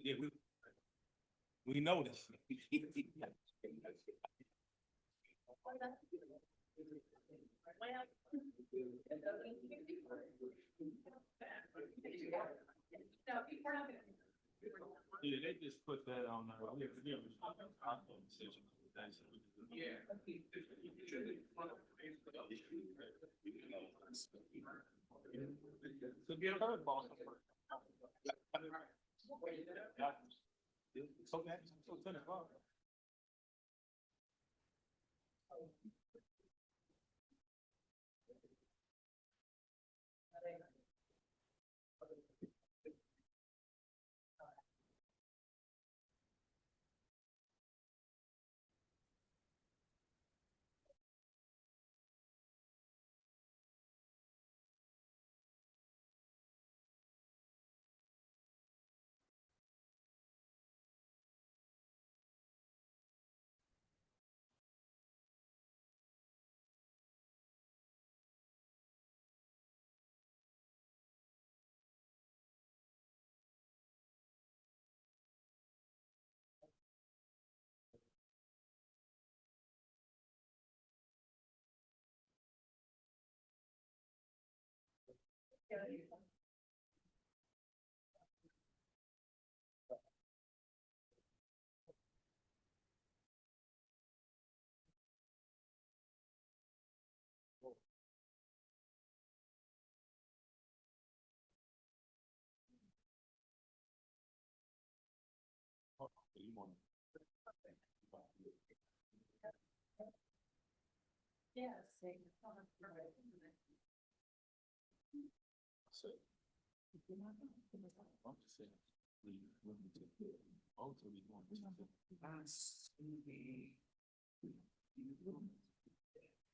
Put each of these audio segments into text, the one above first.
Yeah, we know this. Yeah, they just put that on. Yeah. Could be a curveball. So that's so 10 o'clock.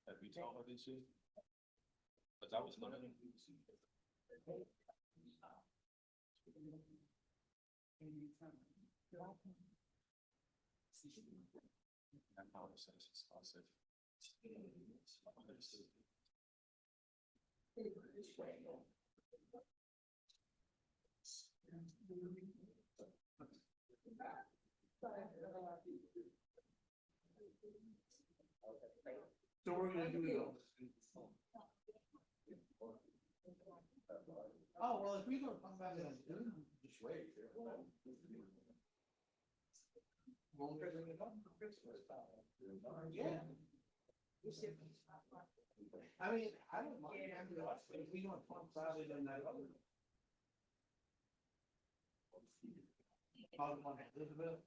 Have you told her this shit? Cause I was gonna. That's how it says it's awesome. So we're gonna do it. Oh, well, if we don't come back and just wait. Won't bring it up for Christmas. Yeah. I mean, I don't mind having us, but if we don't talk about it in that other. Elizabeth.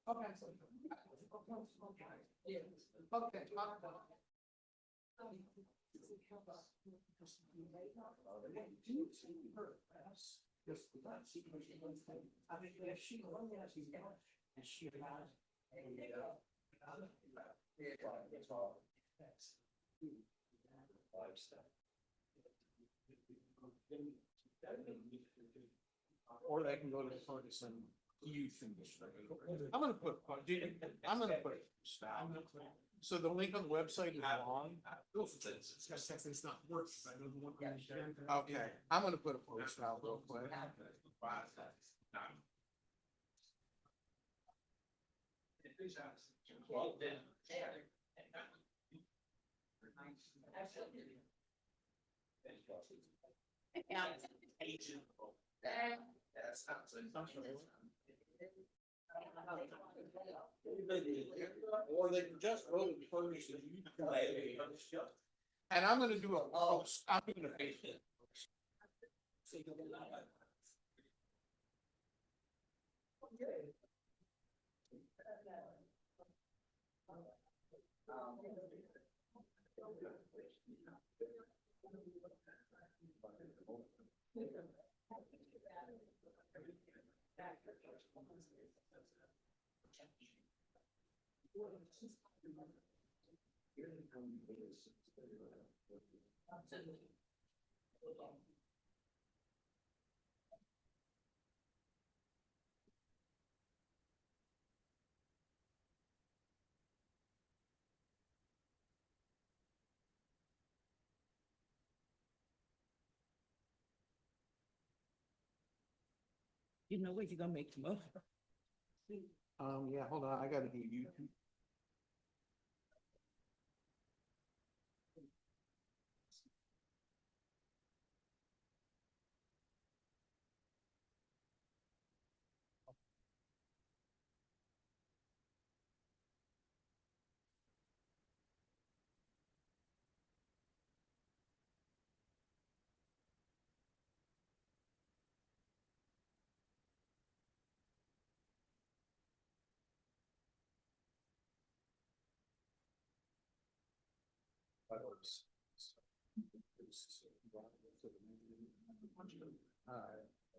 Okay. Okay. I mean, if she only has you and she has or they can go to the Ferguson Youth Industry. I'm gonna put so the link on the website is long. It's not working. Okay, I'm gonna put a post out real quick. Or they can just vote first. And I'm gonna do a post, I'm gonna face it. You know what, you're gonna make the motion. Yeah, hold on, I gotta do YouTube.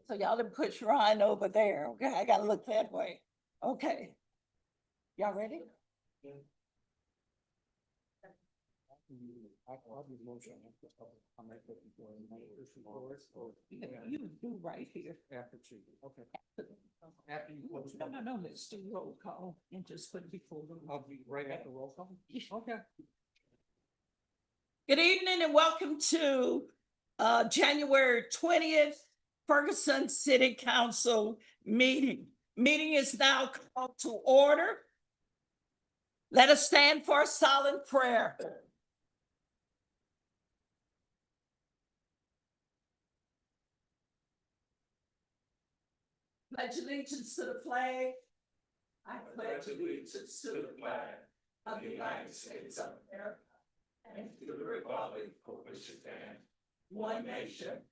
So y'all done push Ryan over there, okay, I gotta look that way, okay. Y'all ready? I'll do the motion. I'll make it before the night or You do right here. after two, okay. After you close. No, let's do roll call and just put it before the. I'll be right after roll call. Okay. Good evening and welcome to January 20th Ferguson City Council meeting. Meeting is now called to order. Let us stand for a silent prayer. Pledge allegiance to the flag. I pledge allegiance to the flag of the United States of America and to the republic for which it stands, one nation,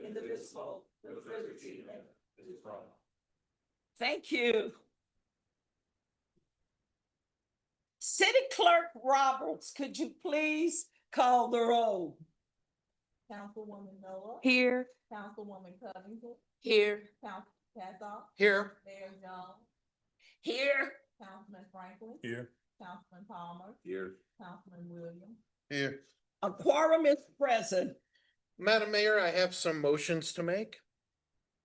indivisible, with liberty and justice. Thank you. City Clerk Roberts, could you please call the roll? Councilwoman Noah. Here. Councilwoman Covington. Here. Council Passoff. Here. Mayor Jones. Here. Councilman Franklin. Here. Councilman Palmer. Here. Councilman Williams. Here. A quorum is present. Madam Mayor, I have some motions to make.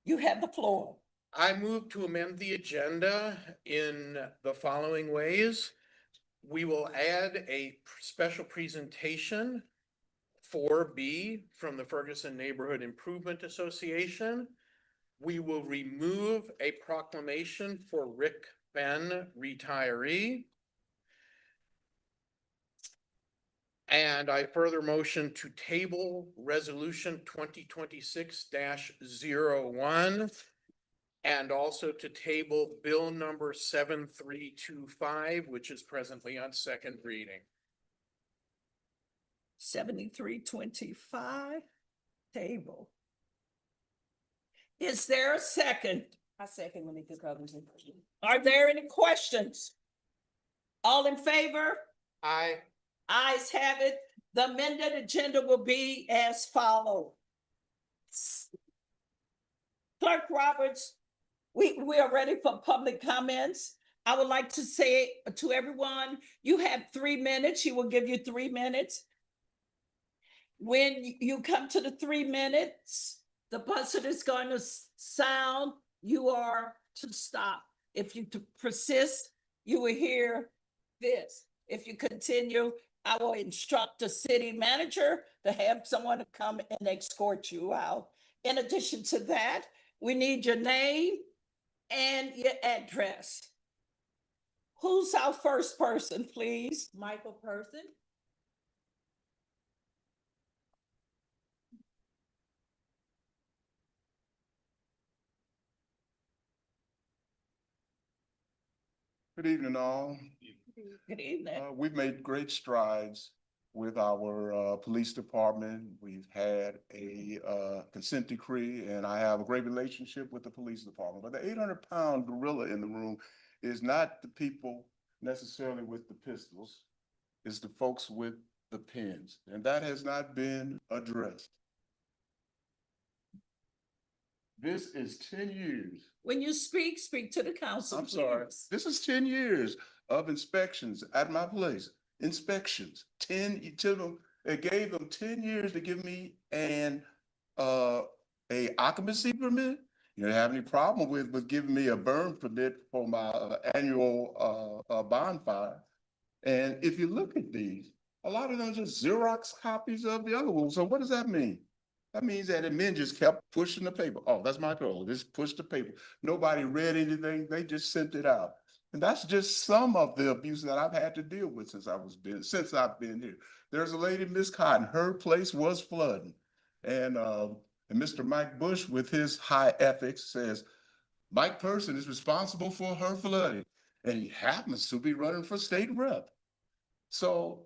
You have the floor. I move to amend the agenda in the following ways. We will add a special presentation 4B from the Ferguson Neighborhood Improvement Association. We will remove a proclamation for Rick Ben, retiree. And I further motion to table resolution 2026-01 and also to table bill number 7325, which is presently on second reading. 7325 table. Is there a second? I second Monica Covington. Are there any questions? All in favor? Aye. Ayes have it. The amended agenda will be as follows. Clerk Roberts, we are ready for public comments. I would like to say to everyone, you have 3 minutes. She will give you 3 minutes. When you come to the 3 minutes, the buzzer is going to sound. You are to stop. If you persist, you will hear this. If you continue, I will instruct the city manager to have someone to come and escort you out. In addition to that, we need your name and your address. Who's our first person, please? Michael Person. Good evening, all. Good evening. We've made great strides with our police department. We've had a consent decree, and I have a great relationship with the police department. But the 800-pound gorilla in the room is not the people necessarily with the pistols, it's the folks with the pens, and that has not been addressed. This is 10 years. When you speak, speak to the council, I'm sorry. please. This is 10 years of inspections at my place. Inspections, 10, it gave them 10 years to give me a occupancy permit. You don't have any problem with giving me a burn permit for my annual bonfire. And if you look at these, a lot of them are just Xerox copies of the other ones. So what does that mean? That means that the men just kept pushing the paper. Oh, that's my goal. Just push the paper. Nobody read anything. They just sent it out. And that's just some of the abuse that I've had to deal with since I've been here. There's a lady, Miss Cotton, her place was flooding. And Mr. Mike Bush, with his high ethics, says, Mike Person is responsible for her flooding. And he happens to be running for state rep. So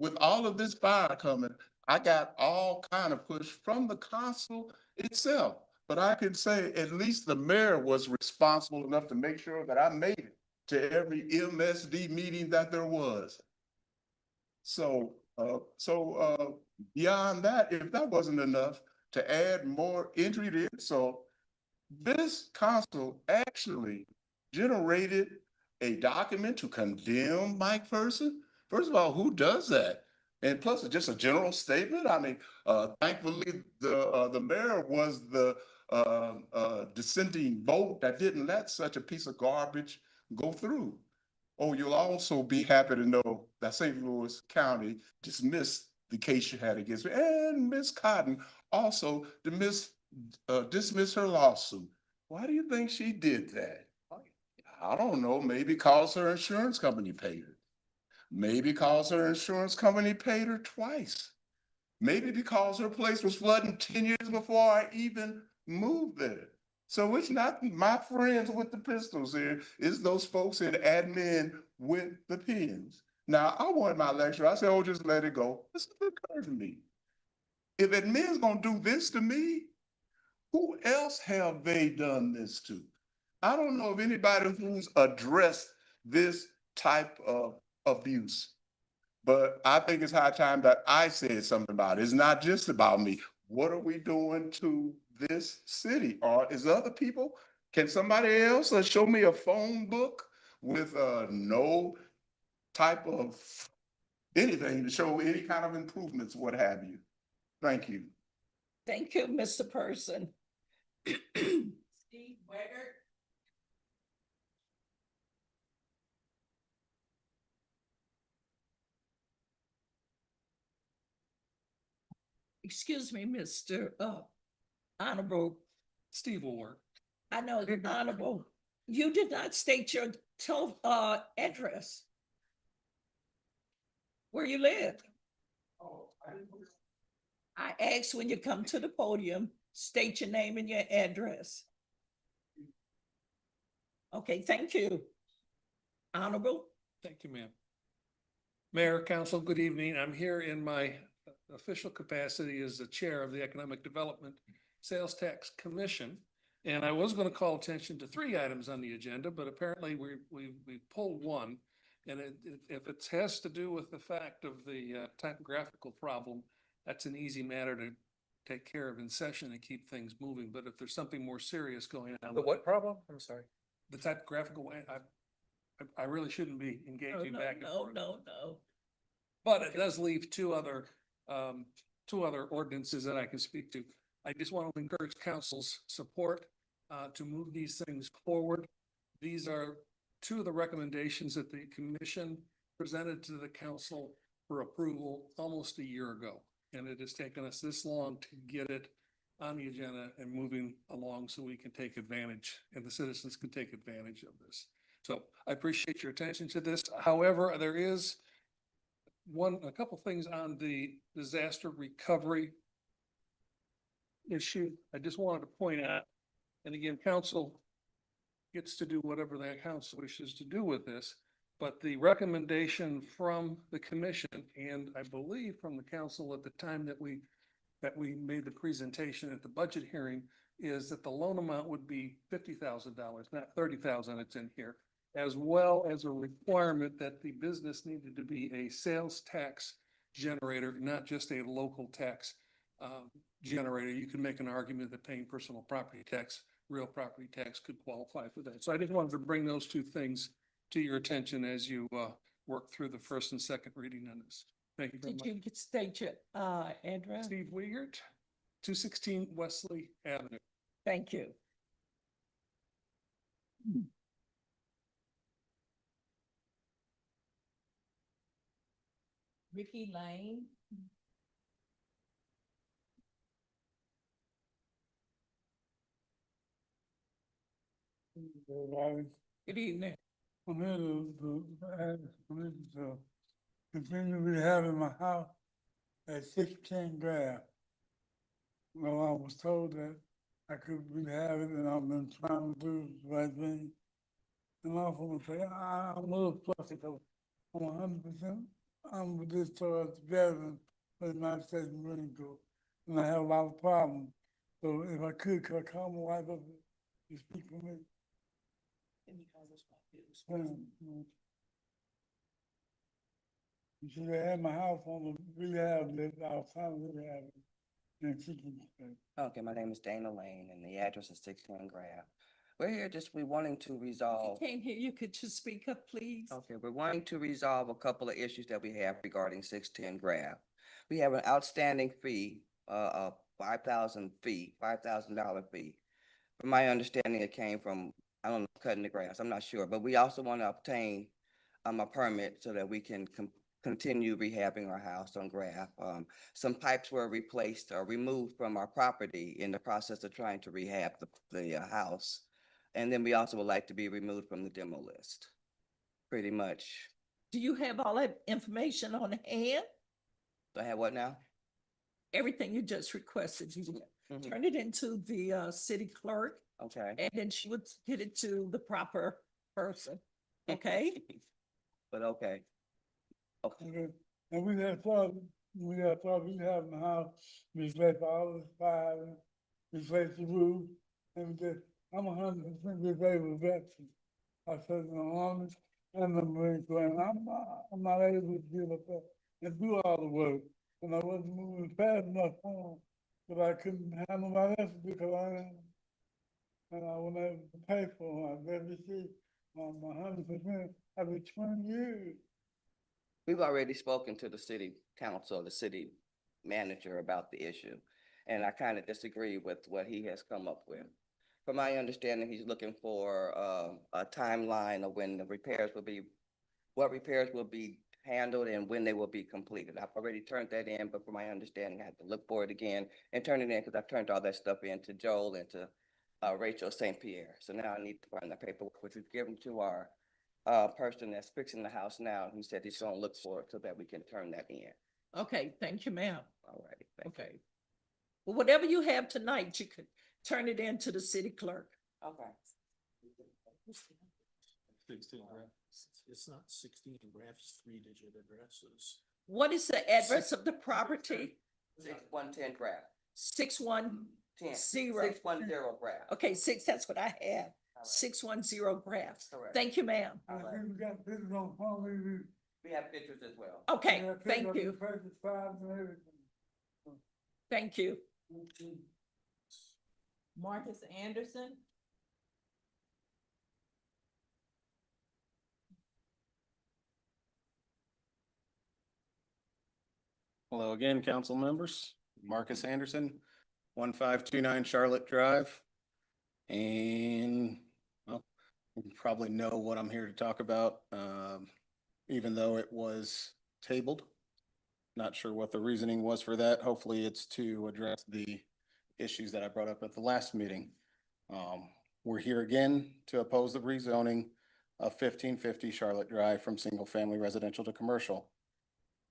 with all of this fire coming, I got all kind of push from the council itself. But I can say at least the mayor was responsible enough to make sure that I made it to every MSD meeting that there was. So beyond that, if that wasn't enough, to add more injury to it, so this council actually generated a document to condemn Mike Person. First of all, who does that? And plus, it's just a general statement. I mean, thankfully, the mayor was the dissenting vote that didn't let such a piece of garbage go through. Oh, you'll also be happy to know that St. Louis County dismissed the case you had against me, and Ms. Cotton also dismissed her lawsuit. Why do you think she did that? I don't know, maybe because her insurance company paid her. Maybe because her insurance company paid her twice. Maybe because her place was flooding 10 years before I even moved there. So it's not my friends with the pistols here, it's those folks in admin with the pens. Now, I wanted my lecture, I said, oh, just let it go. This occurred to me. If admin's gonna do this to me, who else have they done this to? I don't know of anybody who's addressed this type of abuse. But I think it's high time that I said something about it. It's not just about me. What are we doing to this city? Or is other people, can somebody else show me a phone book with no type of anything to show any kind of improvements, what have you? Thank you. Thank you, Mr. Person. Steve Weggert. Excuse me, Mr. Honorable. Steve will work. I know, Honorable, you did not state your address. Where you live. I asked when you come to the podium, state your name and your address. Okay, thank you. Honorable. Thank you, ma'am. Mayor, council, good evening. I'm here in my official capacity as the chair of the Economic Development Sales Tax Commission. And I was going to call attention to 3 items on the agenda, but apparently we pulled one. And if it has to do with the fact of the typographical problem, that's an easy matter to take care of in session and keep things moving. But if there's something more serious going on. The what problem? I'm sorry. The typographical, I really shouldn't be engaging back and forth. No. But it does leave 2 other ordinances that I can speak to. I just want to encourage council's support to move these things forward. These are 2 of the recommendations that the commission presented to the council for approval almost a year ago. And it has taken us this long to get it on the agenda and moving along so we can take advantage and the citizens can take advantage of this. So I appreciate your attention to this. However, there is a couple things on the disaster recovery issue. I just wanted to point out, and again, council gets to do whatever the council wishes to do with this. But the recommendation from the commission, and I believe from the council at the time that we made the presentation at the budget hearing, is that the loan amount would be $50,000, not $30,000, it's in here, as well as a requirement that the business needed to be a sales tax generator, not just a local tax generator. You can make an argument that paying personal property tax, real property tax could qualify for that. So I just wanted to bring those two things to your attention as you work through the first and second reading on this. Thank you very Did much. you state your address? Steve Wiegert, 216 Wesley Avenue. Thank you. Ricky Lane. Good evening. I'm here to ask permission to continue rehabbing my house at 16 Grave. Well, I was told that I could rehab it and I've been trying to do the right thing. And also want to say, I'm a little flustered though. I'm 100%, I'm with this towards veteran for the United States Marine Corps. And I have a lot of problems. So if I could I call my wife up to speak for me? You should have had my house on the rehab list, I was trying to rehab it. And she can, Okay, my name is Dana Lane and the address is 16 Grave. We're here we wanting to resolve, Can't hear you. Could you speak up, please? okay, we're wanting to resolve a couple of issues that we have regarding 610 Grave. We have an outstanding fee, of 5,000 fee, $5,000 fee. From my understanding, it came from, I don't know, cutting the grass, I'm not sure, but we also want to obtain a permit so that we can continue rehabbing our house on Grave. Some pipes were replaced or removed from our property in the process of trying to rehab the house. And then we also would like to be removed from the demo list, pretty much. Do you have all that information on hand? Do I have what now? Everything you just requested, you Mhm. turn it into the city clerk, Okay. and then she would get it to the proper person. Okay? But okay. Okay. okay. And we had thought rehabbing the house, replace all the fire, replace the roof, and just, I'm 100% disabled veteran. I said in the Army and the Marine Corps, and I'm not able to get up there and do all the work. And I wasn't moving fast enough home, but I couldn't handle my effort because and I wasn't able to pay for my WC, my 100% every 20 years. We've already spoken to the city council, the city manager about the issue. And I kind of disagree with what he has come up with. From my understanding, he's looking for a timeline of when the repairs will be, what repairs will be handled and when they will be completed. I've already turned that in, but from my understanding, I have to look for it again and turn it in because I've turned all that stuff in to Joel and to Rachel St. Pierre. So now I need to find the paperwork, which we've given to our person that's fixing the house now. He said he's gonna look for it so that we can turn that in. Okay, thank you, ma'am. All righty, thank you. Okay. Well, whatever you have tonight, you could turn it in to the city clerk. Okay. 16 graphs. It's not 16 graphs, 3-digit addresses. What is the address of the property? 6110 Graph. 610. 610 Graph. Okay, that's what I have. All right. 610 graphs. Correct. Thank you, ma'am. All right. We got pictures on phone, We have pictures as well. Okay, we thank you. purchase files and everything. Thank you. Marcus Anderson. Hello again, council members. Marcus Anderson, 1529 Charlotte Drive. And, well, you probably know what I'm here to talk about, even though it was tabled. Not sure what the reasoning was for that. Hopefully it's to address the issues that I brought up at the last meeting. We're here again to oppose the rezoning of 1550 Charlotte Drive from single-family residential to commercial.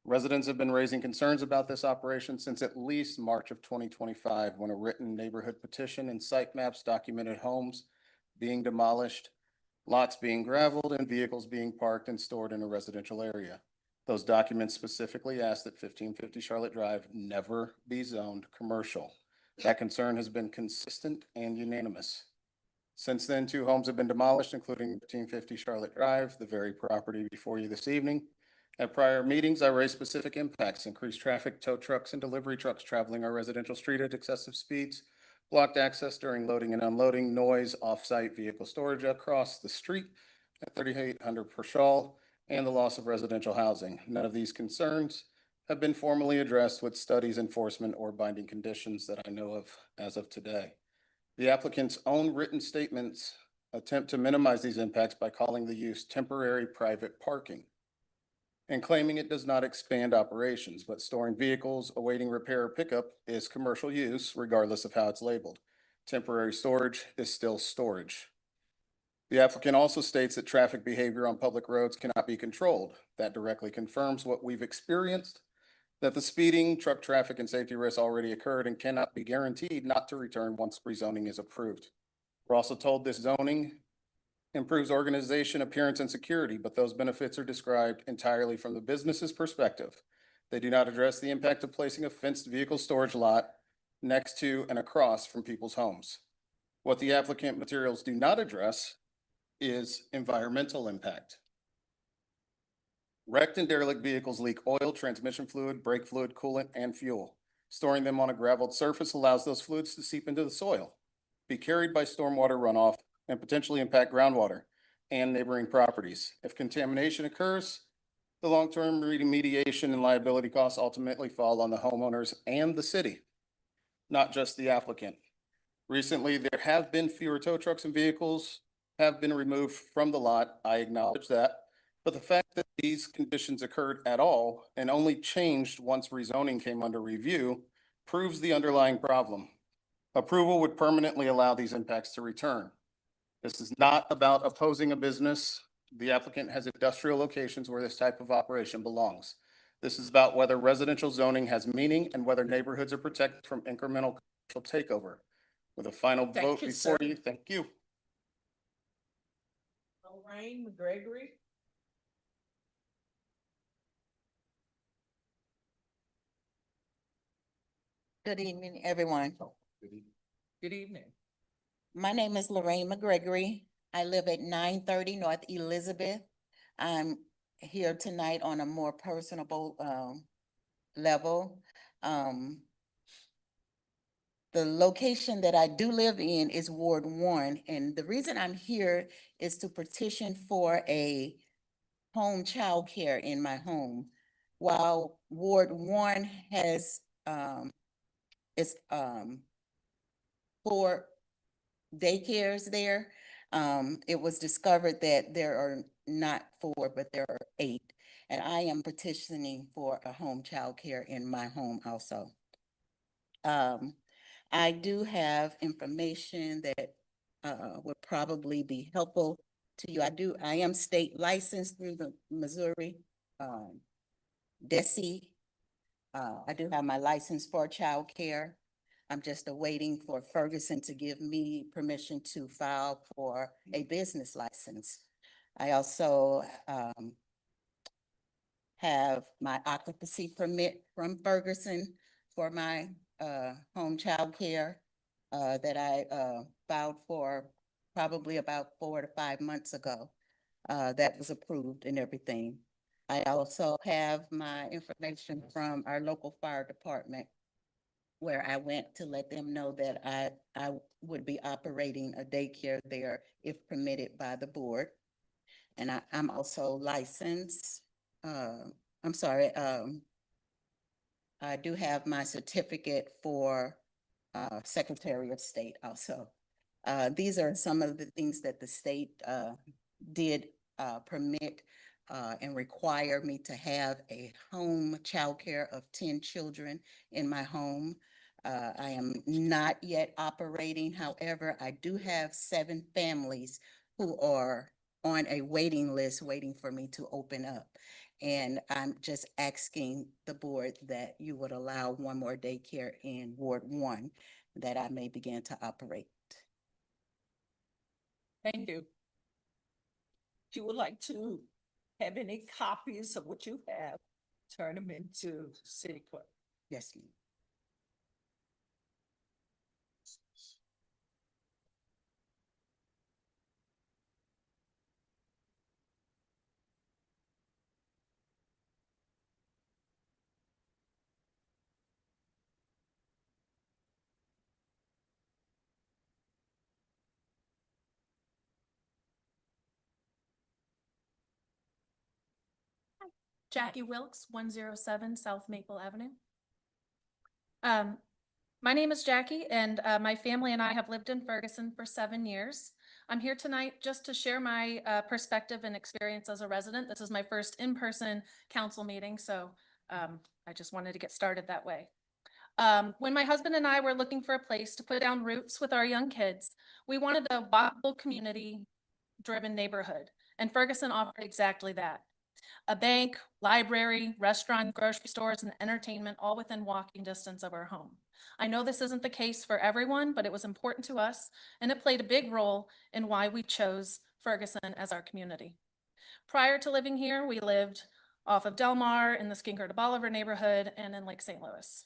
Residents have been raising concerns about this operation since at least March of 2025, when a written neighborhood petition and site maps documented homes being demolished lots being gravelled, and vehicles being parked and stored in a residential area. Those documents specifically ask that 1550 Charlotte Drive never be zoned commercial. That concern has been consistent and unanimous. Since then, 2 homes have been demolished, including 1550 Charlotte Drive, the very property before you this evening. At prior meetings, I raised specific impacts: increased traffic, tow trucks and delivery trucks traveling our residential street at excessive speeds, blocked access during loading and unloading, noise, off-site vehicle storage across the street at 3800 per Shawl, and the loss of residential housing. None of these concerns have been formally addressed with studies, enforcement, or binding conditions that I know of as of today. The applicant's own written statements attempt to minimize these impacts by calling the use temporary private parking and claiming it does not expand operations, but storing vehicles awaiting repair or pickup is commercial use regardless of how it's labeled. Temporary storage is still storage. The applicant also states that traffic behavior on public roads cannot be controlled. That directly confirms what we've experienced, that the speeding, truck traffic, and safety risks already occurred and cannot be guaranteed not to return once rezoning is approved. We're also told this zoning improves organization, appearance, and security, but those benefits are described entirely from the business's perspective. They do not address the impact of placing a fenced vehicle storage lot next to and across from people's homes. What the applicant materials do not address is environmental impact. Wrecked and derelict vehicles leak oil, transmission fluid, brake fluid, coolant, and fuel. Storing them on a gravelled surface allows those fluids to seep into the soil, be carried by stormwater runoff, and potentially impact groundwater and neighboring properties. If contamination occurs, the long-term remediation and liability costs ultimately fall on the homeowners and the city, not just the applicant. Recently, there have been fewer tow trucks and vehicles have been removed from the lot. I acknowledge that. But the fact that these conditions occurred at all and only changed once rezoning came under review proves the underlying problem. Approval would permanently allow these impacts to return. This is not about opposing a business. The applicant has industrial locations where this type of operation belongs. This is about whether residential zoning has meaning and whether neighborhoods are protected from incremental commercial takeover. With a final Thank vote you, before sir. you, thank you. Lorraine McGregory. Good evening, everyone. Good evening. My name is Lorraine McGregory. I live at 930 North Elizabeth. I'm here tonight on a more personable level. The location that I do live in is Ward 1, and the reason I'm here is to petition for a home childcare in my home. While Ward 1 has is 4 daycares there. It was discovered that there are not 4, but there are 8. And I am petitioning for a home childcare in my home also. I do have information that would probably be helpful to you. I am state licensed through the Missouri DESE. I do have my license for childcare. I'm just awaiting for Ferguson to give me permission to file for a business license. I also have my occupancy permit from Ferguson for my home childcare that I filed for probably about 4 to 5 months ago. That was approved and everything. I also have my information from our local fire department where I went to let them know that I would be operating a daycare there if permitted by the board. And I'm also licensed. I do have my certificate for Secretary of State also. These are some of the things that the state did permit and require me to have a home childcare of 10 children in my home. I am not yet operating. However, I do have 7 families who are on a waiting list waiting for me to open up. And I'm just asking the board that you would allow one more daycare in Ward 1 that I may begin to operate. Thank you. if you would like to have any copies of what you have, turn them into city clerk. Yes, ma'am. Jackie Wilkes, 107 South Maple Avenue. My name is Jackie, and my family and I have lived in Ferguson for 7 years. I'm here tonight just to share my perspective and experience as a resident. This is my first in-person council meeting, so I just wanted to get started that way. When my husband and I were looking for a place to put down roots with our young kids, we wanted a walkable, community-driven neighborhood, and Ferguson offered exactly that. A bank, library, restaurant, grocery stores, and entertainment all within walking distance of our home. I know this isn't the case for everyone, but it was important to us, and it played a big role in why we chose Ferguson as our community. Prior to living here, we lived off of Del Mar in the Skinker to Bolivar neighborhood and in Lake St. Louis.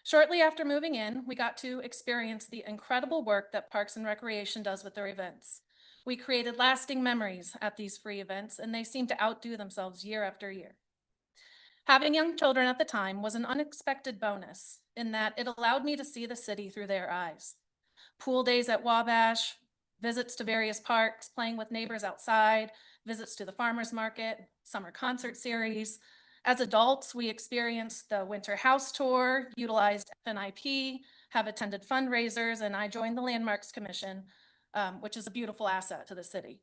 Shortly after moving in, we got to experience the incredible work that Parks and Recreation does with their events. We created lasting memories at these free events, and they seem to outdo themselves year after year. Having young children at the time was an unexpected bonus in that it allowed me to see the city through their eyes. Pool days at Wabash, visits to various parks, playing with neighbors outside, visits to the farmers market, summer concert series. As adults, we experienced the winter house tour, utilized FNIP, have attended fundraisers, and I joined the Landmarks Commission, which is a beautiful asset to the city.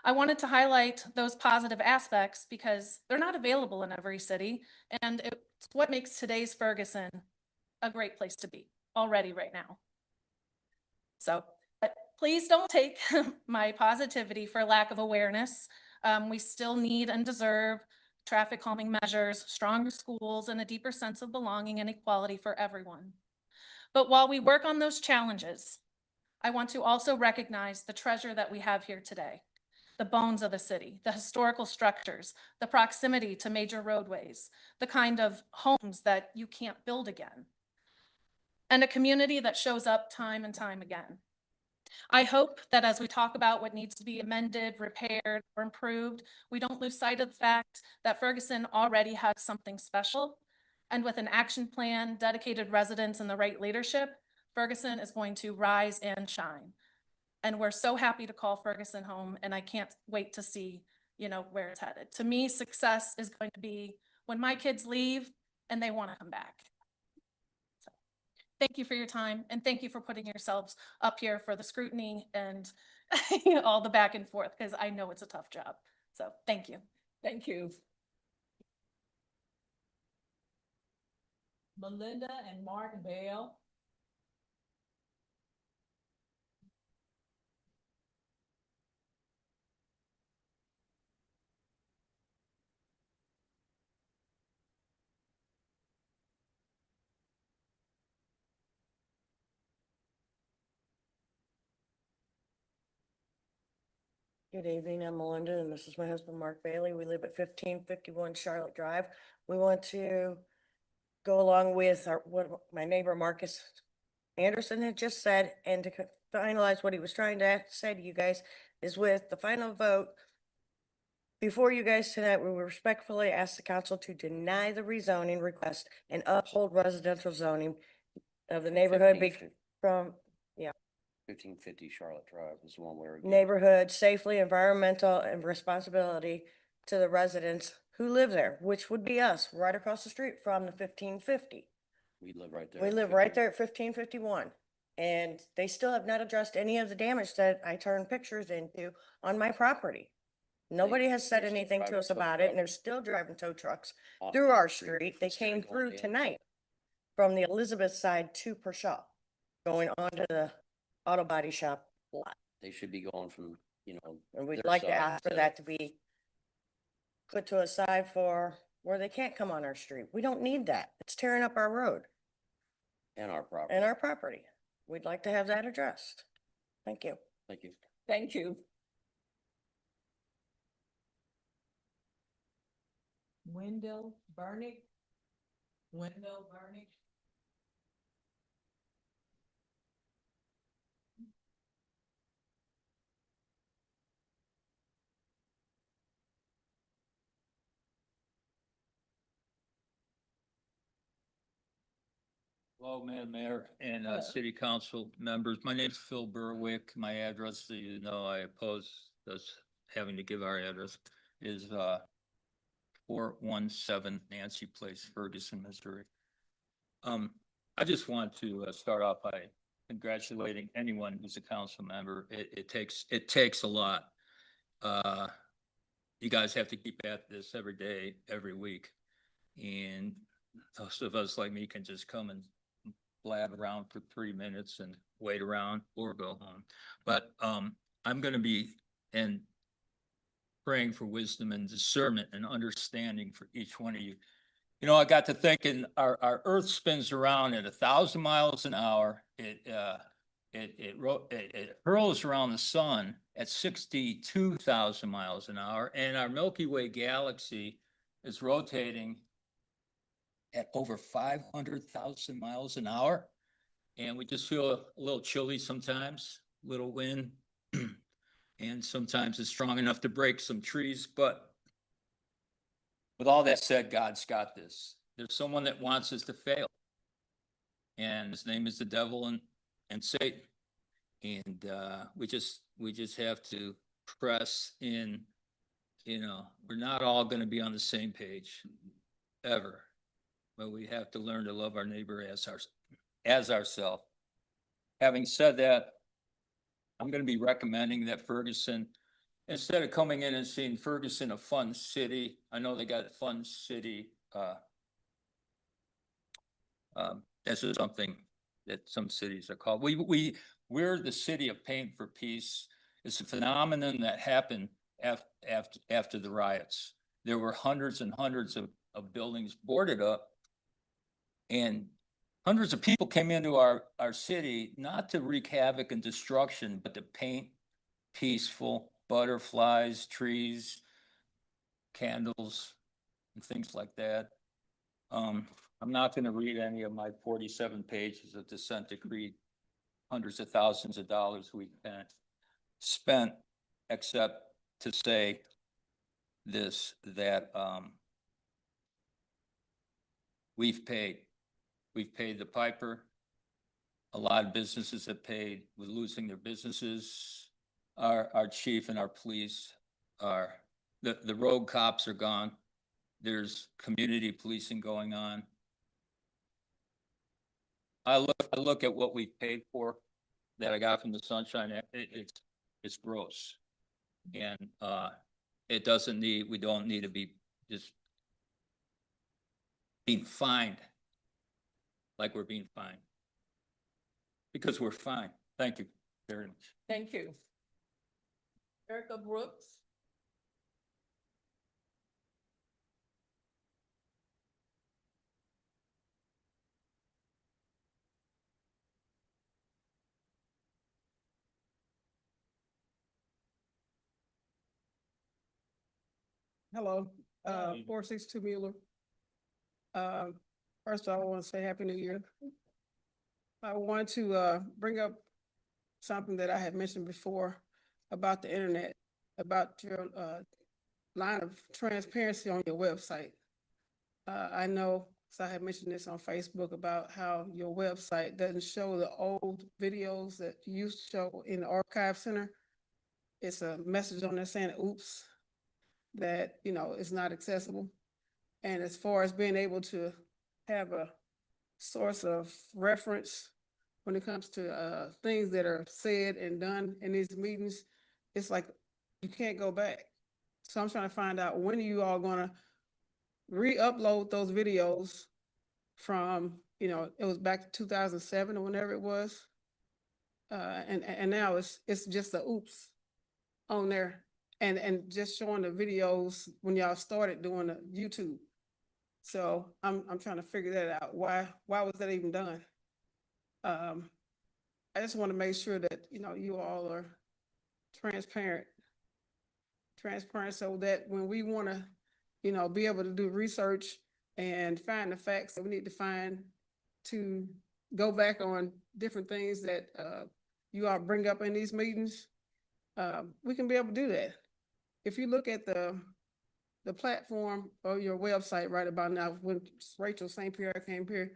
I wanted to highlight those positive aspects because they're not available in every city, and it's what makes today's Ferguson a great place to be already right now. So, but please don't take my positivity for lack of awareness. We still need and deserve traffic calming measures, stronger schools, and a deeper sense of belonging and equality for everyone. But while we work on those challenges, I want to also recognize the treasure that we have here today. The bones of the city, the historical structures, the proximity to major roadways, the kind of homes that you can't build again, and a community that shows up time and time again. I hope that as we talk about what needs to be amended, repaired, or improved, we don't lose sight of the fact that Ferguson already has something special. And with an action plan, dedicated residents, and the right leadership, Ferguson is going to rise and shine. And we're so happy to call Ferguson home, and I can't wait to see, where it's headed. To me, success is going to be when my kids leave and they want to come back. So, thank you for your time, and thank you for putting yourselves up here for the scrutiny and all the back and forth, because I know it's a tough job. So thank you. Thank you. Melinda and Mark Bell. Good evening, I'm Melinda, and this is my husband, Mark Bailey. We live at 1551 Charlotte Drive. We want to go along with what my neighbor Marcus Anderson had just said, and to finalize what he was trying to say to you guys is with the final vote before you guys tonight, we respectfully ask the council to deny the rezoning request and uphold residential zoning of the neighborhood from 1550 Charlotte Drive is the one where. neighborhood safely, environmental, and responsibility to the residents who live there, which would be us, right across the street from the 1550. We live right there. We live right there at 1551. And they still have not addressed any of the damage that I turned pictures into on my property. Nobody has said They're still anything to driving us tow about it, and trucks. they're still driving tow trucks On through our street street. They instead of came going through in. tonight from the Elizabeth side to Pershaw, going onto the auto body shop lot. They should be going from, And we'd their like to side ask for to- that to be put to a side for where they can't come on our street. We don't need that. It's tearing up our road and our property. and our property. We'd like to have that addressed. Thank you. Thank you. Thank you. Wendell Burnick. Wendell Burnick. Hello, Madam Mayor and City Council members. My name is Phil Berwick. My address, so you know, I oppose us having to give our address, is 417 Nancy Place, Ferguson, Missouri. I just want to start off by congratulating anyone who's a council member. It takes a lot. You guys have to keep at this every day, every week. And those of us like me can just come and blab around for 3 minutes and wait around or go home. But I'm gonna be praying for wisdom and discernment and understanding for each one of you. You know, I got to thinking our earth spins around at 1,000 miles an hour. It hurls around the sun at 62,000 miles an hour, and our Milky Way galaxy is rotating at over 500,000 miles an hour. And we just feel a little chilly sometimes, little wind. And sometimes it's strong enough to break some trees. But with all that said, God's got this. There's someone that wants us to fail. And his name is the devil and Satan. And we just have to press in. You know, we're not all going to be on the same page ever. But we have to learn to love our neighbor as ourselves. Having said that, I'm going to be recommending that Ferguson, instead of coming in and seeing Ferguson a fun city, I know they got a fun city. This is something that some cities are called. We're the city of Paint for Peace. It's a phenomenon that happened after the riots. There were hundreds and hundreds of buildings boarded up. And hundreds of people came into our city, not to wreak havoc and destruction, but to paint peaceful, butterflies, trees, candles, and things like that. I'm not gonna read any of my 47 pages of dissent decree, hundreds of thousands of dollars we spent, except to say this, that we've paid the piper. A lot of businesses have paid with losing their businesses. Our chief and our police the road cops are gone. There's community policing going on. I look at what we paid for that I got from the Sunshine Act. It's gross. And we don't need to be just being fined like we're being fined. Because we're fine. Thank you very much. Thank you. Erica Brooks. Hello, 462 Mueller. First of all, I want to say Happy New Year. I want to bring up something that I had mentioned before about the internet, about your line of transparency on your website. I know, so I had mentioned this on Facebook about how your website doesn't show the old videos that you used to show in the archive center. It's a message on there saying, oops, that, you know, is not accessible. And as far as being able to have a source of reference when it comes to things that are said and done in these meetings, it's like you can't go back. So I'm trying to find out, when are you all gonna re-upload those videos from, you know, it was back to 2007 or whenever it was. And now it's just a oops on there, and just showing the videos when y'all started doing the YouTube. So I'm trying to figure that out. Why was that even done? I just want to make sure that, you know, you all are transparent so that when we want to, be able to do research and find the facts that we need to find to go back on different things that, you all bring up in these meetings. We can be able to do that. If you look at the platform or your website right about now, when Rachel St. Pierre came here,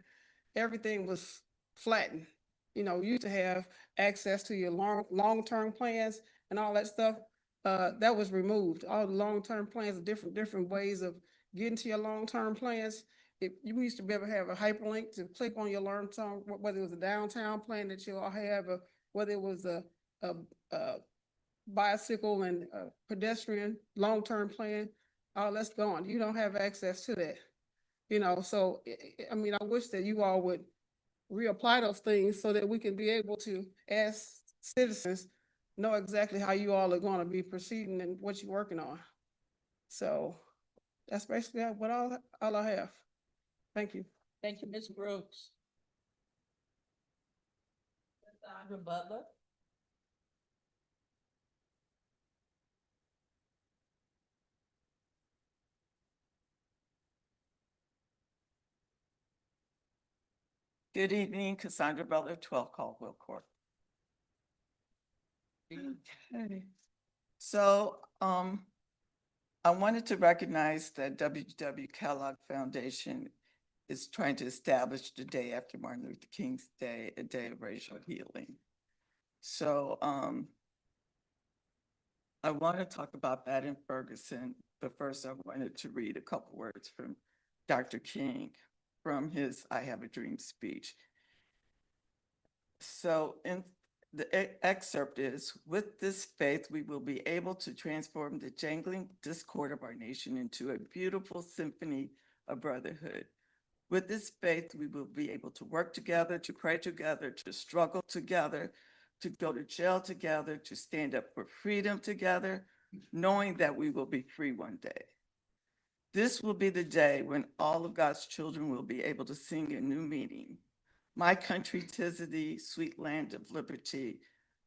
everything was flattened. You used to have access to your long-term plans and all that stuff. That was removed. All the long-term plans are different ways of getting to your long-term plans. You used to be able to have a hyperlink to click on your long-term, whether it was a downtown plan that you all have, or whether it was a bicycle and pedestrian long-term plan. All that's gone. You don't have access to that. So I wish that you all would reapply those things so that we can be able to, as citizens, know exactly how you all are going to be proceeding and what you're working on. So that's basically what all I have. Thank you. Thank you, Ms. Brooks. Sandra Butler. Good evening, Cassandra Butler, 12 Caldwell Court. Okay. So, I wanted to recognize that W.W. Kellogg Foundation is trying to establish the day after Martin Luther King's Day, a day of racial healing. So, I want to talk about that in Ferguson, but first I wanted to read a couple words from Dr. King from his I Have a Dream speech. So in the excerpt is, with this faith, we will be able to transform the jangling discord of our nation into a beautiful symphony of brotherhood. With this faith, we will be able to work together, to pray together, to struggle together, to go to jail together, to stand up for freedom together, knowing that we will be free one day. This will be the day when all of God's children will be able to sing a new meaning. My country, 'tis of thee, sweet land of liberty,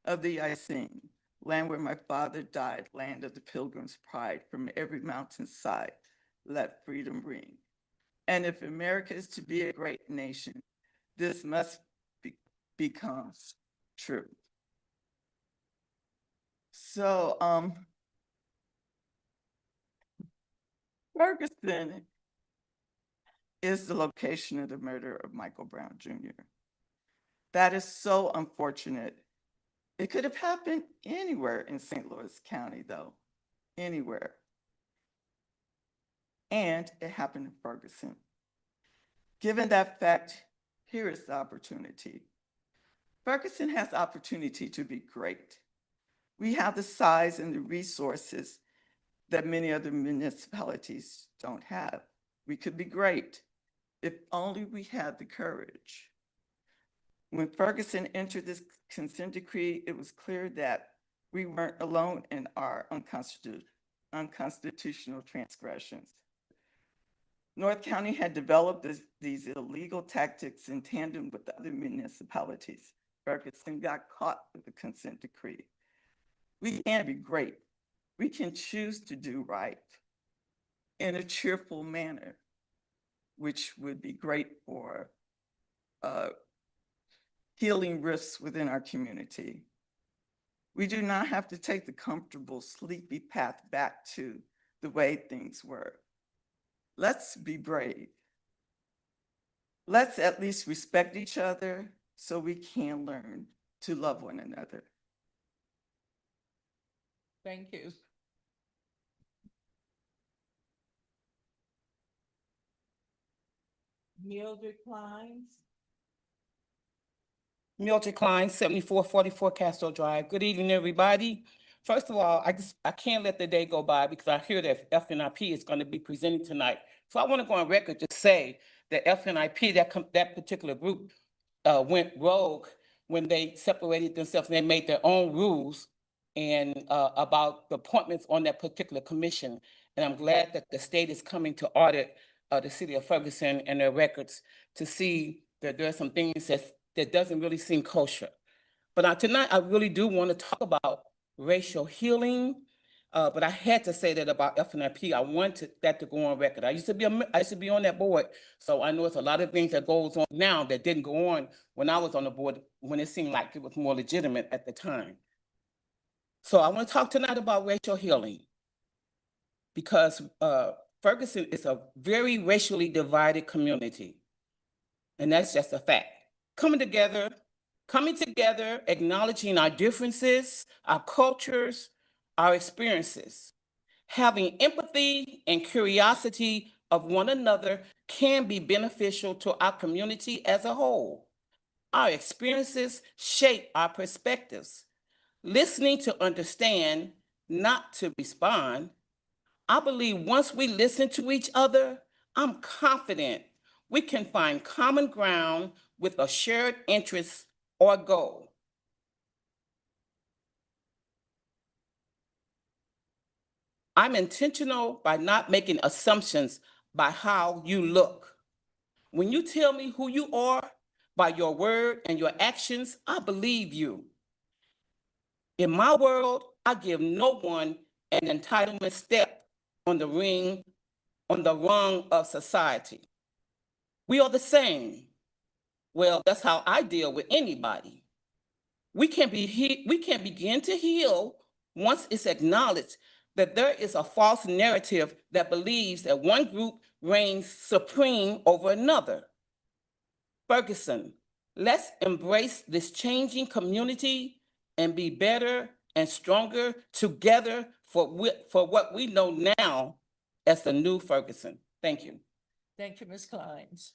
of thee I sing, land where my father died, land of the pilgrim's pride, from every mountainside, let freedom ring. And if America is to be a great nation, this must become true. So, Ferguson is the location of the murder of Michael Brown Jr. That is so unfortunate. It could have happened anywhere in St. Louis County, though, anywhere. And it happened in Ferguson. Given that fact, here is the opportunity. Ferguson has opportunity to be great. We have the size and the resources that many other municipalities don't have. We could be great if only we had the courage. When Ferguson entered this consent decree, it was clear that we weren't alone in our unconstitutional transgressions. North County had developed these illegal tactics in tandem with other municipalities. Ferguson got caught with the consent decree. We can be great. We can choose to do right in a cheerful manner, which would be great for healing rifts within our community. We do not have to take the comfortable, sleepy path back to the way things were. Let's be brave. Let's at least respect each other so we can learn to love one another. Thank you. Mildred Kleins. Mildred Klein, 7444 Castro Drive. Good evening, everybody. First of all, I can't let the day go by because I hear that FNIP is going to be presenting tonight. So I want to go on record to say that FNIP, that particular group, went rogue when they separated themselves and they made their own rules and about the appointments on that particular commission. And I'm glad that the state is coming to audit the city of Ferguson and their records to see that there are some things that doesn't really seem kosher. But tonight, I really do want to talk about racial healing. But I had to say that about FNIP. I wanted that to go on record. I used to be on that board, so I know it's a lot of things that goes on now that didn't go on when I was on the board, when it seemed like it was more legitimate at the time. So I want to talk tonight about racial healing, because Ferguson is a very racially divided community, and that's just a fact. Coming together, acknowledging our differences, our cultures, our experiences. Having empathy and curiosity of one another can be beneficial to our community as a whole. Our experiences shape our perspectives. Listening to understand, not to respond. I believe once we listen to each other, I'm confident we can find common ground with a shared interest or goal. I'm intentional by not making assumptions by how you look. When you tell me who you are by your word and your actions, I believe you. In my world, I give no one an entitlement step on the rung of society. We are the same. Well, that's how I deal with anybody. We can begin to heal once it's acknowledged that there is a false narrative that believes that one group reigns supreme over another. Ferguson, let's embrace this changing community and be better and stronger together for what we know now as the new Ferguson. Thank you. Thank you, Ms. Kleins.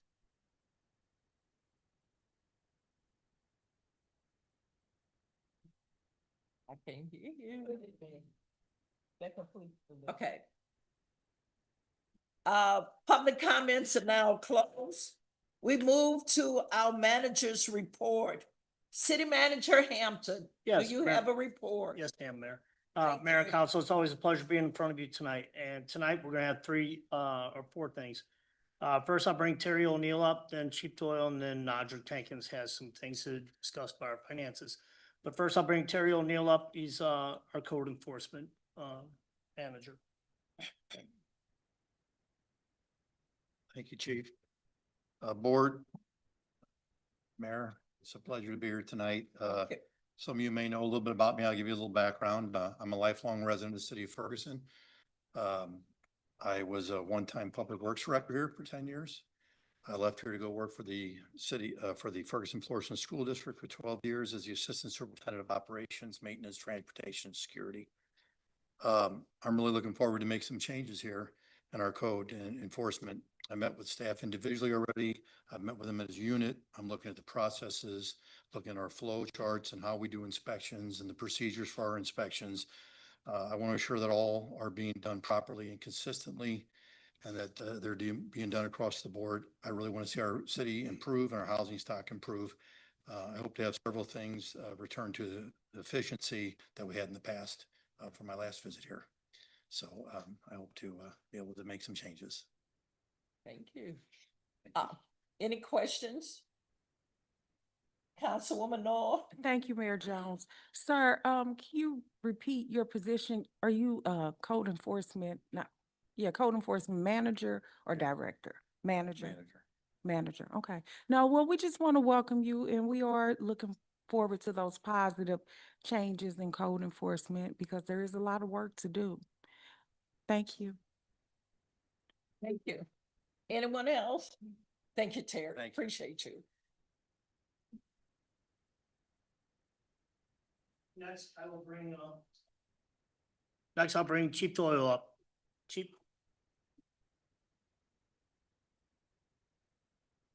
I can't hear you. Okay. Public comments are now closed. We move to our manager's report. City Manager Hampton, do Yes, you Mayor. have a report? Yes, ma'am, Mayor. Thank Mayor and you. Council, it's always a pleasure being in front of you tonight. And tonight, we're gonna have three, or four things. First, I'll bring Terry O'Neill up, then Chief Doyle, and then Nigel Tankins has some things to discuss about our finances. But first, I'll bring Terry O'Neill up. He's, our code enforcement, manager. Thank you, Chief. Board, Mayor, it's a pleasure to be here tonight. Some of you may know a little bit about me. I'll give you a little background. I'm a lifelong resident of the city of Ferguson. I was a one-time public works director here for 10 years. I left here to go work for the city, for the Ferguson Florissant School District for 12 years as the Assistant Superintendent of Operations, Maintenance, Transportation, and Security. I'm really looking forward to make some changes here in our code and enforcement. I met with staff individually already. I've met with them as a unit. I'm looking at the processes, looking at our flow charts and how we do inspections and the procedures for our inspections. I want to ensure that all are being done properly and consistently, and that they're being done across the board. I really want to see our city improve and our housing stock improve. I hope to have several things return to the efficiency that we had in the past for my last visit here. So I hope to be able to make some changes. Thank you. Any questions? Councilwoman Noor? Thank you, Mayor Jones. Sir, can you repeat your position? Are you code enforcement, code enforcement manager or director? Manager. Manager, okay. No, well, we just want to welcome you, and we are looking forward to those positive changes in code enforcement because there is a lot of work to do. Thank you. Thank you. Anyone else? Thank you, Terry. Thank you. Appreciate you. Next, I'll bring Chief Doyle up. Chief?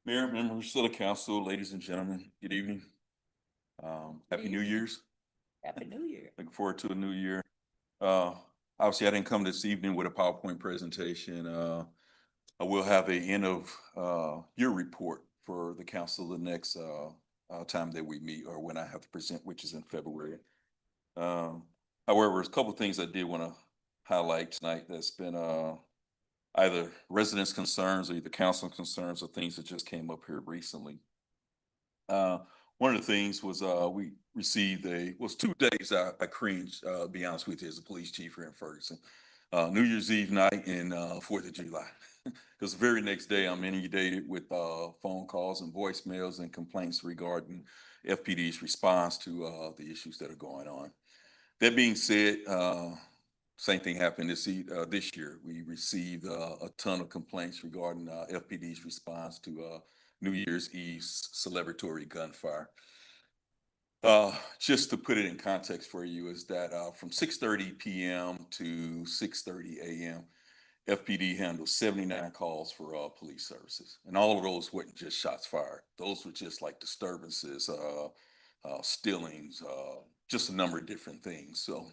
Mayor, members of the council, ladies and gentlemen, good evening. Happy New Year's. Happy New Year. Looking forward to a new year. Obviously, I didn't come this evening with a PowerPoint presentation. I will have a end of year report for the council the next time that we meet, or when I have to present, which is in February. However, there's a couple of things I did want to highlight tonight that's been either residents' concerns or either council concerns or things that just came up here recently. one of the things was, we received was 2 days I cringed, be honest with you, as a police chief here in Ferguson. New Year's Eve night and, 4th of July. Because the very next day I'm inundated with, phone calls and voicemails and complaints regarding FPD's response to, the issues that are going on. That being said, same thing happened this year. We received, a ton of complaints regarding, FPD's response to, New Year's Eve's celebratory gunfire. Just to put it in context for you is that, from 6:30 PM to 6:30 AM, FPD handled 79 calls for, police services. And all of those weren't just shots fired. Those were just like disturbances, stealings, just a number of different things. So,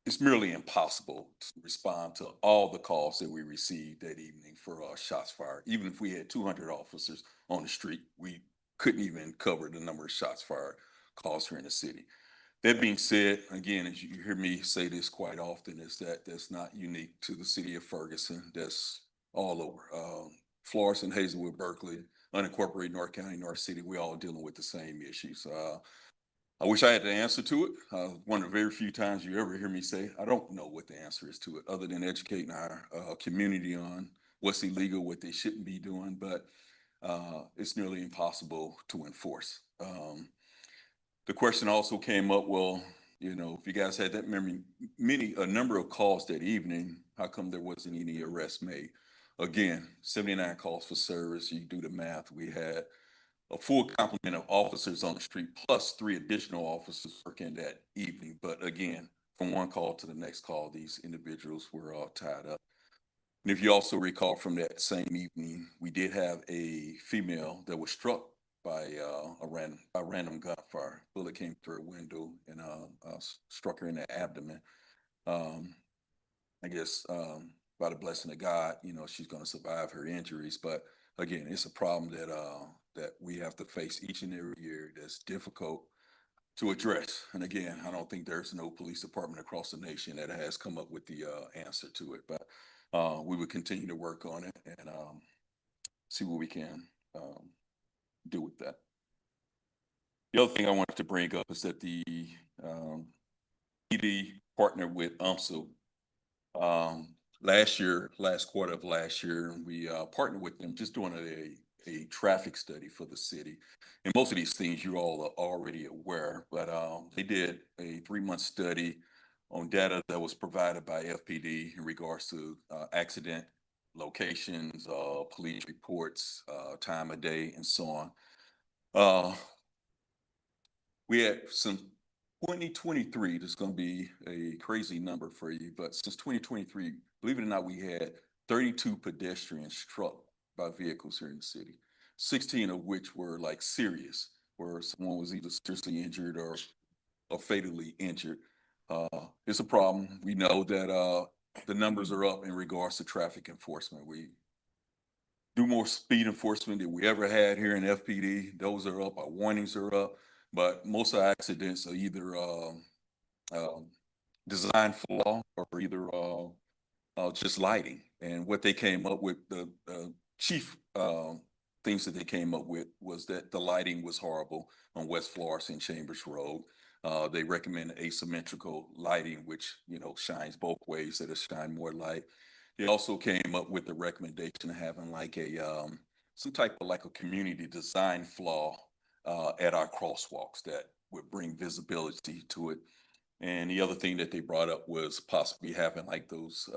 it's merely impossible to respond to all the calls that we received that evening for, shots fired. Even if we had 200 officers on the street, we couldn't even cover the number of shots fired calls here in the city. That being said, again, as you hear me say this quite often, is that that's not unique to the city of Ferguson. That's all over. Florissant, Hazelwood, Berkeley, unincorporated North County, North City, we all dealing with the same issues. I wish I had the answer to it. One of the very few times you ever hear me say, I don't know what the answer is to it, other than educating our, community on what's illegal, what they shouldn't be doing, but, it's nearly impossible to enforce. The question also came up, well, if you guys had that a number of calls that evening, how come there wasn't any arrests made? Again, 79 calls for service. You do the math. We had a full complement of officers on the street, plus 3 additional officers working that evening. But again, from one call to the next call, these individuals were all tied up. And if you also recall from that same evening, we did have a female that was struck by, a random gunfire. Bullet came through a window and, struck her in the abdomen. I guess, by the blessing of God, she's going to survive her injuries. But again, it's a problem that we have to face each and every year. That's difficult to address. And again, I don't think there's no police department across the nation that has come up with the, answer to it. But, we would continue to work on it and, see what we can, do with that. The other thing I wanted to bring up is that the, PD partnered with UMSL. Last quarter of last year, we, partnered with them just doing a traffic study for the city. And most of these things you all are already aware, but, they did a 3-month study on data that was provided by FPD in regards to, accident locations, police reports, time of day, and so on. We had some 2023, this is going to be a crazy number for you, but since 2023, believe it or not, we had 32 pedestrians struck by vehicles here in the city, 16 of which were like serious, where someone was either seriously injured or fatally injured. It's a problem. We know that, the numbers are up in regards to traffic enforcement. We do more speed enforcement than we ever had here in FPD. Those are up, our warnings are up, but most of our accidents are either, design flaw or either, just lighting. And what they came up with, the chief, things that they came up with was that the lighting was horrible on West Florissant and Chambers Road. They recommend asymmetrical lighting, which, shines both ways, that it shine more light. They also came up with the recommendation of having like some type of like a community design flaw, at our crosswalks that would bring visibility to it. And the other thing that they brought up was possibly having like those,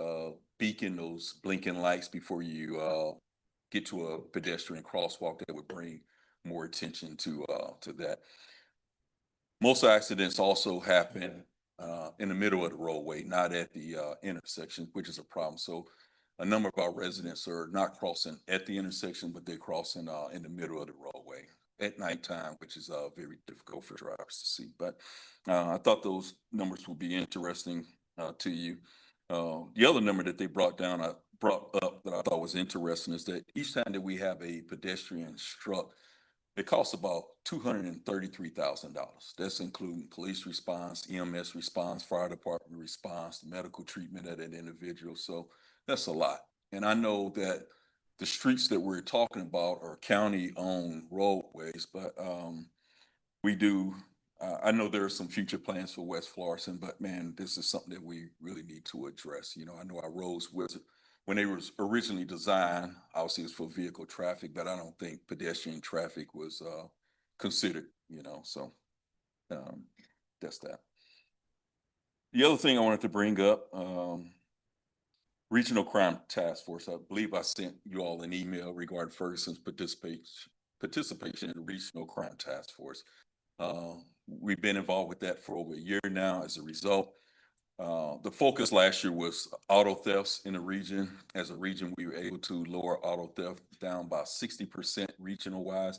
those blinking lights before you, get to a pedestrian crosswalk that would bring more attention to that. Most accidents also happen, in the middle of the roadway, not at the, intersection, which is a problem. So a number of our residents are not crossing at the intersection, but they're crossing, in the middle of the roadway at nighttime, which is, very difficult for drivers to see. But, I thought those numbers would be interesting, to you. The other number that they brought up that I thought was interesting is that each time that we have a pedestrian struck, it costs about $233,000. That's including police response, EMS response, fire department response, medical treatment of that individual. So that's a lot. And I know that the streets that we're talking about are county-owned roadways, but, we do, I know there are some future plans for West Florissant, but man, this is something that we really need to address. You know, I know our roads was, when they was originally designed, obviously it's for vehicle traffic, but I don't think pedestrian traffic was, considered, you know, so, that's that. The other thing I wanted to bring up, Regional Crime Task Force, I believe I sent you all an email regarding Ferguson's participation in the Regional Crime Task Force. We've been involved with that for over a year now. As a result, the focus last year was auto thefts in the region. As a region, we were able to lower auto theft down by 60% regional wise.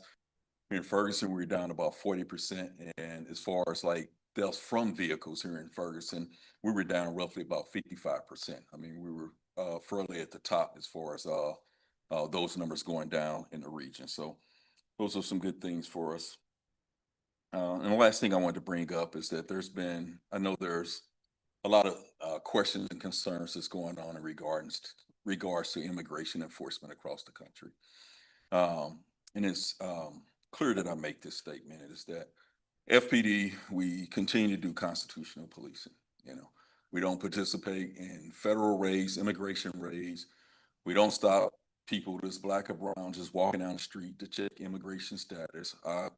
Here in Ferguson, we were down about 40%. And as far as like thefts from vehicles here in Ferguson, we were down roughly about 55%. I mean, we were fairly at the top as far as those numbers going down in the region. So those are some good things for us. And the last thing I wanted to bring up is that I know there's a lot of questions and concerns that's going on in regards to immigration enforcement across the country. And it's clear that I make this statement is that FPD, we continue to do constitutional policing. You know, we don't participate in federal raids, immigration raids. We don't stop people that's black or brown just walking down the street to check immigration status. Our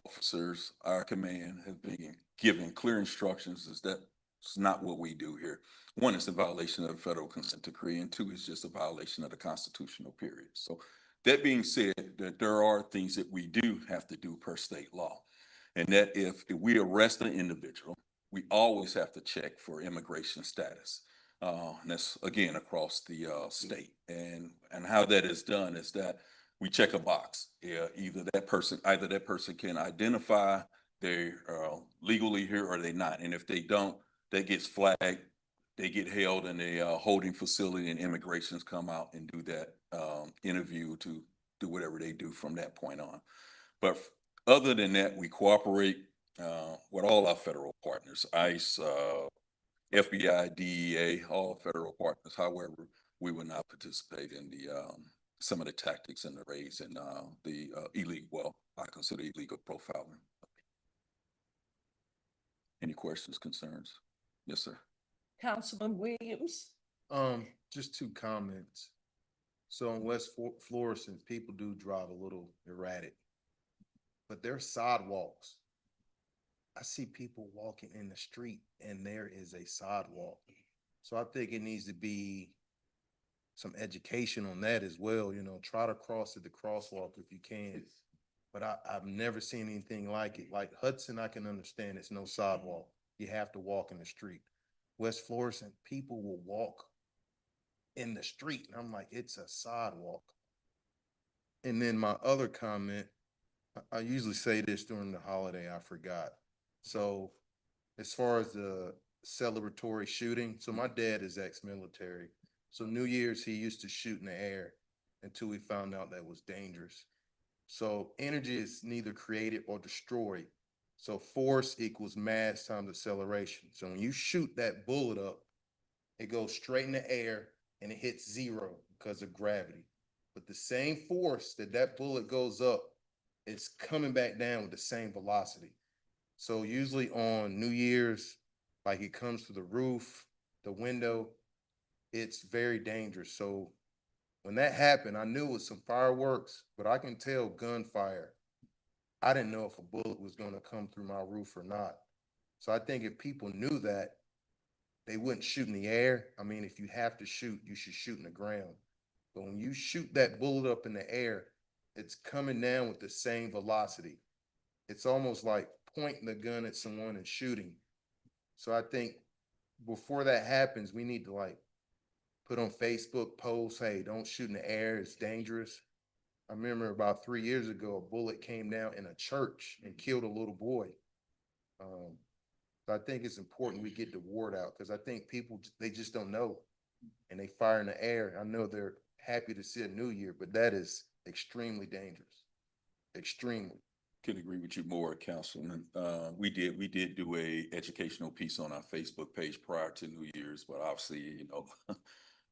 officers, our command have been given clear instructions is that it's not what we do here. One, it's a violation of the federal consent decree, and two, it's just a violation of the constitutional period. So that being said, that there are things that we do have to do per state law. And that if we arrest an individual, we always have to check for immigration status. And that's again across the state. And how that is done is that we check a box. Either that person can identify they're legally here or they not. And if they don't, that gets flagged. They get held in a holding facility, and immigrations come out and do that interview to do whatever they do from that point on. But other than that, we cooperate with all our federal partners, ICE, FBI, DEA, all federal partners. However, we will not participate in some of the tactics and the raids and the illegal, I consider illegal profiling. Any questions, concerns? Yes, sir. Councilman Williams. Just two comments. So in West Florissant, people do drive a little erratic, but there's sidewalks. I see people walking in the street and there is a sidewalk. So I think it needs to be some education on that as well. You know, try to cross at the crosswalk if you can. But I've never seen anything like it. Like Hudson, I can understand it's no sidewalk. You have to walk in the street. West Florissant, people will walk in the street. And I'm like, it's a sidewalk. And then my other comment, I usually say this during the holiday, I forgot. So as far as the celebratory shooting, so my dad is ex-military. So New Year's, he used to shoot in the air until we found out that was dangerous. So energy is neither created or destroyed. So force equals mass times acceleration. So when you shoot that bullet up, it goes straight in the air and it hits zero because of gravity. But the same force that bullet goes up, it's coming back down with the same velocity. So usually on New Year's, like it comes to the roof, the window, it's very dangerous. So when that happened, I knew it was some fireworks, but I can tell gunfire. I didn't know if a bullet was going to come through my roof or not. So I think if people knew that, they wouldn't shoot in the air. I mean, if you have to shoot, you should shoot in the ground. But when you shoot that bullet up in the air, it's coming down with the same velocity. It's almost like pointing the gun at someone and shooting. So I think before that happens, we need to like put on Facebook posts, hey, don't shoot in the air, it's dangerous. I remember about 3 years ago, a bullet came down in a church and killed a little boy. So I think it's important we get the word out because I think people, they just don't know and they fire in the air. I know they're happy to see a new year, but that is extremely dangerous. Extremely. Could agree with you more, Councilman. We did do a educational piece on our Facebook page prior to New Year's, but obviously, you know,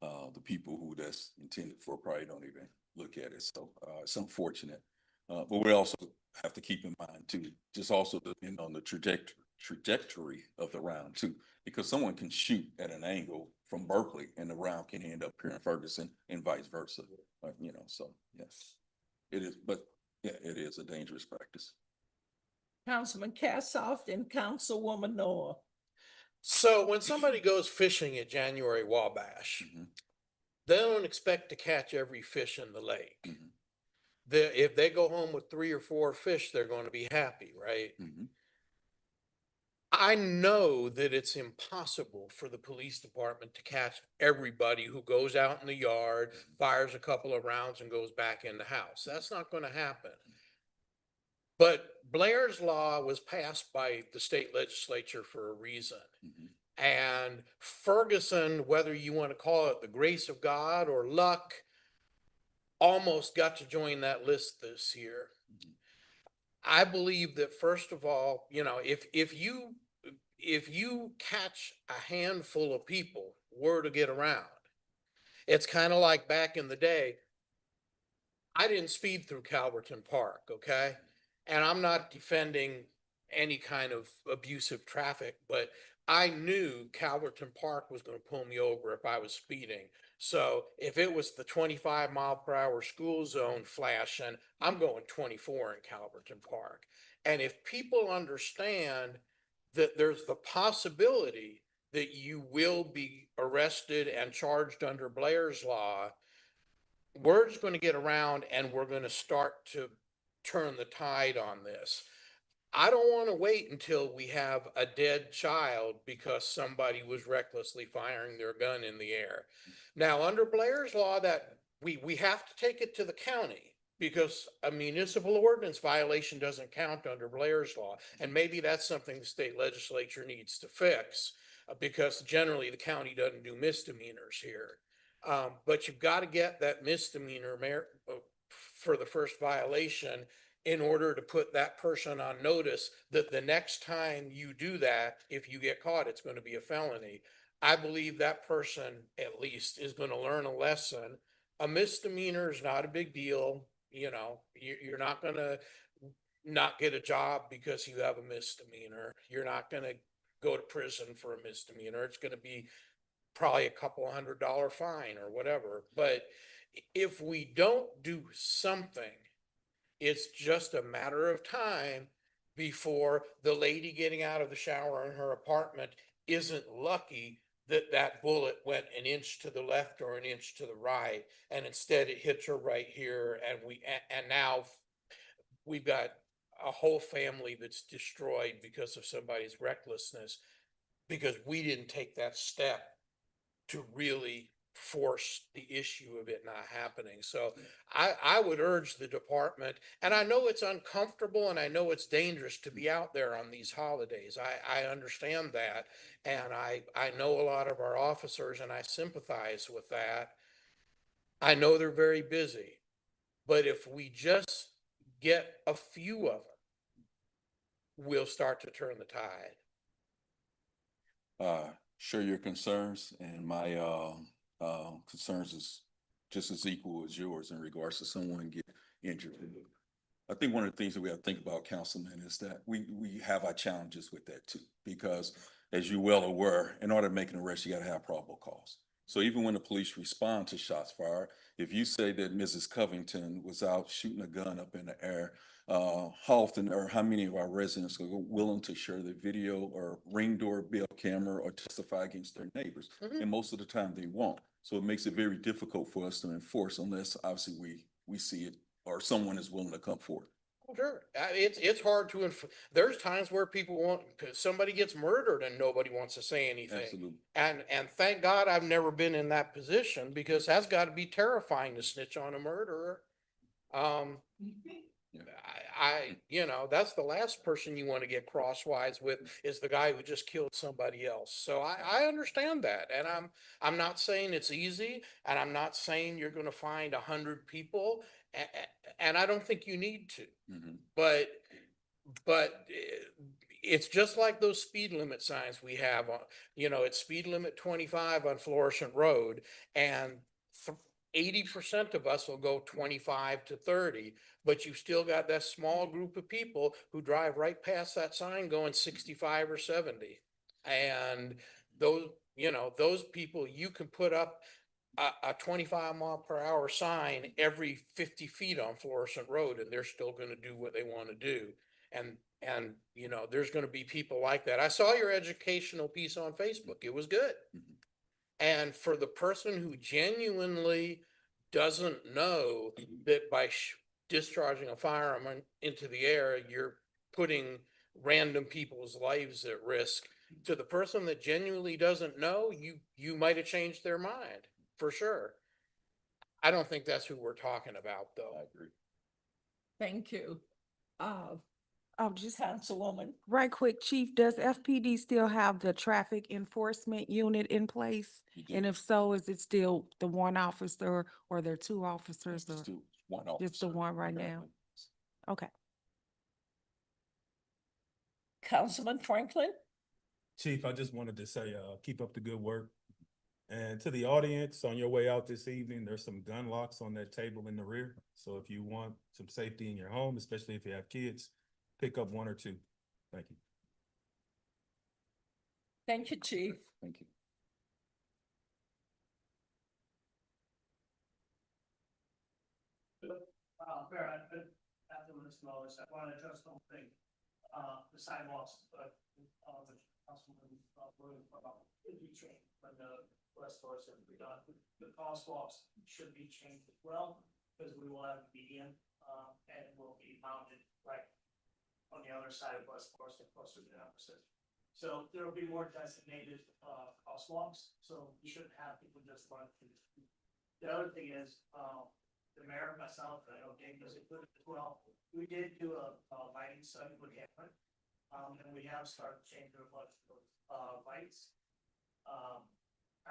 the people who that's intended for probably don't even look at it. So, it's unfortunate. But we also have to keep in mind too, just also depend on the trajectory of the round too, because someone can shoot at an angle from Berkeley and the round can end up here in Ferguson and vice versa. So yes, it is, but yeah, it is a dangerous practice. Councilman Cassoff and Councilwoman Noah. So when somebody goes fishing at January Wabash, they don't expect to catch every fish in the lake. If they go home with 3 or 4 fish, they're going to be happy, right? I know that it's impossible for the police department to catch everybody who goes out in the yard, fires a couple of rounds and goes back in the house. That's not going to happen. But Blair's Law was passed by the state legislature for a reason. And Ferguson, whether you want to call it the grace of God or luck, almost got to join that list this year. I believe that first of all, if you catch a handful of people, word to get around. It's kind of like back in the day. I didn't speed through Calverton Park, okay? And I'm not defending any kind of abusive traffic, but I knew Calverton Park was going to pull me over if I was speeding. So if it was the 25-mile-per-hour school zone flashing, I'm going 24 in Calverton Park. And if people understand that there's the possibility that you will be arrested and charged under Blair's Law, word's going to get around and we're going to start to turn the tide on this. I don't want to wait until we have a dead child because somebody was recklessly firing their gun in the air. Now, under Blair's Law, that we have to take it to the county because a municipal ordinance violation doesn't count under Blair's Law. And maybe that's something the state legislature needs to fix because generally the county doesn't do misdemeanors here. But you've got to get that misdemeanor for the first violation in order to put that person on notice that the next time you do that, if you get caught, it's going to be a felony. I believe that person at least is going to learn a lesson. A misdemeanor is not a big deal. You're not going to not get a job because you have a misdemeanor. You're not going to go to prison for a misdemeanor. It's going to be probably a couple $100 fine or whatever. But if we don't do something, it's just a matter of time before the lady getting out of the shower in her apartment isn't lucky that that bullet went an inch to the left or an inch to the right, and instead it hits her right here, and now we've got a whole family that's destroyed because of somebody's recklessness because we didn't take that step to really force the issue of it not happening. So I would urge the department, and I know it's uncomfortable and I know it's dangerous to be out there on these holidays. I understand that. And I know a lot of our officers and I sympathize with that. I know they're very busy, but if we just get a few of them, we'll start to turn the tide. Share your concerns, and my concerns is just as equal as yours in regards to someone get injured. I think one of the things that we have to think about, Councilman, is that we have our challenges with that too, because as you're well aware, in order to make an arrest, you got to have probable cause. So even when the police respond to shots fired, if you say that Mrs. Covington was out shooting a gun up in the air, how often or how many of our residents are willing to share the video or ring doorbell camera or testify against their neighbors? And most of the time they won't. So it makes it very difficult for us to enforce unless obviously we see it or someone is willing to come forward. Sure. It's hard to, there's times where somebody gets murdered and nobody wants to say anything. Absolutely. And thank God I've never been in that position because that's got to be terrifying to snitch on a murderer. That's the last person you want to get crosswise with is the guy who just killed somebody else. So I understand that. And I'm not saying it's easy, and I'm not saying you're going to find 100 people, and I don't think you need to. But it's just like those speed limit signs we have on, it's speed limit 25 on Florissant Road, and 80% of us will go 25 to 30, but you've still got that small group of people who drive right past that sign going 65 or 70. And those people, you can put up a 25-mile-per-hour sign every 50 feet on Florissant Road, and they're still gonna do what they wanna do. And there's gonna be people like that. I saw your educational piece on Facebook. It was good. And for the person who genuinely doesn't know that by discharging a firearm into the air, you're putting random people's lives at risk. To the person that genuinely doesn't know, you might have changed their mind, for sure. I don't think that's who we're talking about, though. I agree. Thank you. Just Councilwoman. right quick, Chief, does FPD still have the traffic enforcement unit in place? And if so, is it still the one officer or there are two officers or just the one right now? Okay. Councilman Franklin? Chief, I just wanted to say, keep up the good work. And to the audience, on your way out this evening, there's some gun locks on that table in the rear. So if you want some safety in your home, especially if you have kids, pick up one or two. Thank you. Thank you, Chief. Thank you. After this notice, I want to address one thing, the sidewalks, the councilman, should be changed when the West Forest is done. The crosswalks should be changed as well, because we will have a median, and it will be mounted right on the other side of West Forest and closer to the opposite. So there will be more designated, crosswalks, so you shouldn't have people just run through. The other thing is, the mayor, myself, and I know Dave does it good as well. We did do a lighting study with Cameron, and we have started changing a bunch of lights. I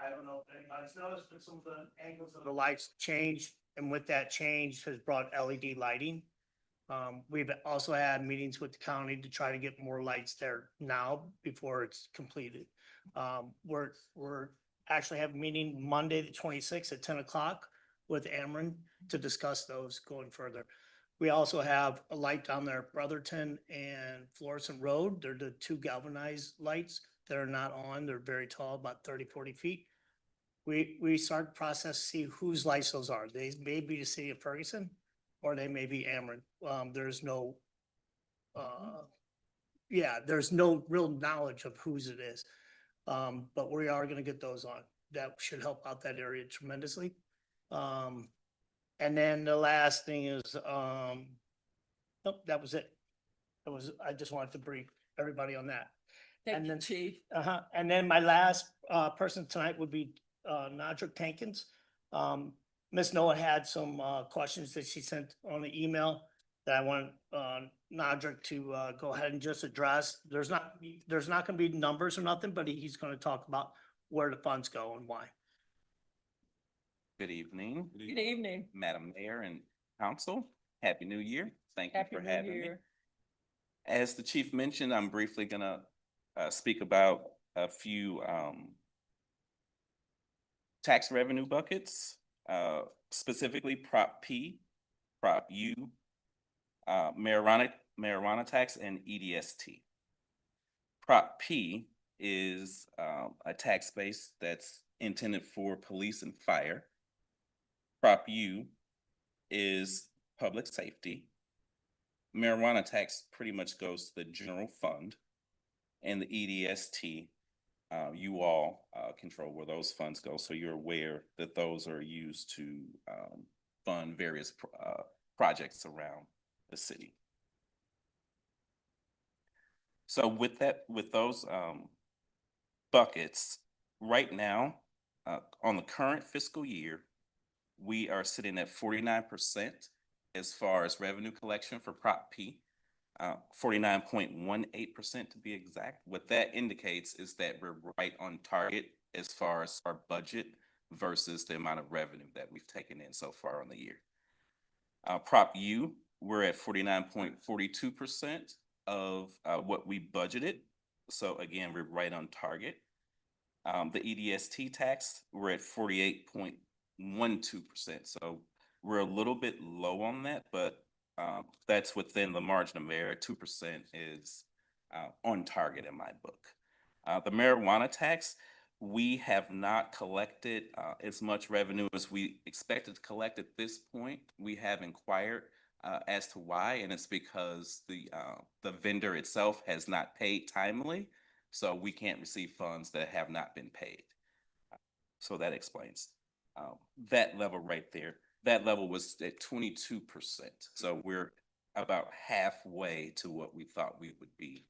don't know if anybody's noticed, but some of the angles of the lights changed, and with that change has brought LED lighting. We've also had meetings with the county to try to get more lights there now before it's completed. We're actually have a meeting Monday, the 26th at 10 o'clock with Ameren to discuss those going further. We also have a light down there at Brotherton and Florissant Road. They're the two galvanized lights that are not on. They're very tall, about 30, 40 feet. We start the process to see whose lights those are. They may be the city of Ferguson or they may be Ameren. There's no real knowledge of whose it is. But we are gonna get those on. That should help out that area tremendously. And then the last thing is, nope, that was it. I just wanted to brief everybody on that. Thank you, Chief. And then my last, person tonight would be, Nadra Tankins. Ms. Noah had some, questions that she sent on the email that I want, Nadra to, go ahead and just address. There's not gonna be numbers or nothing, but he's gonna talk about where the funds go and why. Good evening. Good evening. Madam Mayor and Council. Happy New Year. Thank you Happy for New having me. Year. As the chief mentioned, I'm briefly gonna speak about a few tax revenue buckets, specifically Prop P, Prop U, marijuana tax, and EDST. Prop P is a tax base that's intended for police and fire. Prop U is public safety. Marijuana tax pretty much goes to the general fund. And the EDST, you all control where those funds go, so you're aware that those are used to fund various projects around the city. So with those buckets, right now, on the current fiscal year, we are sitting at 49% as far as revenue collection for Prop P, 49.18% to be exact. What that indicates is that we're right on target as far as our budget versus the amount of revenue that we've taken in so far on the year. Prop U, we're at 49.42% of what we budgeted. So again, we're right on target. The EDST tax, we're at 48.12%. So we're a little bit low on that, but that's within the margin of error. 2% is on target in my book. The marijuana tax, we have not collected as much revenue as we expected to collect at this point. We have inquired as to why, and it's because the vendor itself has not paid timely, so we can't receive funds that have not been paid. So that explains that level right there. That level was at 22%, so we're about halfway to what we thought we would be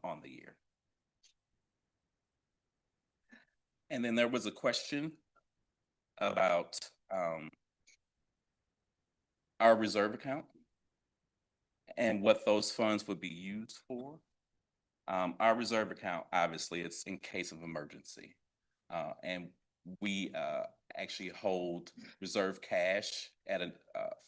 on the year. And then there was a question about our reserve account and what those funds would be used for. Our reserve account, obviously, it's in case of emergency. And we actually hold reserve cash at a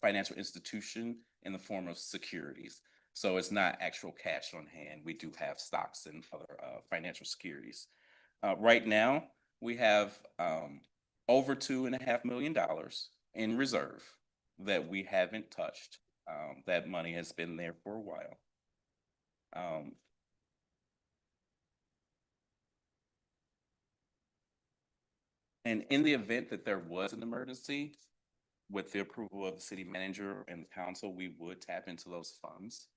financial institution in the form of securities. So it's not actual cash on hand. We do have stocks and other financial securities. Right now, we have over $2.5 million in reserve that we haven't touched. That money has been there for a while. And in the event that there was an emergency, with the approval of the city manager and the council, we would tap into those funds.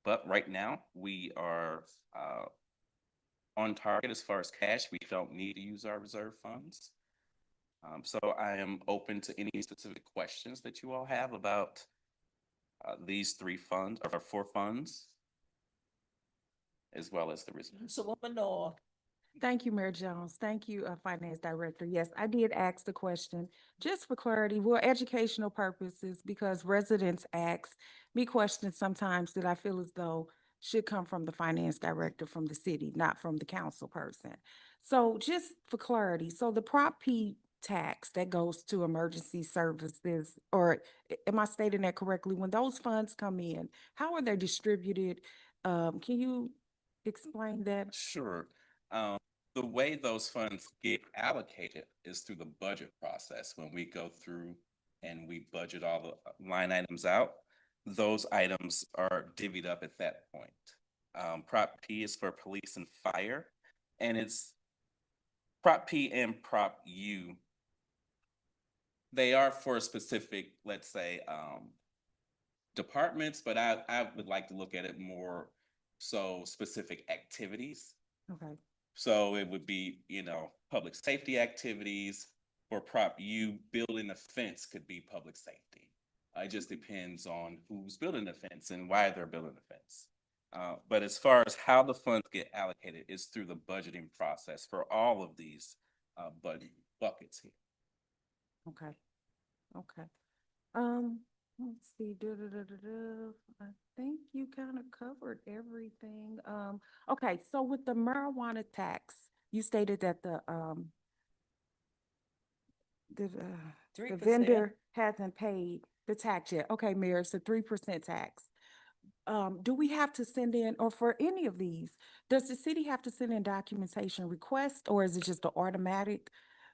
But right now, we are on target as far as cash. We don't need to use our reserve funds. So I am open to any specific questions that you all have about these three funds or four funds, as well as the reserve. Councilwoman Noor. Thank you, Mayor Jones. Thank you, Finance Director. Yes, I did ask the question, just for clarity, for educational purposes, because residents ask me questions sometimes that I feel as though should come from the Finance Director from the city, not from the council person. So just for clarity, so the Prop P tax that goes to emergency services, or am I stating that correctly? When those funds come in, how are they distributed? Can you explain that? Sure. The way those funds get allocated is through the budget process. When we go through and we budget all the line items out, those items are divvied up at that point. Prop P is for police and fire, and it's Prop P and Prop U. They are for specific, let's say, departments, but I would like to look at it more so specific activities. Okay. So it would be, public safety activities. For Prop U, building a fence could be public safety. It just depends on who's building the fence and why they're building the fence. But as far as how the funds get allocated, is through the budgeting process for all of these buckets here. Okay. Okay. Let's see. I think you kind of covered everything. Okay, so with the marijuana tax, you stated that the 3%. vendor hasn't paid the tax yet. Okay, Mayor, it's a 3% tax. Do we have to send in, or for any of these, does the city have to send in documentation request, or is it just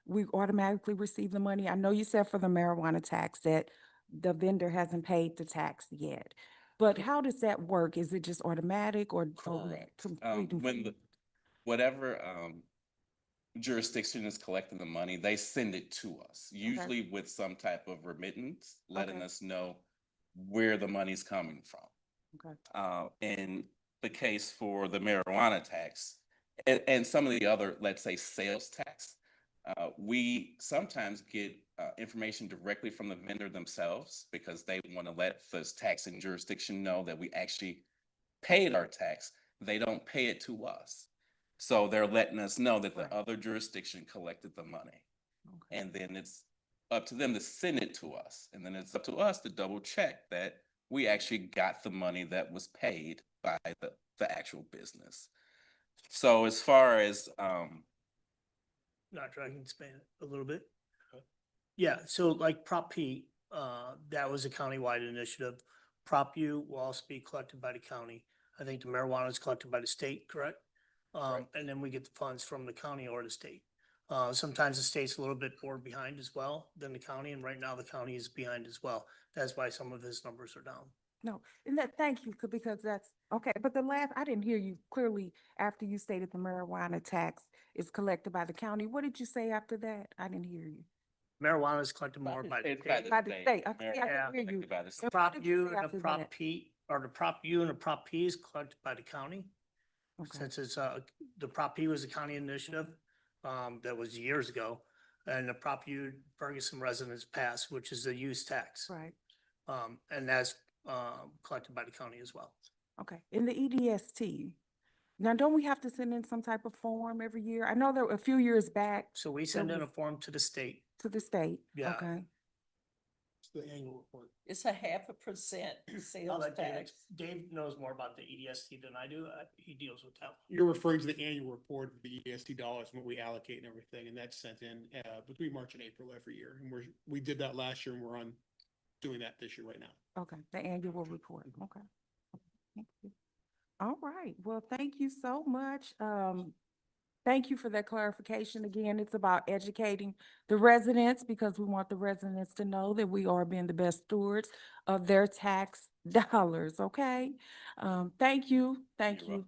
we automatically receive the money? I know you said for the marijuana tax that the vendor hasn't paid the tax yet, but how does that work? Is it just automatic or? Correct. Whatever jurisdiction is collecting the money, they send it to us, usually with some type of remittance, letting us know where the money's coming from. Okay. In the case for the marijuana tax and some of the other, let's say, sales tax, we sometimes get information directly from the vendor themselves because they want to let this taxing jurisdiction know that we actually paid our tax. They don't pay it to us. So they're letting us know that the other jurisdiction collected the money. Okay. And then it's up to them to send it to us. And then it's up to us to double check that we actually got the money that was paid by the actual business. So as far as Not trying to expand it a little bit. Yeah, so like Prop P, that was a countywide initiative. Prop U will also be collected by the county. I think the marijuana is collected by the state, correct? And then we get the funds from the county or the state. Sometimes the state's a little bit more behind as well than the county, and right now the county is behind as well. That's why some of his numbers are down. No, and that, thank you, because that's, okay, but the last, I didn't hear you clearly after you stated the marijuana tax is collected by the county. What did you say after that? I didn't hear you. Marijuana is collected more by the It's by state. By the state, okay, I Yeah. can hear you. By the state. And what Prop did you U say and after the Prop that? P, or the Prop U and the Prop P is collected by the county. Okay. Since it's, the Prop P was a county initiative, that was years ago. And the Prop U Ferguson residents passed, which is the use tax. Right, And that's, collected by the county as well. okay. In the EDST, now don't we have to send in some type of form every year? I know there were a few years back So we send in a was- form to the state. to the state, Yeah. okay? It's the annual report. It's a 0.5% I'll sales let Dave, tax. Dave knows more about the EDST than I do. He deals with that. You're referring to the annual report of the EST dollars and what we allocate and everything, and that's sent in between March and April every year. And we did that last year and we're on doing that this year right now. Okay, the annual report, okay. Thank you. All right, well, thank you so much. Thank you for that clarification. Again, it's about educating the residents because we want the residents to know that we are being the best stewards of their tax dollars, okay? Thank you, thank you.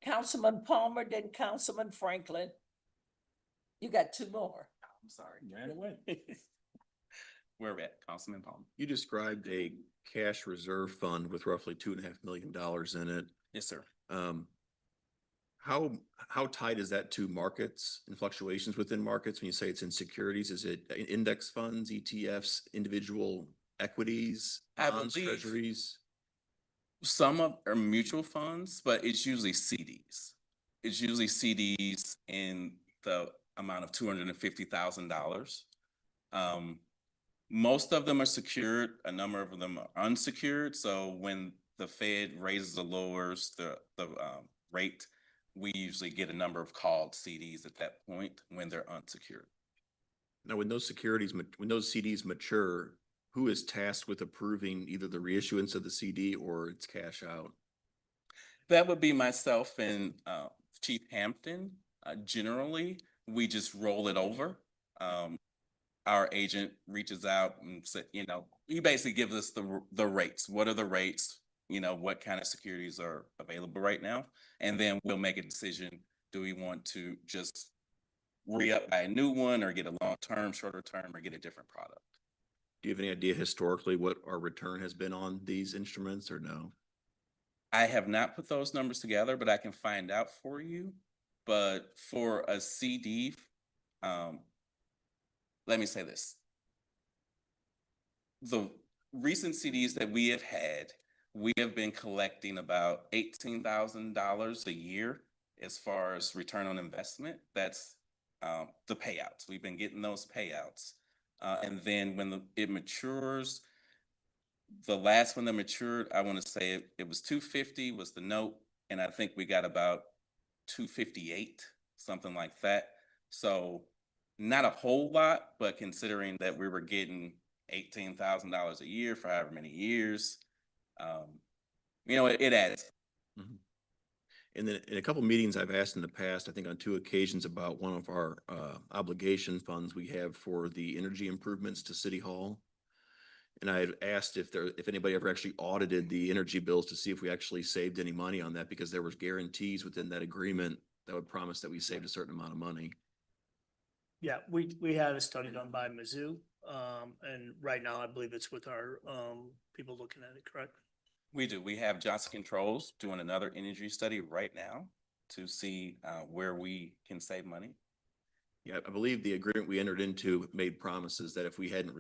Councilman Palmer, then Councilman Franklin. You got two more. I'm sorry. Ran away. Where we at? Councilman Palmer. You described a cash reserve fund with roughly $2.5 million in it. Yes, sir. How tied is that to markets and fluctuations within markets? When you say it's in securities, is it index funds, ETFs, individual equities, I bonds, believe- treasuries? Some of are mutual funds, but it's usually CDs. It's usually CDs in the amount of $250,000. Most of them are secured. A number of them are unsecured. So when the Fed raises or lowers the rate, we usually get a number of called CDs at that point when they're unsecured. Now, when those CDs mature, who is tasked with approving either the reissuance of the CD or its cash out? That would be myself and Chief Hampton. Generally, we just roll it over. Our agent reaches out and said, he basically gives us the rates. What are the rates? What kind of securities are available right now? And then we'll make a decision. Do we want to just re-up by a new one or get a long-term, shorter term, or get a different product? Do you have any idea historically what our return has been on these instruments or no? I have not put those numbers together, but I can find out for you. But for a CD, let me say this. The recent CDs that we have had, we have been collecting about $18,000 a year as far as return on investment. That's the payouts. We've been getting those payouts. And then when it matures, the last one that matured, I want to say it was 250 was the note. And I think we got about 258, something like that. So not a whole lot, but considering that we were getting $18,000 a year for however many years, it adds. Mm-hmm. And then in a couple meetings I've asked in the past, I think on 2 occasions, about one of our obligation funds we have for the energy improvements to City Hall. And I had asked if anybody ever actually audited the energy bills to see if we actually saved any money on that, because there was guarantees within that agreement that would promise that we saved a certain amount of money. Yeah, we had a study done by Mizzou, and right now I believe it's with our people looking at it, correct? We do. We have Johnson Controls doing another energy study right now to see where we can save money. Yeah, I believe the agreement we entered into made promises that if we hadn't,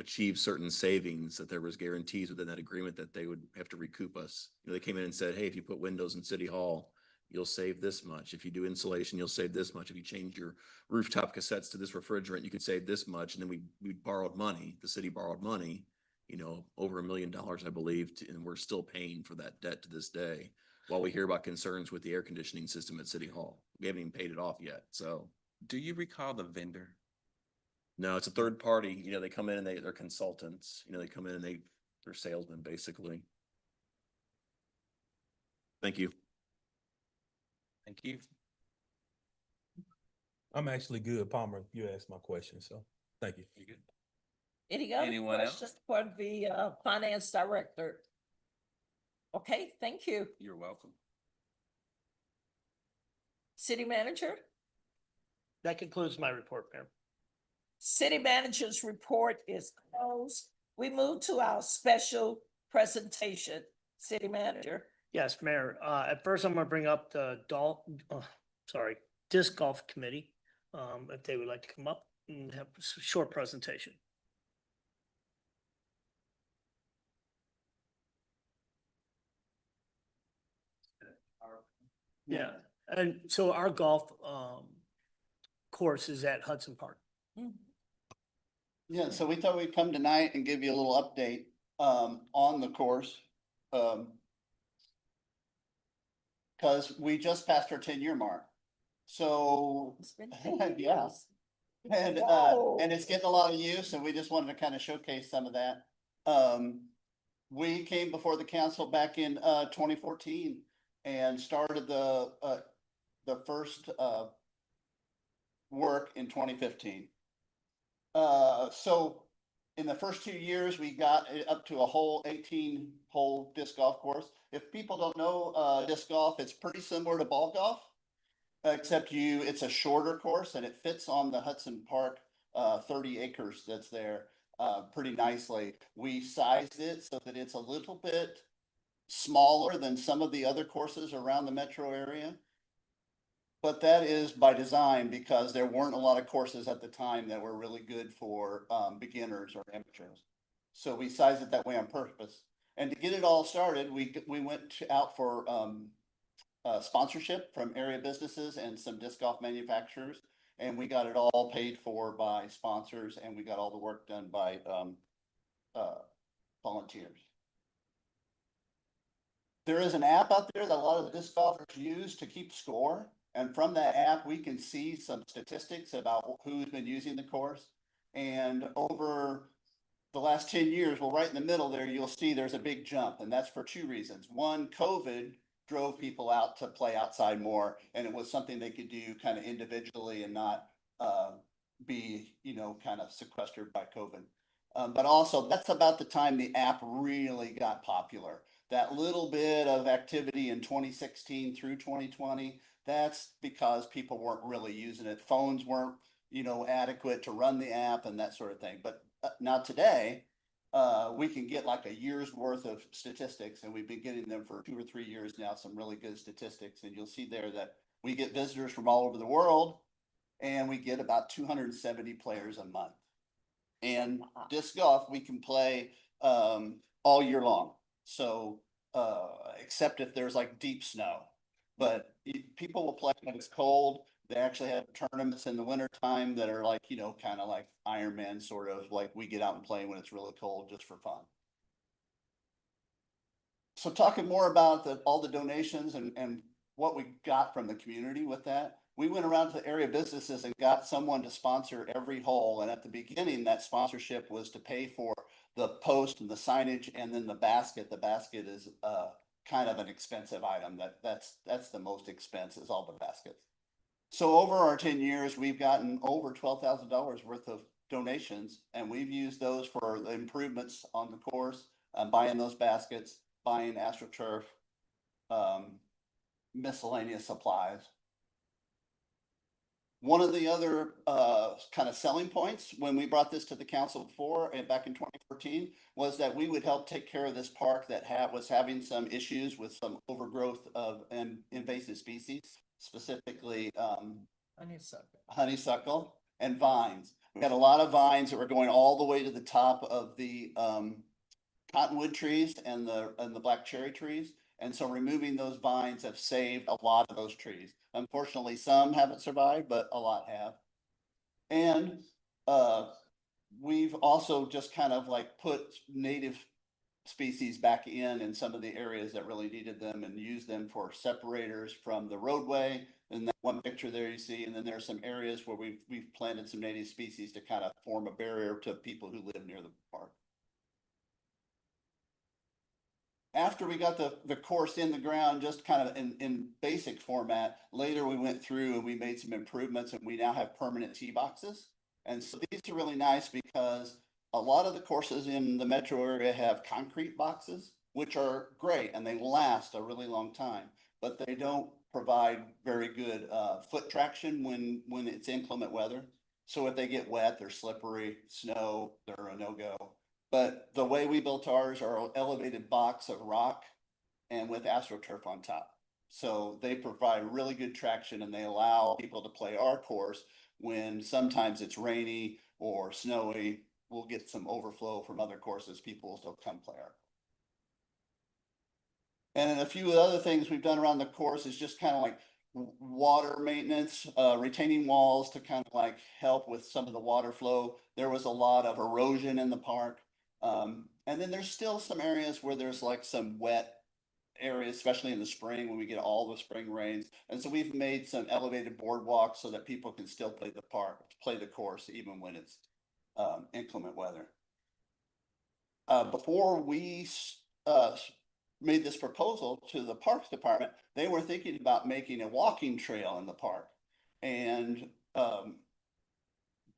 achieved certain savings, that there was guarantees within that agreement that they would have to recoup us. They came in and said, hey, if you put windows in City Hall, you'll save this much. If you do insulation, you'll save this much. If you change your rooftop cassettes to this refrigerant, you can save this much. And then we borrowed money. The city borrowed money, over $1 million, I believe, and we're still paying for that debt to this day, while we hear about concerns with the air conditioning system at City Hall. We haven't even paid it off yet, so. Do you recall the vendor? No, it's a third party. They come in and they're consultants. They come in and they're salesmen, basically. Thank you. Thank you. I'm actually good, Palmer. You asked my question, so thank you. You good? Any other Anyone else? questions for the finance director? Okay, thank you. You're welcome. City manager? That concludes my report, Mayor. City manager's report is closed. We move to our special presentation. City manager. Yes, Mayor. At first, I'm gonna bring up the disc golf committee, if they would like to come up and have a short presentation. Yeah, and so our golf, course is at Hudson Park. Yeah, so we thought we'd come tonight and give you a little update on the course. Cause we just passed our 10-year mark. So, It's been 10 yeah. years. And it's getting a lot of use, and we just wanted to kind of showcase some of that. We came before the council back in 2014 and started the first work in 2015. So in the first 2 years, we got it up to a whole 18-hole disc golf course. If people don't know disc golf, it's pretty similar to ball golf, except it's a shorter course and it fits on the Hudson Park 30 acres that's there pretty nicely. We sized it so that it's a little bit smaller than some of the other courses around the metro area. But that is by design because there weren't a lot of courses at the time that were really good for beginners or amateurs. So we sized it that way on purpose. And to get it all started, we went out for sponsorship from area businesses and some disc golf manufacturers. And we got it all paid for by sponsors, and we got all the work done by volunteers. There is an app out there that a lot of the disc golfers use to keep score. And from that app, we can see some statistics about who's been using the course. And over the last 10 years, well, right in the middle there, you'll see there's a big jump. And that's for two reasons. One, COVID drove people out to play outside more. And it was something they could do kind of individually and not be, kind of sequestered by COVID. But also, that's about the time the app really got popular. That little bit of activity in 2016 through 2020, that's because people weren't really using it. Phones weren't, adequate to run the app and that sort of thing. But now today, we can get like a year's worth of statistics, and we've been getting them for 2 or 3 years now, some really good statistics. And you'll see there that we get visitors from all over the world, and we get about 270 players a month. And disc golf, we can play all year long. So, except if there's like deep snow, but people will play when it's cold. They actually have tournaments in the winter time that are like, kind of like Ironman, sort of like we get out and play when it's really cold just for fun. So talking more about all the donations and what we got from the community with that, we went around to the area businesses and got someone to sponsor every hole. And at the beginning, that sponsorship was to pay for the post and the signage and then the basket. The basket is kind of an expensive item. That's the most expense, is all the baskets. So over our 10 years, we've gotten over $12,000 worth of donations, and we've used those for the improvements on the course, buying those baskets, buying AstroTurf, miscellaneous supplies. One of the other kind of selling points when we brought this to the council before and back in 2014 was that we would help take care of this park that was having some issues with some overgrowth of invasive species, specifically honeysuckle and vines. We had a lot of vines that were going all the way to the top of the cottonwood trees and the black cherry trees. And so removing those vines have saved a lot of those trees. Unfortunately, some haven't survived, but a lot have. And we've also just kind of like put native species back in some of the areas that really needed them and used them for separators from the roadway. And that one picture there you see, and then there's some areas where we've planted some native species to kind of form a barrier to people who live near the park. after we got the course in the ground, just kind of in basic format, later we went through and we made some improvements and we now have permanent tee boxes. And so these are really nice because a lot of the courses in the metro area have concrete boxes, which are great and they last a really long time, but they don't provide very good foot traction when it's inclement weather. So if they get wet, they're slippery, snow, they're a no-go. But the way we built ours are an elevated box of rock and with AstroTurf on top. So they provide really good traction and they allow people to play our course when sometimes it's rainy or snowy. We'll get some overflow from other courses. People will still come play our. And a few other things we've done around the course is just kind of like water maintenance, retaining walls to kind of like help with some of the water flow. There was a lot of erosion in the park. And then there's still some areas where there's like some wet areas, especially in the spring when we get all the spring rains. And so we've made some elevated boardwalks so that people can still play the park, play the course, even when it's inclement weather. Before we made this proposal to the Parks Department, they were thinking about making a walking trail in the park. And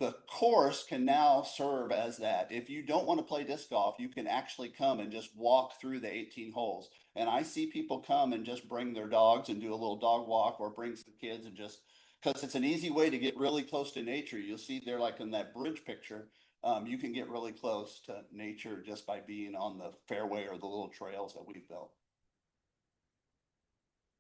the course can now serve as that. If you don't want to play disc golf, you can actually come and just walk through the 18 holes. And I see people come and just bring their dogs and do a little dog walk or bring some kids and just, because it's an easy way to get really close to nature. You'll see there like in that bridge picture, you can get really close to nature just by being on the fairway or the little trails that we've built.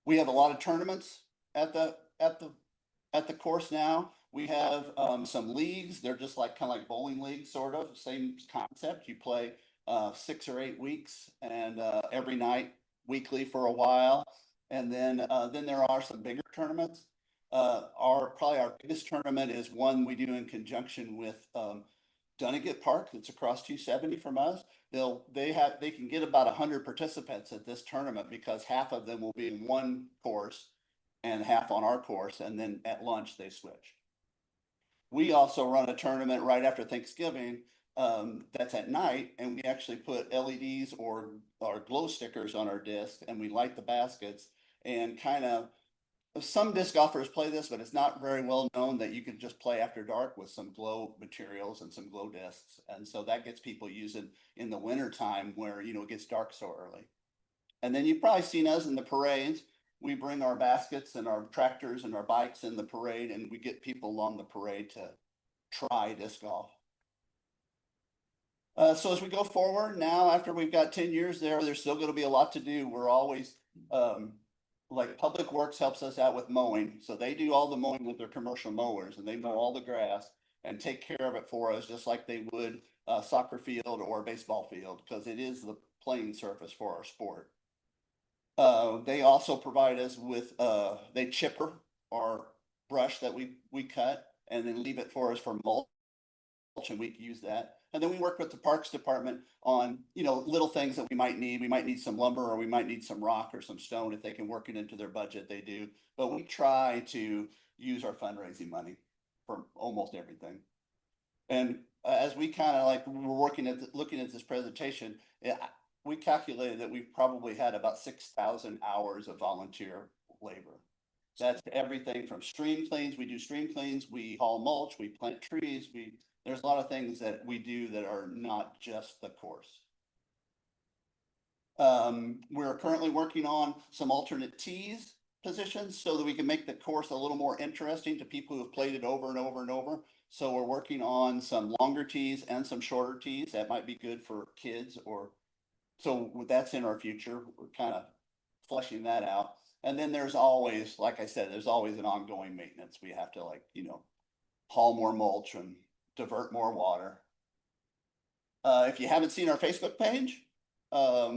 We have a lot of tournaments at the course now. We have some leagues. They're just like kind of like bowling leagues, sort of same concept. You play 6 or 8 weeks and every night, weekly for a while. And then there are some bigger tournaments. Probably our biggest tournament is one we do in conjunction with Dunnigat Park. That's across 270 from us. They can get about 100 participants at this tournament because half of them will be in one course and half on our course, and then at lunch they switch. We also run a tournament right after Thanksgiving that's at night, and we actually put LEDs or glow stickers on our disc, and we light the baskets. And kind of some disc golfers play this, but it's not very well known that you can just play after dark with some glow materials and some glow discs. And so that gets people using in the winter time where, you know, it gets dark so early. And then you've probably seen us in the parades. We bring our baskets and our tractors and our bikes in the parade, and we get people along the parade to try disc golf. So as we go forward now, after we've got 10 years there's still going to be a lot to do. We're always, like Public Works helps us out with mowing. So they do all the mowing with their commercial mowers, and they mow all the grass and take care of it for us, just like they would a soccer field or a baseball field, because it is the playing surface for our sport. They also provide us with, they chipper our brush that we cut and then leave it for us for mulch, and we can use that. And then we work with the Parks Department on, you know, little things that we might need. We might need some lumber, or we might need some rock or some stone. If they can work it into their budget, they do. But we try to use our fundraising money for almost everything. And as we kind of like, we're looking at this presentation, we calculated that we've probably had about 6,000 hours of volunteer labor. That's everything from stream cleans. We do stream cleans, we haul mulch, we plant trees. There's a lot of things that we do that are not just the course. We're currently working on some alternate tees positions so that we can make the course a little more interesting to people who have played it over and over and over. So we're working on some longer tees and some shorter tees that might be good for kids, or so that's in our future. We're kind of fleshing that out. And then there's always, like I said, there's always an ongoing maintenance. We have to, like, you know, haul more mulch and divert more water. If you haven't seen our Facebook page,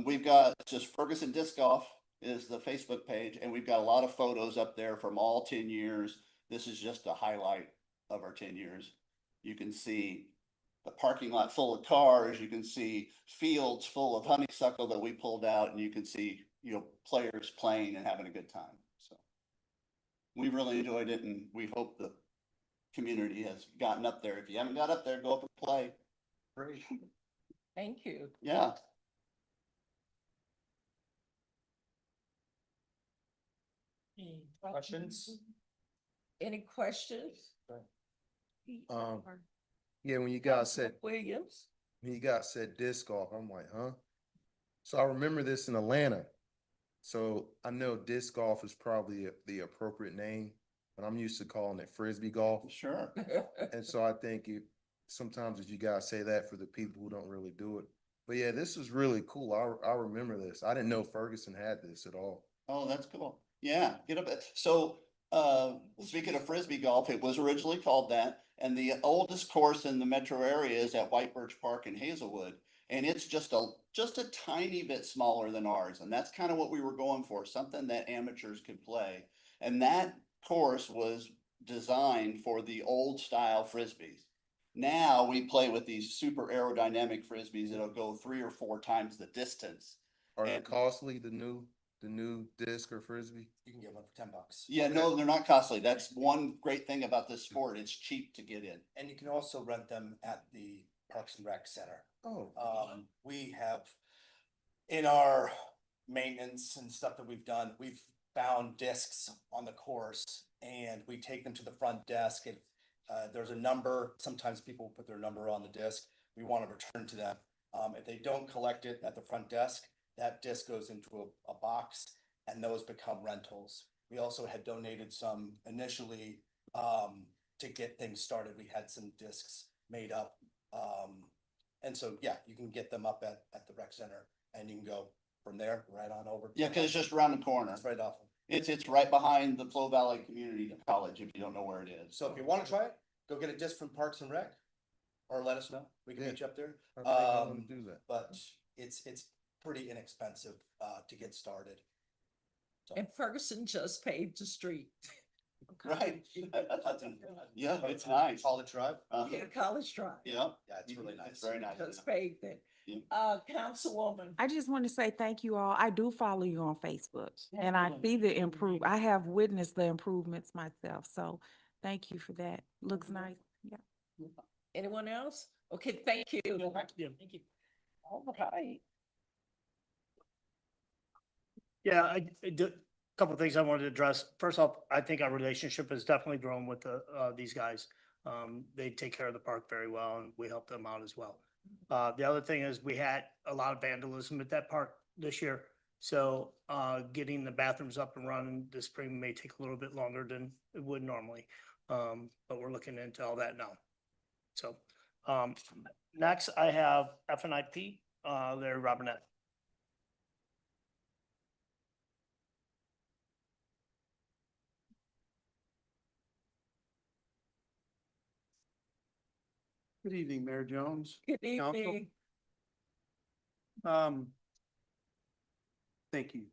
we've got just Ferguson Disc Golf is the Facebook page, and we've got a lot of photos up there from all 10 years. This is just a highlight of our 10 years. You can see the parking lot full of cars. You can see fields full of honeysuckle that we pulled out, and you can see, you know, players playing and having a good time. So we really enjoyed it, and we hope the community has gotten up there. If you haven't got up there, go up and play. Great. Thank you. Yeah. Questions? Any questions? Yeah, when you guys said, Williams? when you guys said disc golf, I'm like, huh? So I remember this in Atlanta. So I know disc golf is probably the appropriate name, but I'm used to calling it frisbee golf. Sure. And so I think sometimes as you guys say that for the people who don't really do it. But yeah, this is really cool. I remember this. I didn't know Ferguson had this at all. Oh, that's cool. Yeah, get up. So, speaking of frisbee golf, it was originally called that. And the oldest course in the metro area is at White Birch Park in Hazelwood. And it's just a tiny bit smaller than ours. And that's kind of what we were going for, something that amateurs could play. And that course was designed for the old style frisbees. Now we play with these super aerodynamic frisbees that'll go 3 or 4 times the distance. Are they And- costly, the new disc or frisbee? You can get one for $10. Yeah, no, they're not costly. That's one great thing about this sport. It's cheap to get in. And you can also rent them at the Parks and Rec Center. Oh. We have, in our maintenance and stuff that we've done, we've found discs on the course and we take them to the front desk. If there's a number, sometimes people put their number on the disc. We want to return to them. If they don't collect it at the front desk, that disc goes into a box and those become rentals. We also had donated some initially to get things started. We had some discs made up. And so, yeah, you can get them up at the rec center and you can go from there right on over. Yeah, because it's just around the corner. It's right off. It's right behind the Flo Valley Community College, if you don't know where it is. So if you want to try it, go get a disc from Parks and Rec or let us know. We can meet you up there. I think I want to do that. But it's pretty inexpensive to get started. And Ferguson just paved the street. Right. Yeah, it's nice. College Drive. Yeah, College Drive. Yeah. Yeah, it's really nice. Very nice. Just paved it. Yeah. Councilwoman. I just want to say thank you all. I do follow you on Facebook and I see the I have witnessed the improvements myself. So thank you for that. Looks nice. Yeah. Anyone else? Okay, thank you. Yeah. Thank you. All right. Yeah, I did a couple of things I wanted to address. First off, I think our relationship has definitely grown with these guys. They take care of the park very well and we help them out as well. The other thing is we had a lot of vandalism at that park this year. So getting the bathrooms up and running this spring may take a little bit longer than it would normally. But we're looking into all that now. So next I have FNIP, Larry Robinette. Good evening, Mayor Jones. Good Council. evening. Thank you.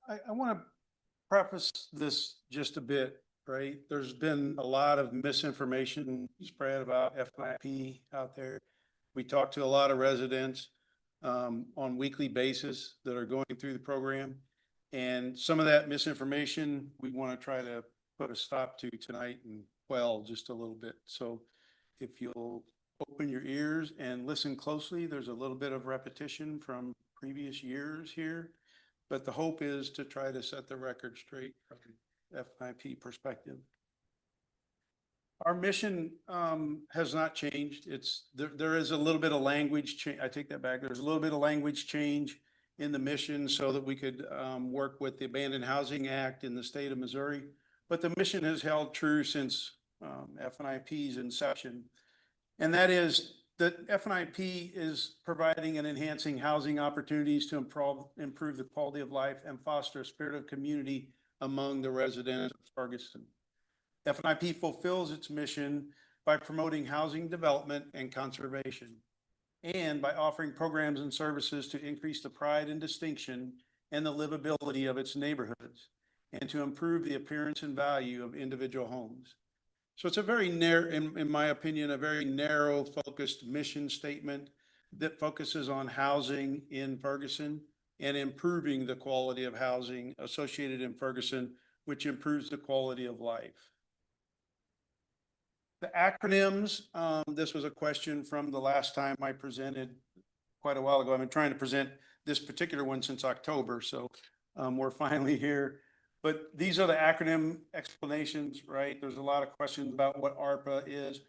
I want to preface this just a bit, right? There's been a lot of misinformation spread about FNIP out there. We talk to a lot of residents on weekly basis that are going through the program. And some of that misinformation, we want to try to put a stop to tonight and quell just a little bit. So if you'll open your ears and listen closely, there's a little bit of repetition from previous years here, but the hope is to try to set the record straight from FNIP perspective. Our mission has not changed. There is a little bit of language change. I take that back. There's a little bit of language change in the mission so that we could work with the Abandoned Housing Act in the state of Missouri. But the mission has held true since FNIP's inception. And that is that FNIP is providing and enhancing housing opportunities to improve the quality of life and foster a spirit of community among the residents of Ferguson. FNIP fulfills its mission by promoting housing development and conservation, and by offering programs and services to increase the pride and distinction and the livability of its neighborhoods, and to improve the appearance and value of individual homes. So it's a very narrow, in my opinion, a very narrow focused mission statement that focuses on housing in Ferguson and improving the quality of housing associated in Ferguson, which improves the quality of life. The acronyms, this was a question from the last time I presented quite a while ago. I've been trying to present this particular one since October, so We're finally here. But these are the acronym explanations, right? There's a lot of questions about what ARPA is.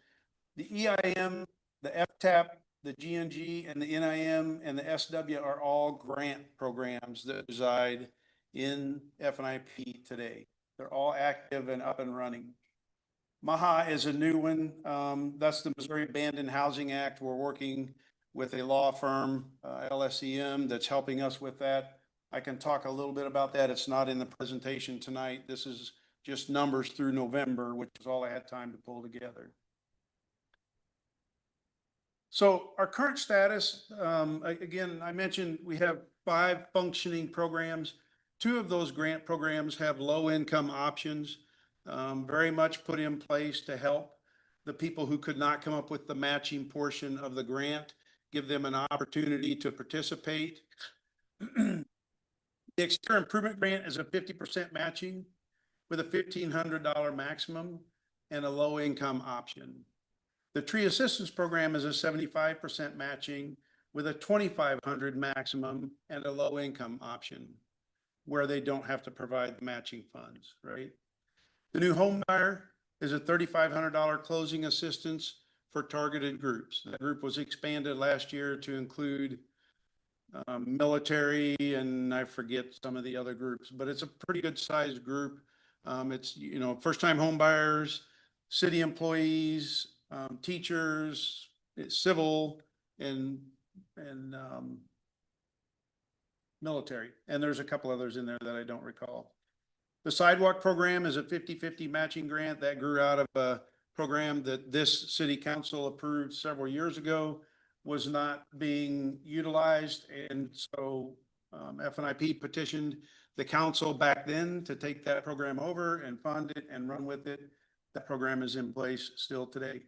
The EIM, the FTAP, the GNG, and the NIM and the SW are all grant programs that reside in FNIP today. They're all active and up and running. MAHA is a new one. That's the Missouri Abandoned Housing Act. We're working with a law firm, LSEM, that's helping us with that. I can talk a little bit about that. It's not in the presentation tonight. This is just numbers through November, which is all I had time to pull together. So our current status, again, I mentioned we have 5 functioning programs. 2 of those grant programs have low income options, very much put in place to help the people who could not come up with the matching portion of the grant, give them an opportunity to participate. The exterior improvement grant is a 50% matching with a $1,500 maximum and a low income option. The tree assistance program is a 75% matching with a $2,500 maximum and a low income option where they don't have to provide matching funds, right? The new home buyer is a $3,500 closing assistance for targeted groups. That group was expanded last year to include military, and I forget some of the other groups, but it's a pretty good sized group. It's, you know, first time home buyers, city employees, teachers, civil, and military. And there's a couple others in there that I don't recall. The sidewalk program is a 50-50 matching grant that grew out of a program that this city council approved several years ago, was not being utilized. And so FNIP petitioned the council back then to take that program over and fund it and run with it. That program is in place still today.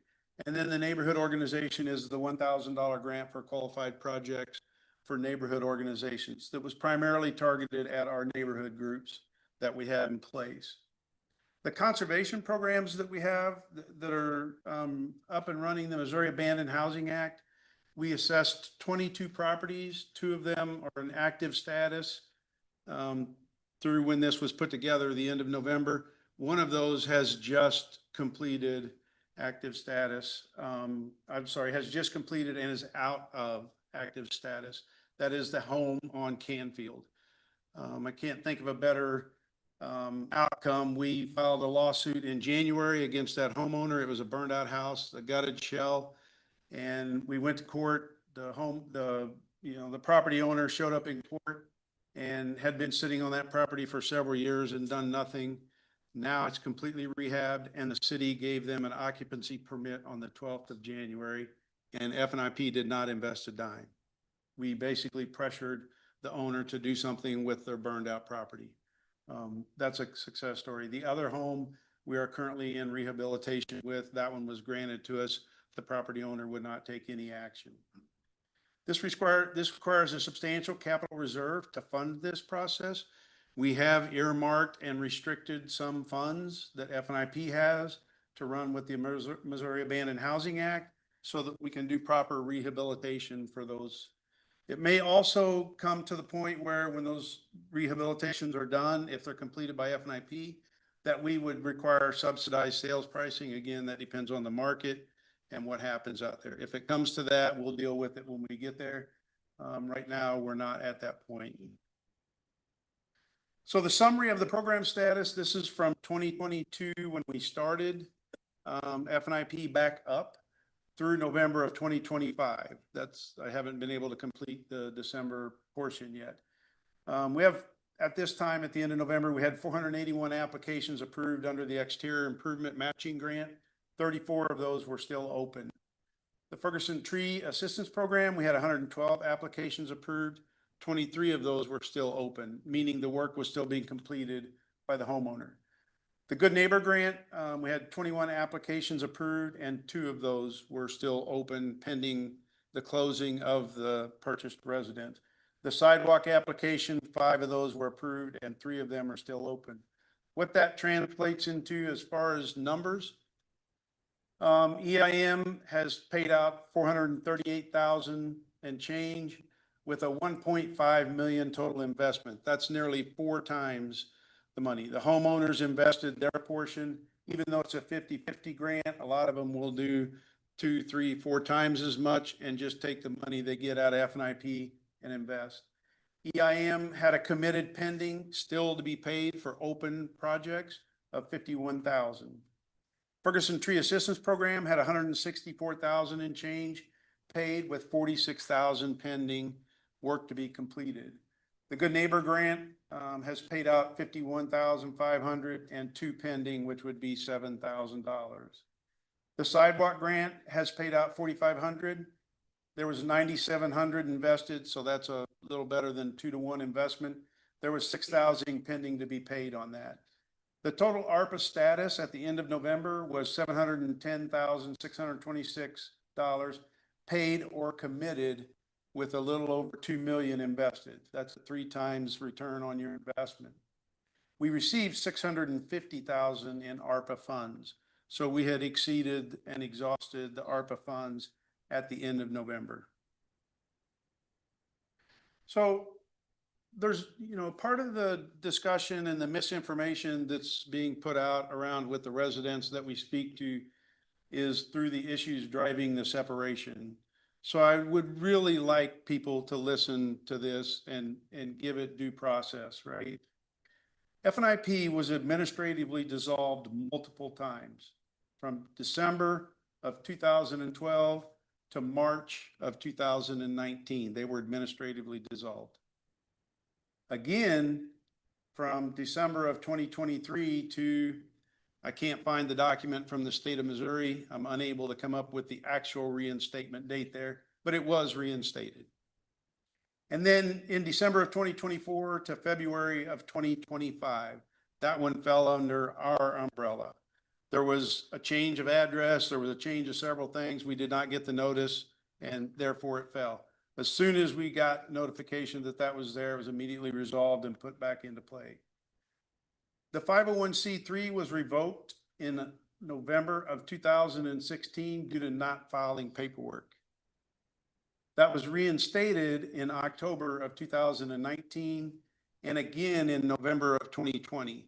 And then the neighborhood organization is the $1,000 grant for qualified projects for neighborhood organizations that was primarily targeted at our neighborhood groups that we had in place. The conservation programs that we have that are up and running, the Missouri Abandoned Housing Act, we assessed 22 properties. 2 of them are in active status through when this was put together, the end of November. One of those has just completed active status. Has just completed and is out of active status. That is the home on Canfield. I can't think of a better outcome. We filed a lawsuit in January against that homeowner. It was a burned out house, a gutted shell. And we went to court. The property owner showed up in court and had been sitting on that property for several years and done nothing. Now it's completely rehabbed, and the city gave them an occupancy permit on the 12th of January, and FNIP did not invest a dime. We basically pressured the owner to do something with their burned out property. That's a success story. The other home we are currently in rehabilitation with, that one was granted to us. The property owner would not take any action. This requires a substantial capital reserve to fund this process. We have earmarked and restricted some funds that FNIP has to run with the Missouri Abandoned Housing Act so that we can do proper rehabilitation for those. It may also come to the point where when those rehabilitations are done, if they're completed by FNIP, that we would require subsidized sales pricing. Again, that depends on the market and what happens out there. If it comes to that, we'll deal with it when we get there. Right now, we're not at that point. So the summary of the program status, this is from 2022 when we started FNIP back up through November of 2025. I haven't been able to complete the December portion yet. We have, at this time, at the end of November, we had 481 applications approved under the exterior improvement matching grant. 34 of those were still open. The Ferguson Tree Assistance Program, we had 112 applications approved. 23 of those were still open, meaning the work was still being completed by the homeowner. The Good Neighbor Grant, we had 21 applications approved, and 2 of those were still open pending the closing of the purchased residence. The sidewalk application, 5 of those were approved, and 3 of them are still open. What that translates into as far as numbers, EIM has paid out $438,000 and change. with a 1.5 million total investment. That's nearly 4 times the money. The homeowners invested their portion, even though it's a 50-50 grant, a lot of them will do 2, 3, 4 times as much and just take the money they get out of FNIP and invest. EIM had a committed pending still to be paid for open projects of 51,000. Ferguson Tree Assistance Program had 164,000 and change paid, with 46,000 pending work to be completed. The Good Neighbor Grant has paid out 51,500 and 2 pending, which would be $7,000. The Sidewalk Grant has paid out 4,500. There was 9,700 invested, so that's a little better than 2-to-1 investment. There was 6,000 pending to be paid on that. The total ARPA status at the end of November was $710,626 paid or committed, with a little over 2 million invested. That's a 3 times return on your investment. We received 650,000 in ARPA funds. So we had exceeded and exhausted the ARPA funds at the end of November. So there's, part of the discussion and the misinformation that's being put out around with the residents that we speak to is through the issues driving the separation. So I would really like people to listen to this and give it due process, right? FNIP was administratively dissolved multiple times, from December of 2012 to March of 2019. They were administratively dissolved. Again, from December of 2023 to, I can't find the document from the state of Missouri. I'm unable to come up with the actual reinstatement date there, but it was reinstated. And then in December of 2024 to February of 2025, that one fell under our umbrella. There was a change of address. There was a change of several things. We did not get the notice, and therefore it fell. As soon as we got notification that that was there, it was immediately resolved and put back into play. The 501c3 was revoked in November of 2016 due to not filing paperwork. That was reinstated in October of 2019 and again in November of 2020.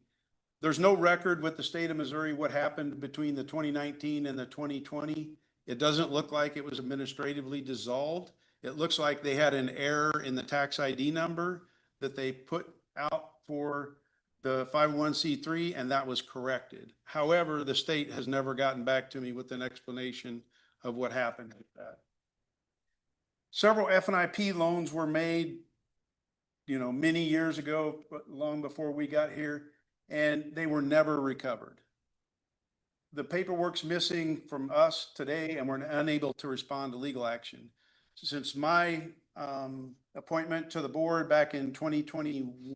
There's no record with the state of Missouri what happened between the 2019 and the 2020. It doesn't look like it was administratively dissolved. It looks like they had an error in the tax ID number that they put out for the 501c3, and that was corrected. However, the state has never gotten back to me with an explanation of what happened with that. Several FNIP loans were made, many years ago, long before we got here, and they were never recovered. The paperwork's missing from us today, and we're unable to respond to legal action. Since my appointment to the board back in 2021,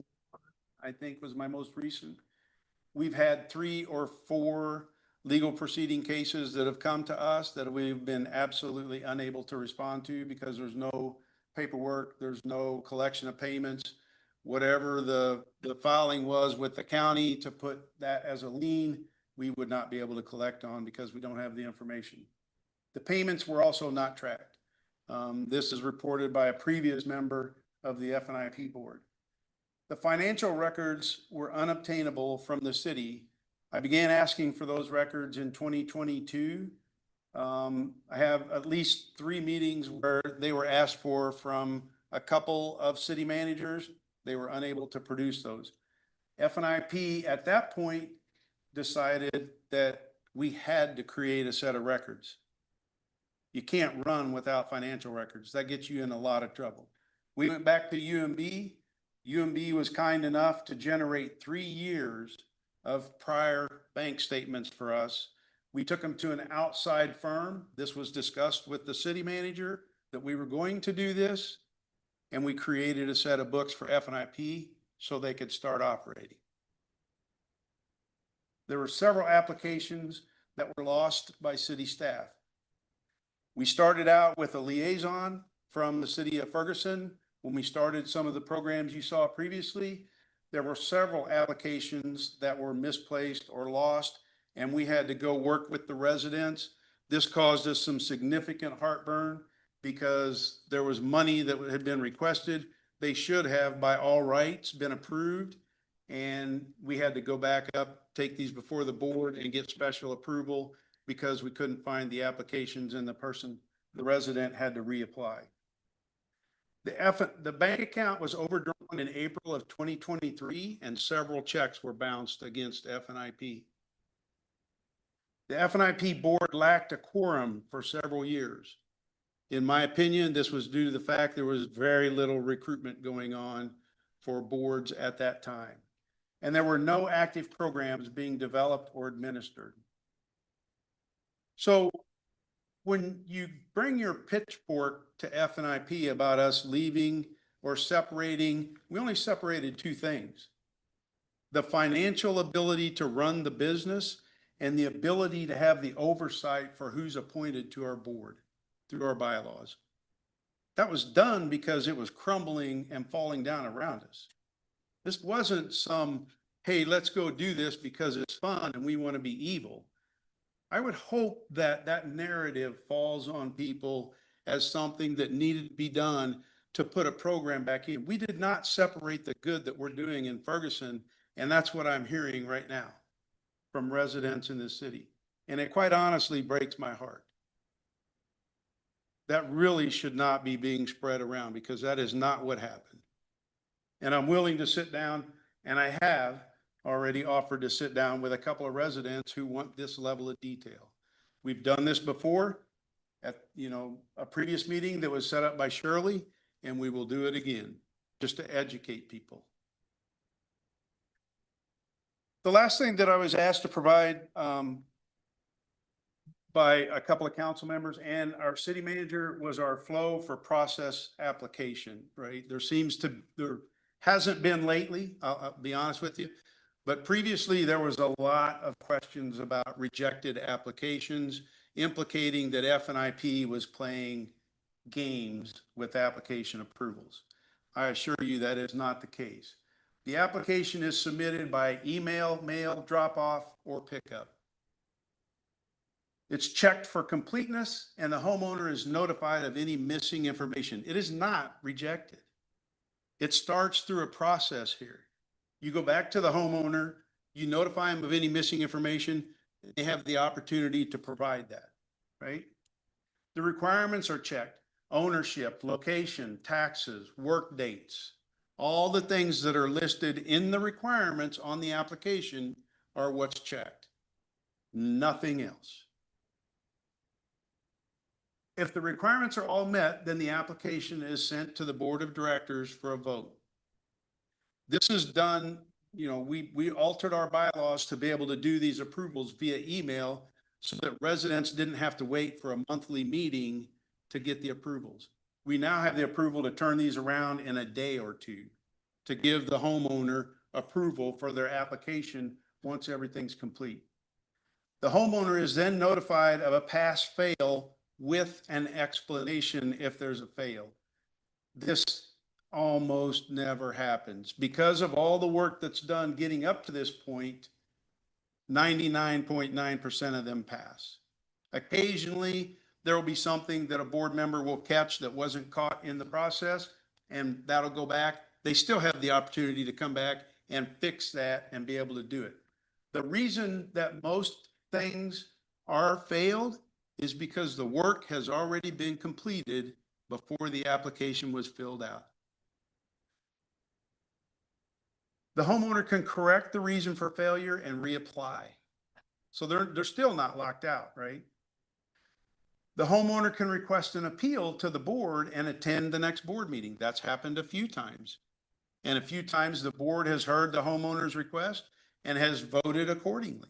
I think was my most recent, we've had 3 or 4 legal proceeding cases that have come to us that we've been absolutely unable to respond to because there's no paperwork, there's no collection of payments. Whatever the filing was with the county to put that as a lien, we would not be able to collect on because we don't have the information. The payments were also not tracked. This is reported by a previous member of the FNIP board. The financial records were unobtainable from the city. I began asking for those records in 2022. I have at least 3 meetings where they were asked for from a couple of city managers. They were unable to produce those. FNIP at that point decided that we had to create a set of records. You can't run without financial records. That gets you in a lot of trouble. We went back to UMB. UMB was kind enough to generate 3 years of prior bank statements for us. We took them to an outside firm. This was discussed with the city manager that we were going to do this, and we created a set of books for FNIP so they could start operating. There were several applications that were lost by city staff. We started out with a liaison from the city of Ferguson. When we started some of the programs you saw previously, there were several applications that were misplaced or lost, and we had to go work with the residents. This caused us some significant heartburn because there was money that had been requested. They should have by all rights been approved. And we had to go back up, take these before the board and get special approval because we couldn't find the applications and the resident had to reapply. The bank account was overdrawn in April of 2023 and several checks were bounced against FNIP. The FNIP board lacked a quorum for several years. In my opinion, this was due to the fact there was very little recruitment going on for boards at that time. And there were no active programs being developed or administered. So when you bring your pitchfork to FNIP about us leaving or separating, we only separated two things: the financial ability to run the business and the ability to have the oversight for who's appointed to our board through our bylaws. That was done because it was crumbling and falling down around us. This wasn't some, hey, let's go do this because it's fun and we want to be evil. I would hope that that narrative falls on people as something that needed to be done to put a program back in. We did not separate the good that we're doing in Ferguson, and that's what I'm hearing right now from residents in the city. And it quite honestly breaks my heart. That really should not be being spread around because that is not what happened. And I'm willing to sit down, and I have already offered to sit down with a couple of residents who want this level of detail. We've done this before at, a previous meeting that was set up by Shirley, and we will do it again just to educate people. The last thing that I was asked to provide by a couple of council members and our city manager was our flow for process application, right? There hasn't been lately, I'll be honest with you, but previously there was a lot of questions about rejected applications, implicating that FNIP was playing games with application approvals. I assure you that is not the case. The application is submitted by email, mail, drop-off, or pickup. It's checked for completeness, and the homeowner is notified of any missing information. It is not rejected. It starts through a process here. You go back to the homeowner, you notify them of any missing information, and they have the opportunity to provide that, right? The requirements are checked: ownership, location, taxes, work dates. All the things that are listed in the requirements on the application are what's checked. Nothing else. If the requirements are all met, then the application is sent to the board of directors for a vote. This is done, we altered our bylaws to be able to do these approvals via email so that residents didn't have to wait for a monthly meeting to get the approvals. We now have the approval to turn these around in a day or two to give the homeowner approval for their application once everything's complete. The homeowner is then notified of a pass-fail with an explanation if there's a fail. This almost never happens. Because of all the work that's done getting up to this point, 99.9% of them pass. Occasionally, there will be something that a board member will catch that wasn't caught in the process, and that'll go back. They still have the opportunity to come back and fix that and be able to do it. The reason that most things are failed is because the work has already been completed before the application was filled out. The homeowner can correct the reason for failure and reapply. So they're still not locked out, right? The homeowner can request an appeal to the board and attend the next board meeting. That's happened a few times. And a few times the board has heard the homeowner's request and has voted accordingly,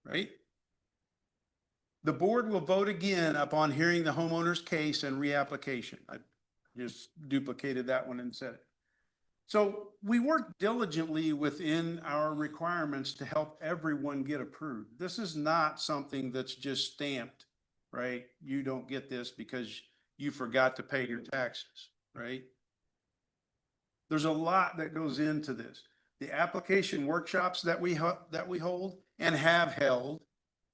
right? The board will vote again upon hearing the homeowner's case and reapplication. I just duplicated that one and said it. So we work diligently within our requirements to help everyone get approved. This is not something that's just stamped, right? You don't get this because you forgot to pay your taxes, right? There's a lot that goes into this. The application workshops that we hold and have held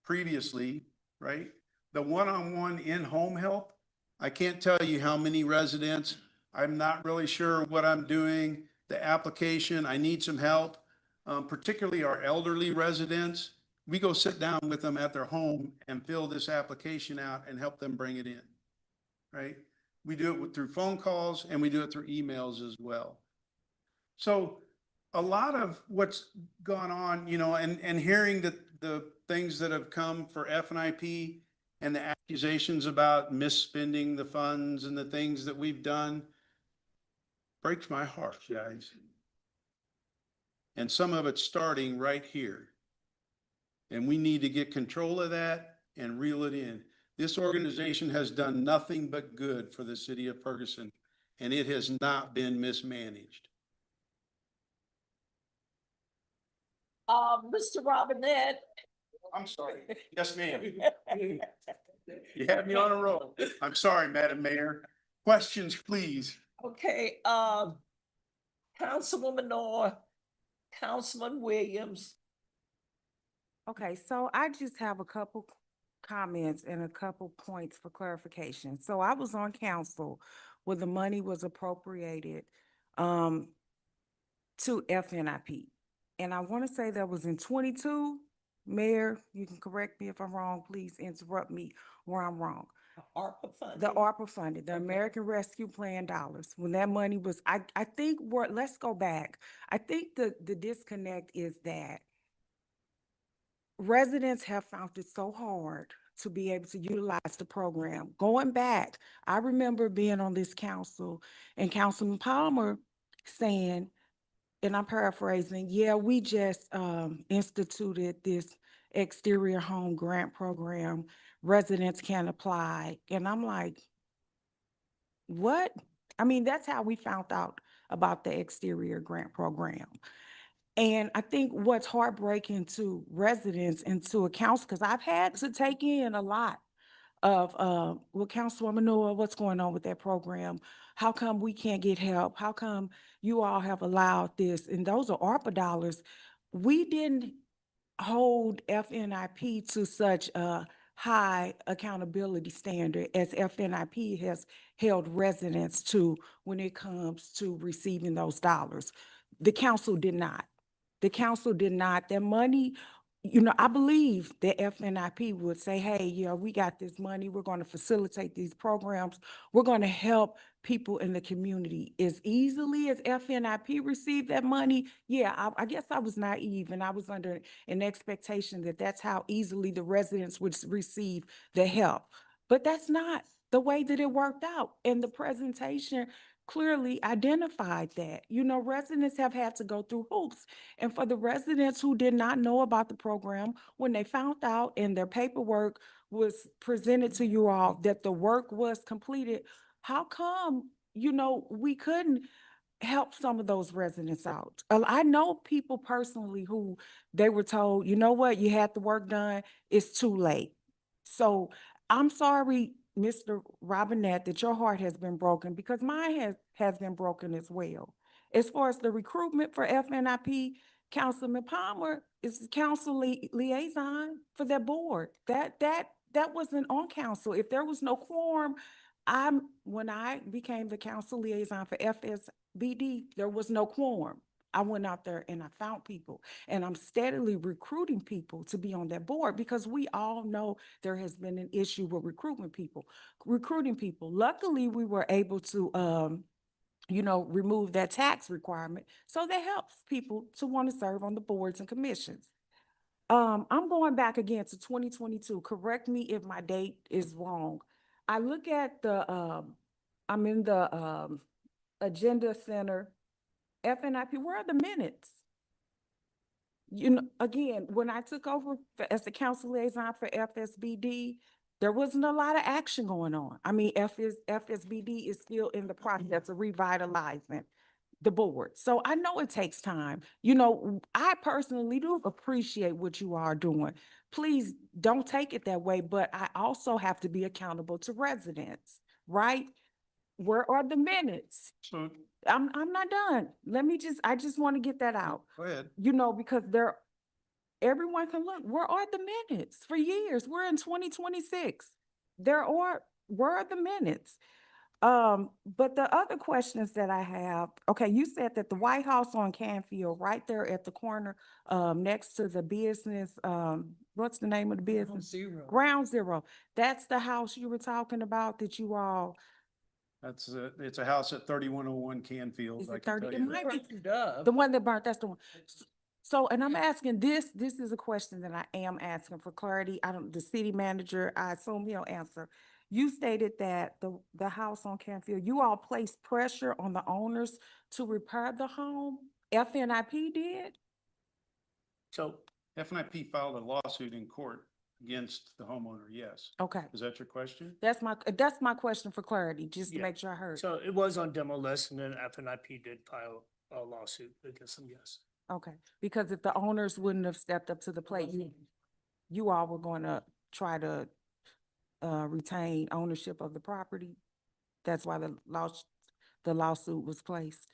previously, right? The one-on-one in-home help, I can't tell you how many residents, I'm not really sure what I'm doing, the application, I need some help. Particularly our elderly residents, we go sit down with them at their home and fill this application out and help them bring it in, right? We do it through phone calls and we do it through emails as well. So a lot of what's gone on, you know, and hearing the things that have come for FNIP and the accusations about misspending the funds and the things that we've done breaks my heart, guys. And some of it's starting right here. And we need to get control of that and reel it in. This organization has done nothing but good for the city of Ferguson, and it has not been mismanaged. Mr. Robinette. I'm sorry. Yes, ma'am. You had me on a roll. I'm sorry, Madam Mayor. Questions, please. Okay, Councilwoman Orr, Councilman Williams. Okay, so I just have a couple comments and a couple points for clarification. So I was on council where the money was appropriated to FNIP. And I want to say that was in 22. Mayor, you can correct me if I'm wrong, please interrupt me where I'm wrong. ARPA funding. The ARPA funded, the American Rescue Plan dollars, when that money was, I think let's go back. I think the disconnect is that residents have found it so hard to be able to utilize the program. Going back, I remember being on this council and Councilman Palmer saying, and I'm paraphrasing, yeah, we just instituted this exterior home grant program. Residents can apply. And I'm like, what? I mean, that's how we found out about the exterior grant program. And I think what's heartbreaking to residents and to a council, because I've had to take in a lot of, well, Councilwoman Noah, what's going on with that program? How come we can't get help? How come you all have allowed this? And those are ARPA dollars. We didn't hold FNIP to such a high accountability standard as FNIP has held residents to when it comes to receiving those dollars. The council did not. The council did not. Their money, you know, I believe that FNIP would say, hey, yeah, we got this money. We're going to facilitate these programs. We're going to help people in the community. As easily as FNIP received that money, yeah, I guess I was naive and I was under an expectation that that's how easily the residents would receive the help. But that's not the way that it worked out. And the presentation clearly identified that. You know, residents have had to go through hoops. And for the residents who did not know about the program, when they found out and their paperwork was presented to you all that the work was completed, how come, you know, we couldn't help some of those residents out? I know people personally who they were told, you know what, you had the work done, it's too late. So I'm sorry, Mr. Robinette, that your heart has been broken because mine has been broken as well. As far as the recruitment for FNIP, Councilman Palmer is the council liaison for that board. That wasn't on council. If there was no quorum, when I became the council liaison for FSBD, there was no quorum. I went out there and I found people, and I'm steadily recruiting people to be on that board because we all know there has been an issue with recruiting people. Luckily, we were able to, you know, remove that tax requirement. So that helps people to want to serve on the boards and commissions. I'm going back again to 2022. Correct me if my date is wrong. I look at I'm in the agenda center, FNIP, where are the minutes? You know, again, when I took over as the council liaison for FSBD, there wasn't a lot of action going on. I mean, FSBD is still in the process of revitalizing the board. So I know it takes time. You know, I personally do appreciate what you are doing. Please don't take it that way, but I also have to be accountable to residents, right? Where are the minutes? So I'm not done. I just want to get that out. go ahead. You know, because everyone can look, where are the minutes for years? We're in 2026. There are where are the minutes? But the other questions that I have, okay, you said that the White House on Canfield, right there at the corner, next to the business, what's the name of the business? Zero. Ground Zero. That's the house you were talking about that you all, It's a house at 3101 Canfield. is I it can 30? tell It you might that. be Dove. the one that burnt, that's the one. So, and I'm asking this is a question that I am asking for clarity. The city manager, I assume he'll answer. You stated that the house on Canfield, you all placed pressure on the owners to repair the home? FNIP did? So FNIP filed a lawsuit in court against the homeowner, yes. Okay, Is that your question? that's my question for clarity, just to Yeah. make sure I heard. So it was on demo list and then FNIP did file a lawsuit against them, yes. Okay, because if the owners wouldn't have stepped up to the plate, you all were gonna try to retain ownership of the property. That's why the lawsuit was placed.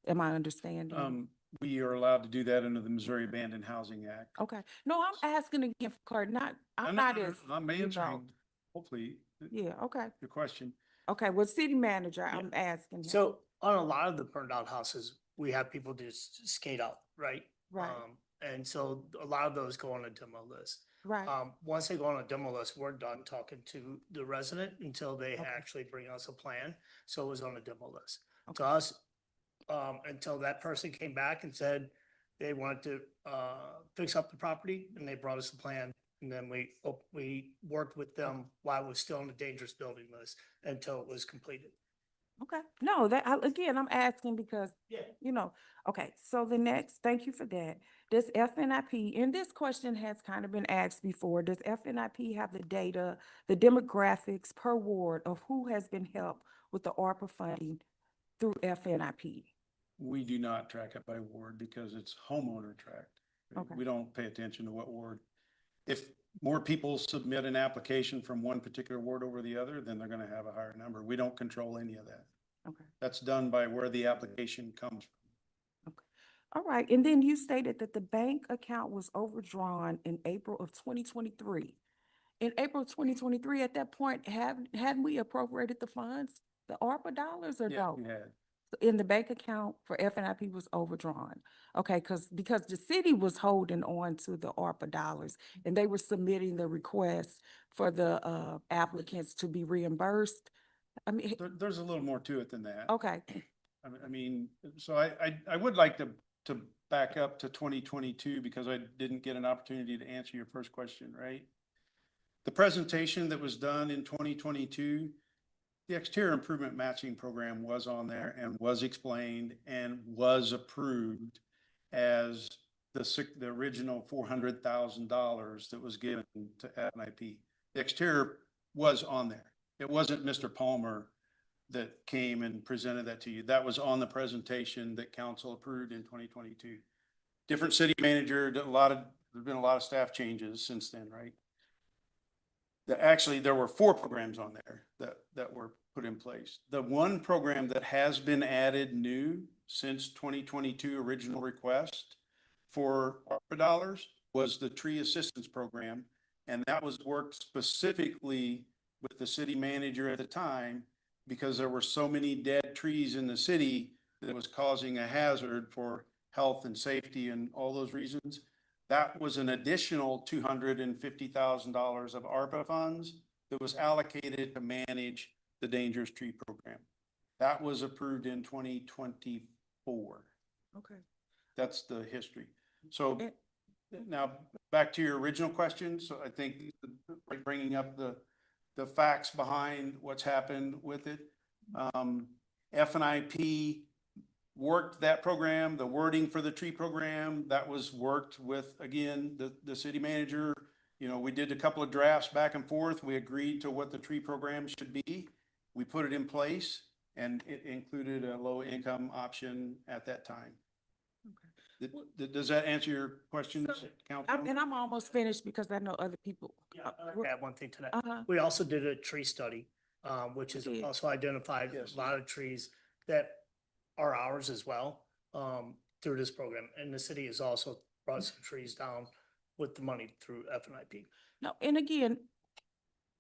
Am I understanding? We are allowed to do that under the Missouri Abandoned Housing Act. Okay, no, I'm asking again for clarity, I'm No, not no, as, I'm you know. answering, hopefully, Yeah, okay, your question. okay, well, city manager, Yeah. I'm asking him. So on a lot of the burned out houses, we have people just skate out, right? Right. And so a lot of those go on a demo list. Right, Once they go on a demo list, we're done talking to the resident until they actually bring us a plan. So it was on a demo list. To us, until that person came back and said they wanted to, fix up the property and they brought us a plan. And then we worked with them while it was still on the dangerous building list until it was completed. okay, no, again, I'm asking because, okay, so the next, thank you for that. Does FNIP, and this question has kind of been asked before, does FNIP have the data, the demographics per ward of who has been helped with the ARPA funding through FNIP? We do not track it by ward because it's homeowner tracked. Okay. We don't pay attention to what ward. If more people submit an application from one particular ward over the other, then they're gonna have a higher number. We don't control any of that. Okay. That's done by where the application comes from. Okay. All right, and then you stated that the bank account was overdrawn in April of 2023. In April of 2023, at that point, hadn't we appropriated the funds, the ARPA dollars, or Yeah, no? we had. In the bank account for FNIP was overdrawn. Okay, because the city was holding on to the ARPA dollars and they were submitting the request for the applicants to be reimbursed. I mean, There's a little more to it than that. okay, I mean, so I would like to back up to 2022 because I didn't get an opportunity to answer your first question, right? The presentation that was done in 2022, the exterior improvement matching program was on there and was explained and was approved as the original $400,000 that was given to FNIP. The exterior was on there. It wasn't Mr. Palmer that came and presented that to you. That was on the presentation that council approved in 2022. Different city manager, there's been a lot of staff changes since then, right? Actually, there were 4 programs on there that were put in place. The one program that has been added new since 2022 original request for ARPA dollars was the tree assistance program. And that was worked specifically with the city manager at the time because there were so many dead trees in the city that it was causing a hazard for health and safety and all those reasons. That was an additional $250,000 of ARPA funds that was allocated to manage the dangerous tree program. That was approved in 2024. okay. That's the history. So now back to your original question. So I think bringing up the facts behind what's happened with it. FNIP worked that program, the wording for the tree program, that was worked with, again, the city manager. We did a couple of drafts back and forth. We agreed to what the tree program should be. We put it in place and it included a low income option at that time. Does that answer your questions, Council? And I'm almost finished because I know other people. Yeah, I add one thing to that. Uh-huh. We also did a tree study, which has did. also identified a lot of trees that are ours as well, through this program. And the city has also brought some trees down with the money through FNIP. No, and again,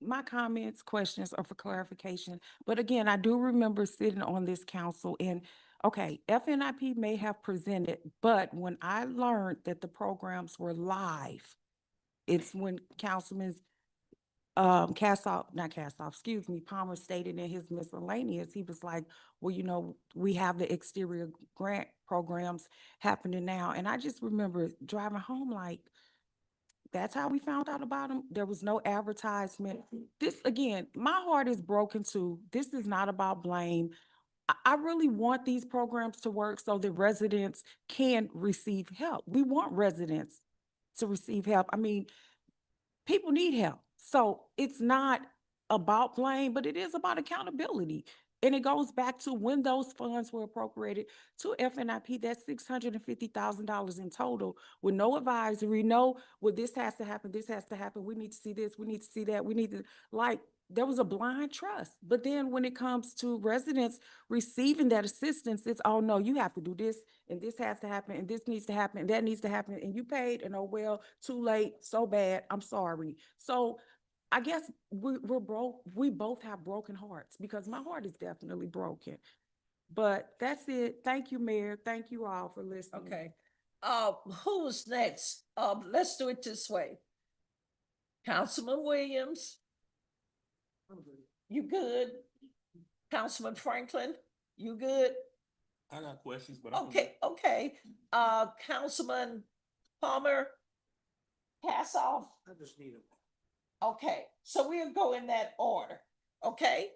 my comments, questions are for clarification. But again, I do remember sitting on this council and, okay, FNIP may have presented, but when I learned that the programs were live, it's when Councilman excuse me, Palmer stated in his miscellaneous, he was like, well, you know, we have the exterior grant programs happening now. And I just remember driving home like, that's how we found out about them. There was no advertisement. This, again, my heart is broken too. This is not about blame. I really want these programs to work so that residents can receive help. We want residents to receive help. I mean, people need help. So it's not about blame, but it is about accountability. And it goes back to when those funds were appropriated to FNIP, that's $650,000 in total with no advisory, no, well, this has to happen, this has to happen, we need to see this, we need to see that, we need to, like, there was a blind trust. But then when it comes to residents receiving that assistance, it's, oh no, you have to do this, and this has to happen, and this needs to happen, and that needs to happen, and you paid, and oh, well, too late, so bad, I'm sorry. So I guess we're broke. We both have broken hearts because my heart is definitely broken. But that's it. Thank you, Mayor. Thank you all for listening. Okay. Who's next? Let's do it this way. Councilman Williams. You good? Councilman Franklin, you good? I got questions, but Okay. Councilman Palmer, pass off. I just need a. Okay, so we'll go in that order, okay?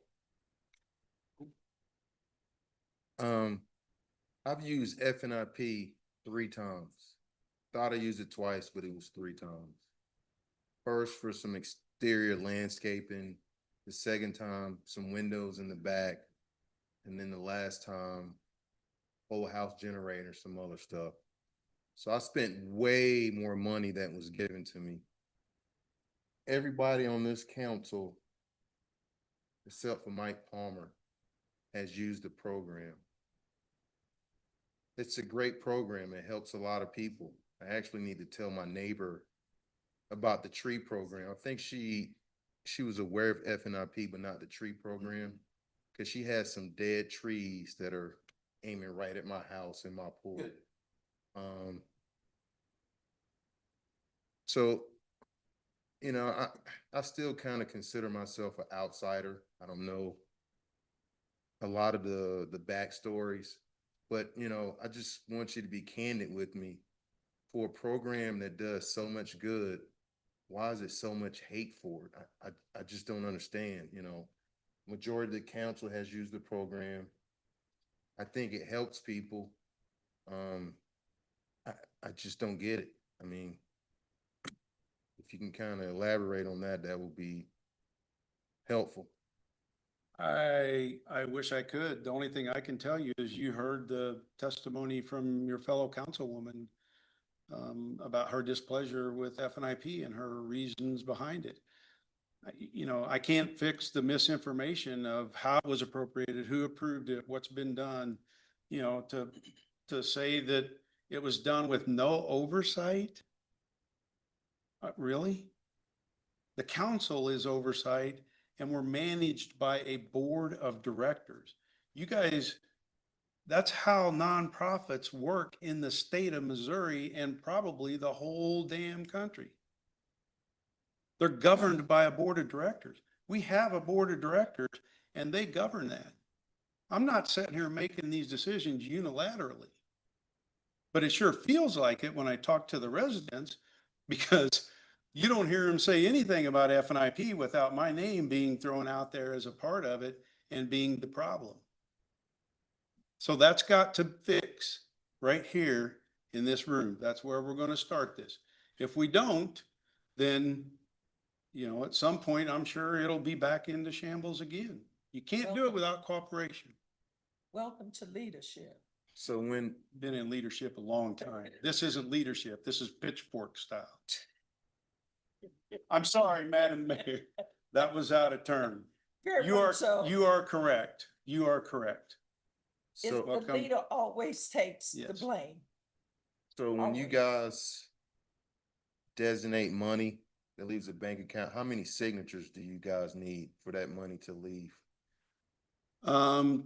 I've used FNIP 3 times. Thought I used it twice, but it was 3 times. First for some exterior landscaping, the second time, some windows in the back, and then the last time, whole house generator, some other stuff. So I spent way more money than was given to me. Everybody on this council, except for Mike Palmer, has used the program. It's a great program. It helps a lot of people. I actually need to tell my neighbor about the tree program. I think she was aware of FNIP, but not the tree program, because she has some dead trees that are aiming right at my house and my pool. So, you know, I still kind of consider myself an outsider. I don't know a lot of the backstories, but you know, I just want you to be candid with me. For a program that does so much good, why is it so much hate for it? I just don't understand, you know. Majority of the council has used the program. I think it helps people. I just don't get it. I mean, if you can kind of elaborate on that, that would be helpful. I wish I could. The only thing I can tell you is you heard the testimony from your fellow councilwoman about her displeasure with FNIP and her reasons behind it. You know, I can't fix the misinformation of how it was appropriated, who approved it, what's been done, you know, to say that it was done with no oversight. Really? The council is oversight and we're managed by a board of directors. You guys, that's how nonprofits work in the state of Missouri and probably the whole damn country. They're governed by a board of directors. We have a board of directors and they govern that. I'm not sitting here making these decisions unilaterally. But it sure feels like it when I talk to the residents, because you don't hear them say anything about FNIP without my name being thrown out there as a part of it and being the problem. So that's got to fix right here in this room. That's where we're going to start this. If we don't, then, you know, at some point, I'm sure it'll be back into shambles again. You can't do it without cooperation. Welcome to leadership. So when Been in leadership a long time. This isn't leadership. This is pitchfork style. I'm sorry, Madam Mayor. That was out of turn. Very You much are, so. you are correct. You are correct. It's the leader always takes the Yes. blame. So when you guys designate money that leaves a bank account, how many signatures do you guys need for that money to leave?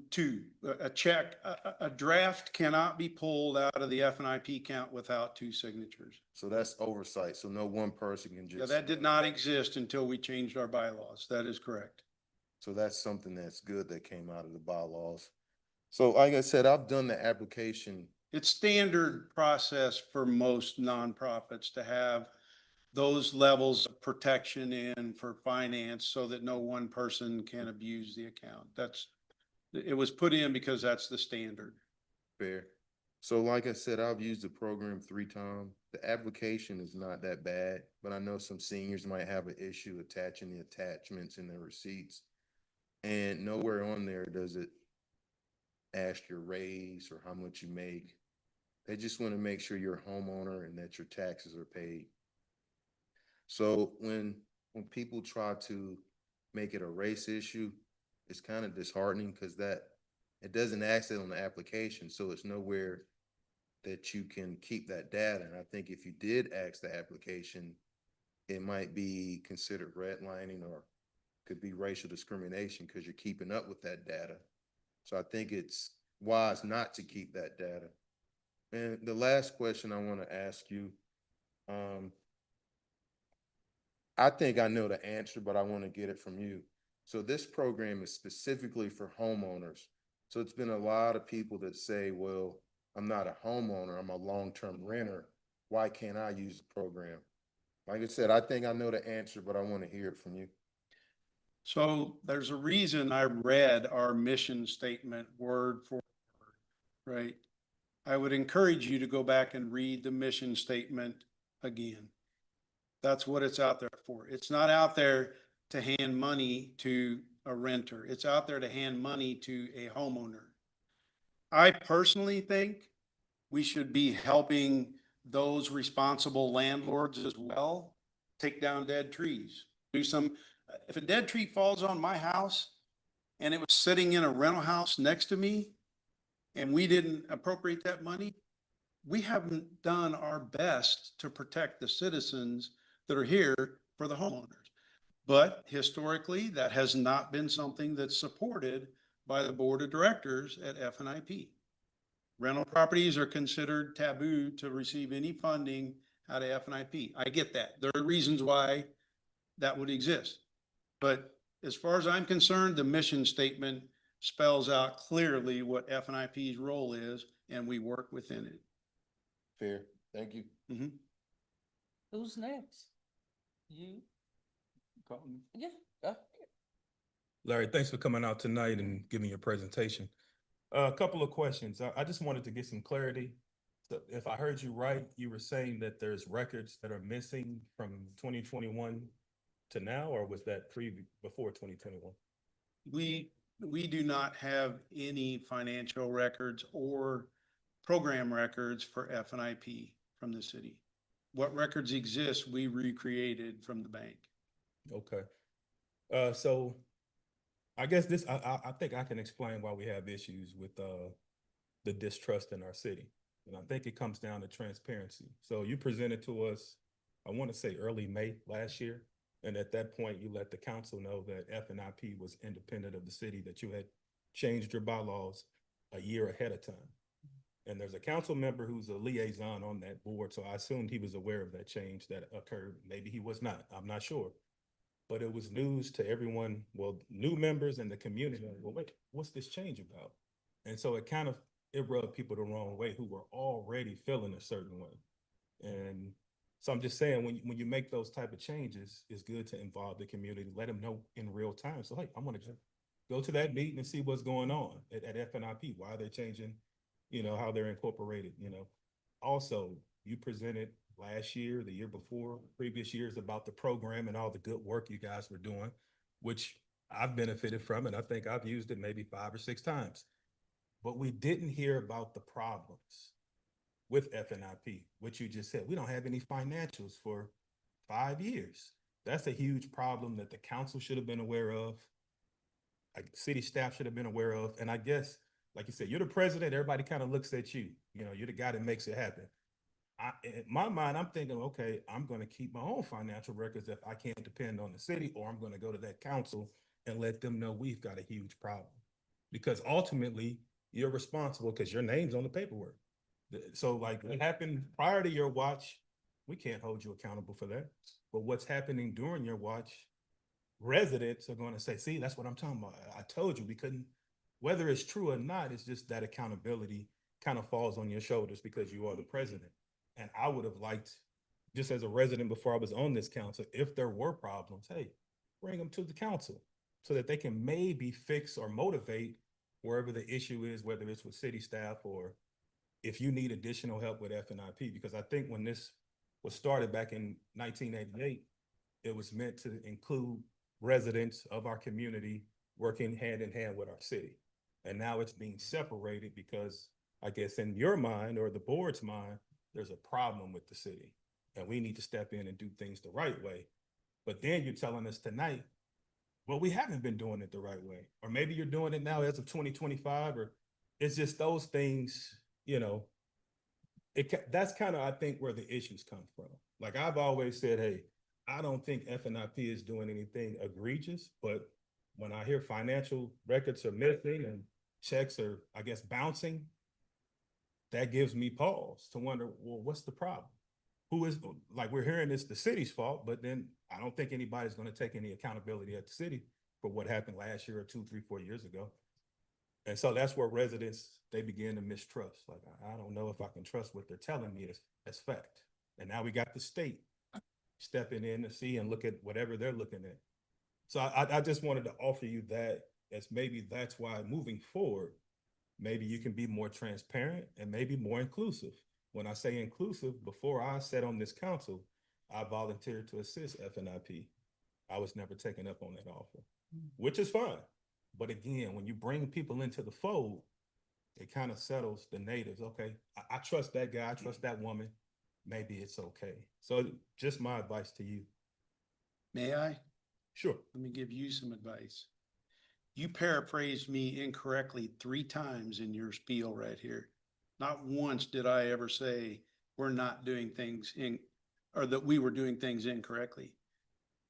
Two, a check, a draft cannot be pulled out of the F&IP account without two signatures. So that's oversight, so no one person can Yeah, just. that did not exist until we changed our bylaws. That is correct. So that's something that's good that came out of the bylaws. So like I said, I've done the application. It's standard process for most nonprofits to have those levels of protection in for finance so that no one person can abuse the account. It was put in because that's the standard. Fair. So like I said, I've used the program 3 times. The application is not that bad, but I know some seniors might have an issue attaching the attachments in their receipts. And nowhere on there does it ask your raise or how much you make. They just want to make sure you're a homeowner and that your taxes are paid. So when people try to make it a race issue, it's kind of disheartening because that it doesn't ask it on the application, so it's nowhere that you can keep that data. And I think if you did ask the application, it might be considered redlining or could be racial discrimination because you're keeping up with that data. So I think it's wise not to keep that data. And the last question I want to ask you, I think I know the answer, but I want to get it from you. So this program is specifically for homeowners. So it's been a lot of people that say, well, I'm not a homeowner, I'm a long-term renter. Why can't I use the program? Like I said, I think I know the answer, but I want to hear it from you. So there's a reason I read our mission statement word for word, right? I would encourage you to go back and read the mission statement again. That's what it's out there for. It's not out there to hand money to a renter. It's out there to hand money to a homeowner. I personally think we should be helping those responsible landlords as well take down dead trees. If a dead tree falls on my house and it was sitting in a rental house next to me and we didn't appropriate that money, we haven't done our best to protect the citizens that are here for the homeowners. But historically, that has not been something that's supported by the board of directors at F&IP. Rental properties are considered taboo to receive any funding out of F&IP. I get that. There are reasons why that would exist. But as far as I'm concerned, the mission statement spells out clearly what F&IP's role is, and we work within it. Fair. Thank you. Mm-hmm. Who's next? You? Yeah. Larry, thanks for coming out tonight and giving your presentation. A couple of questions. I just wanted to get some clarity. So if I heard you right, you were saying that there's records that are missing from 2021 to now, or was that before 2021? We do not have any financial records or program records for F&IP from the city. What records exist, we recreated from the bank. Okay. So I guess I think I can explain why we have issues with the distrust in our city. And I think it comes down to transparency. So you presented to us, I want to say early May last year. And at that point, you let the council know that F&IP was independent of the city, that you had changed your bylaws a year ahead of time. And there's a council member who's a liaison on that board. So I assumed he was aware of that change that occurred. Maybe he was not, I'm not sure. But it was news to everyone, well, new members in the community. Well, wait, what's this change about? And so it rubbed people the wrong way who were already feeling a certain way. And so I'm just saying, when you make those type of changes, it's good to involve the community, let them know in real time. So, hey, I want to go to that meeting and see what's going on at F&IP, why they're changing, how they're incorporated, Also, you presented last year, the year before, previous years about the program and all the good work you guys were doing, which I've benefited from, and I think I've used it maybe 5 or 6 times. But we didn't hear about the problems with F&IP, which you just said. We don't have any financials for 5 years. That's a huge problem that the council should have been aware of. City staff should have been aware of. And I guess, like you said, you're the president, everybody kind of looks at you. You're the guy that makes it happen. in my mind, I'm thinking, okay, I'm gonna keep my own financial records if I can't depend on the city, or I'm gonna go to that council and let them know we've got a huge problem. Because ultimately, you're responsible because your name's on the paperwork. So like what happened prior to your watch, we can't hold you accountable for that. But what's happening during your watch, residents are gonna say, see, that's what I'm talking about. I told you we couldn't, whether it's true or not, it's just that accountability kind of falls on your shoulders because you are the president. And I would have liked, just as a resident before I was on this council, if there were problems, hey, bring them to the council so that they can maybe fix or motivate wherever the issue is, whether it's with city staff or if you need additional help with FNIP. Because I think when this was started back in 1988, it was meant to include residents of our community working hand in hand with our city. And now it's being separated because I guess in your mind or the board's mind, there's a problem with the city and we need to step in and do things the right way. But then you're telling us tonight, well, we haven't been doing it the right way. Or maybe you're doing it now as of 2025, or it's just those things, you know, that's kind of, I think, where the issues come from. Like I've always said, hey, I don't think FNIP is doing anything egregious, but when I hear financial records are missing and checks are, I guess, bouncing, that gives me pause to wonder, well, what's the problem? Who is, like, we're hearing it's the city's fault, but then I don't think anybody's going to take any accountability at the city for what happened last year or 2, 3, 4 years ago. And so that's where residents, they begin to mistrust. Like, I don't know if I can trust what they're telling me as fact. And now we got the state stepping in to see and look at whatever they're looking at. So I just wanted to offer you that as maybe that's why moving forward, maybe you can be more transparent and maybe more inclusive. When I say inclusive, before I sat on this council, I volunteered to assist FNIP. I was never taken up on that offer, which is fine. But again, when you bring people into the fold, it kind of settles the natives. Okay, I trust that guy, I trust that woman. Maybe it's okay. So just my advice to you. May I? Sure. Let me give you some advice. You paraphrased me incorrectly 3 times in your spiel right here. Not once did I ever say we're not doing things or that we were doing things incorrectly.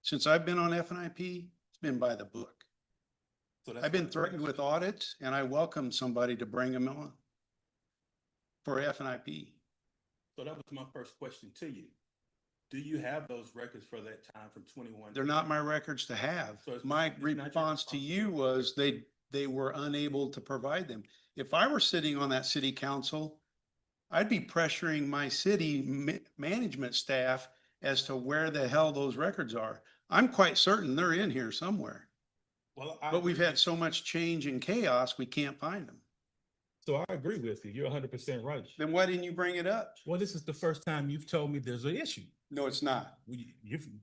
Since I've been on FNIP, it's been by the book. So I've been threatened with audits and I welcome somebody to bring them on for FNIP. So that was my first question to you. Do you have those records for that time from 21? They're not my records to have. So it's My not your response to you was they were unable to provide them. If I were sitting on that city council, I'd be pressuring my city management staff as to where the hell those records are. I'm quite certain they're in here somewhere. Well, But we've had so much change and chaos, we can't find them. So I agree with you. You're 100% right. Then why didn't you bring it up? Well, this is the first time you've told me there's an issue. No, it's not.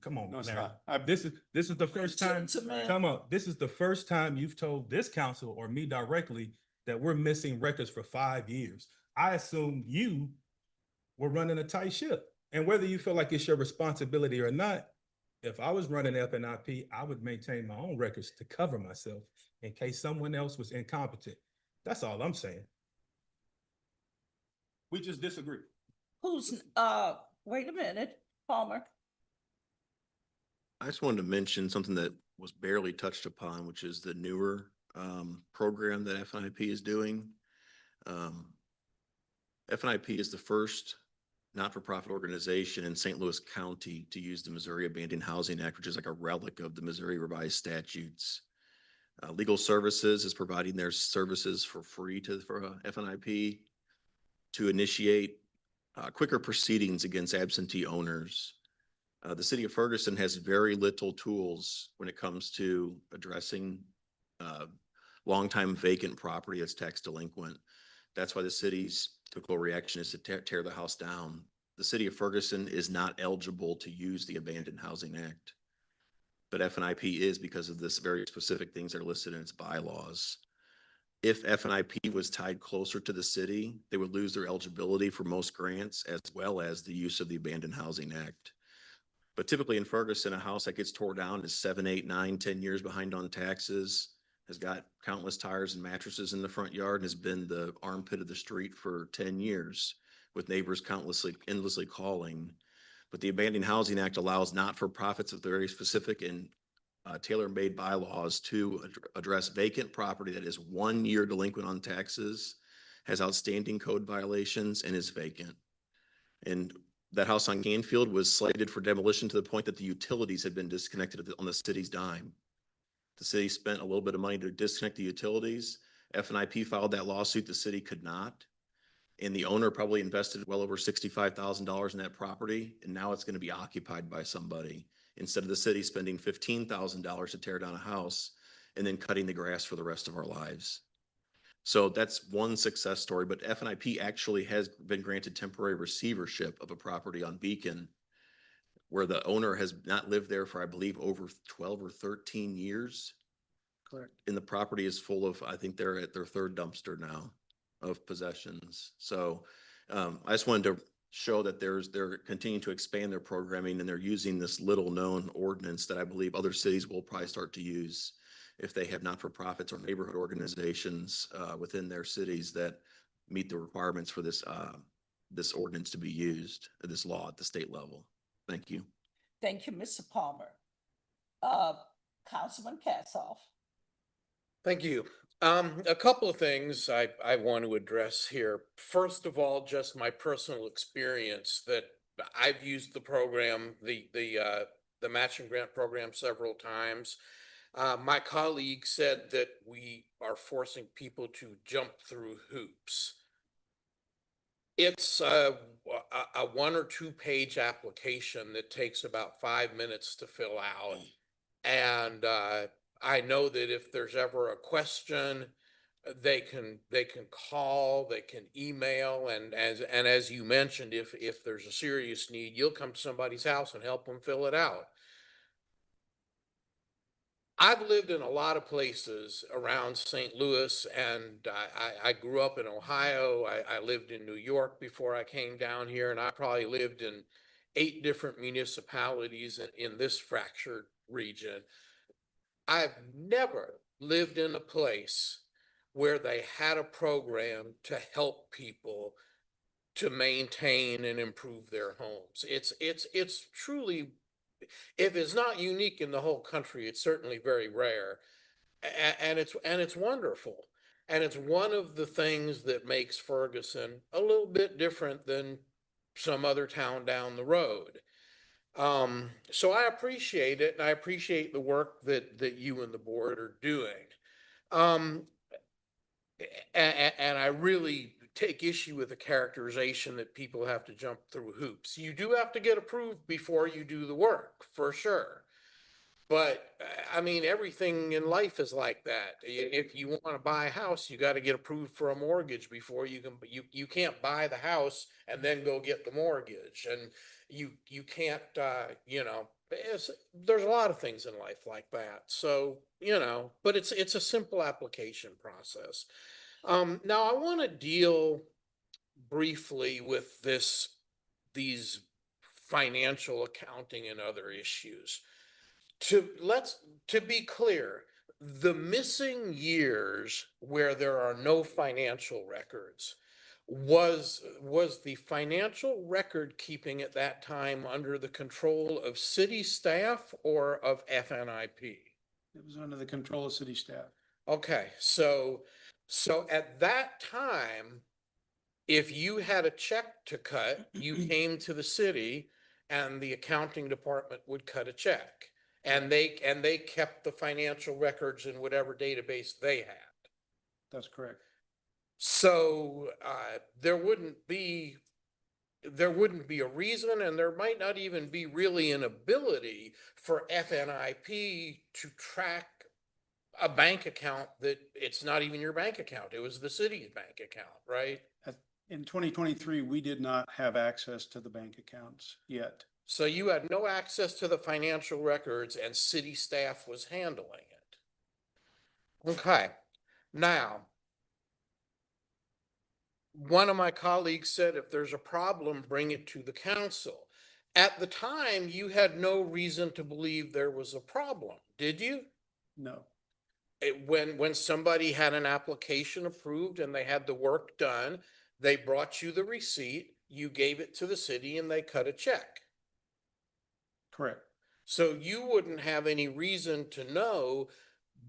Come on, No, it's Larry. not. This is the first time. Gentlemen. Come on, this is the first time you've told this council or me directly that we're missing records for 5 years. I assume you were running a tight ship, and whether you feel like it's your responsibility or not, if I was running FNIP, I would maintain my own records to cover myself in case someone else was incompetent. That's all I'm saying. We just disagree. Wait a minute, Palmer. I just wanted to mention something that was barely touched upon, which is the newer program that FNIP is doing. FNIP is the first not-for-profit organization in St. Louis County to use the Missouri Abandoned Housing Act, which is like a relic of the Missouri Revised Statutes. Legal Services is providing their services for free for FNIP to initiate quicker proceedings against absentee owners. The city of Ferguson has very little tools when it comes to addressing longtime vacant property that's tax delinquent. That's why the city's typical reaction is to tear the house down. The city of Ferguson is not eligible to use the Abandoned Housing Act, but FNIP is because of this very specific things that are listed in its bylaws. If FNIP was tied closer to the city, they would lose their eligibility for most grants as well as the use of the Abandoned Housing Act. But typically in Ferguson, a house that gets tore down is 7, 8, 9, 10 years behind on taxes, has got countless tires and mattresses in the front yard, and has been the armpit of the street for 10 years. with neighbors endlessly calling. But the Abandoned Housing Act allows not-for-profits with very specific and tailor-made bylaws to address vacant property that is 1 year delinquent on taxes, has outstanding code violations, and is vacant. And that house on Canfield was slated for demolition to the point that the utilities had been disconnected on the city's dime. The city spent a little bit of money to disconnect the utilities. FNIP filed that lawsuit. The city could not. And the owner probably invested well over $65,000 in that property, and now it's going to be occupied by somebody, instead of the city spending $15,000 to tear down a house and then cutting the grass for the rest of our lives. So that's one success story, but FNIP actually has been granted temporary receivership of a property on Beacon where the owner has not lived there for, I believe, over 12 or 13 years. Correct. And the property is full of, I think they're at their third dumpster now of possessions. So I just wanted to show that they're continuing to expand their programming, and they're using this little known ordinance that I believe other cities will probably start to use if they have not-for-profits or neighborhood organizations within their cities that meet the requirements for this ordinance to be used, this law at the state level. Thank you. Thank you, Mr. Palmer. Councilman Kassoff. Thank you. A couple of things I want to address here. First of all, just my personal experience that I've used the program, the matching grant program several times. My colleague said that we are forcing people to jump through hoops. It's a 1 or 2 page application that takes about 5 minutes to fill out. And I know that if there's ever a question, they can call, they can email, and as you mentioned, if there's a serious need, you'll come to somebody's house and help them fill it out. I've lived in a lot of places around St. Louis, and I grew up in Ohio. I lived in New York before I came down here, and I probably lived in 8 different municipalities in this fractured region. I've never lived in a place where they had a program to help people to maintain and improve their homes. It's truly, if it's not unique in the whole country, it's certainly very rare. And it's wonderful. And it's one of the things that makes Ferguson a little bit different than some other town down the road. So I appreciate it, and I appreciate the work that you and the board are doing. And I really take issue with the characterization that people have to jump through hoops. You do have to get approved before you do the work, for sure. But I mean, everything in life is like that. If you want to buy a house, you got to get approved for a mortgage before you can, you can't buy the house and then go get the mortgage. And you can't, there's a lot of things in life like that. So, but it's a simple application process. Now I want to deal briefly with these financial accounting and other issues. To be clear, the missing years where there are no financial records, was the financial record keeping at that time under the control of city staff or of FNIP? It was under the control of city staff. Okay, so at that time, if you had a check to cut, you came to the city and the accounting department would cut a check. And they kept the financial records in whatever database they had. That's correct. So there wouldn't be a reason, and there might not even be really an ability for FNIP to track a bank account that it's not even your bank account. It was the city's bank account, right? In 2023, we did not have access to the bank accounts yet. So you had no access to the financial records and city staff was handling it. Okay. Now, one of my colleagues said, if there's a problem, bring it to the council. At the time, you had no reason to believe there was a problem, did you? No. When somebody had an application approved and they had the work done, they brought you the receipt, you gave it to the city and they cut a check. Correct. So you wouldn't have any reason to know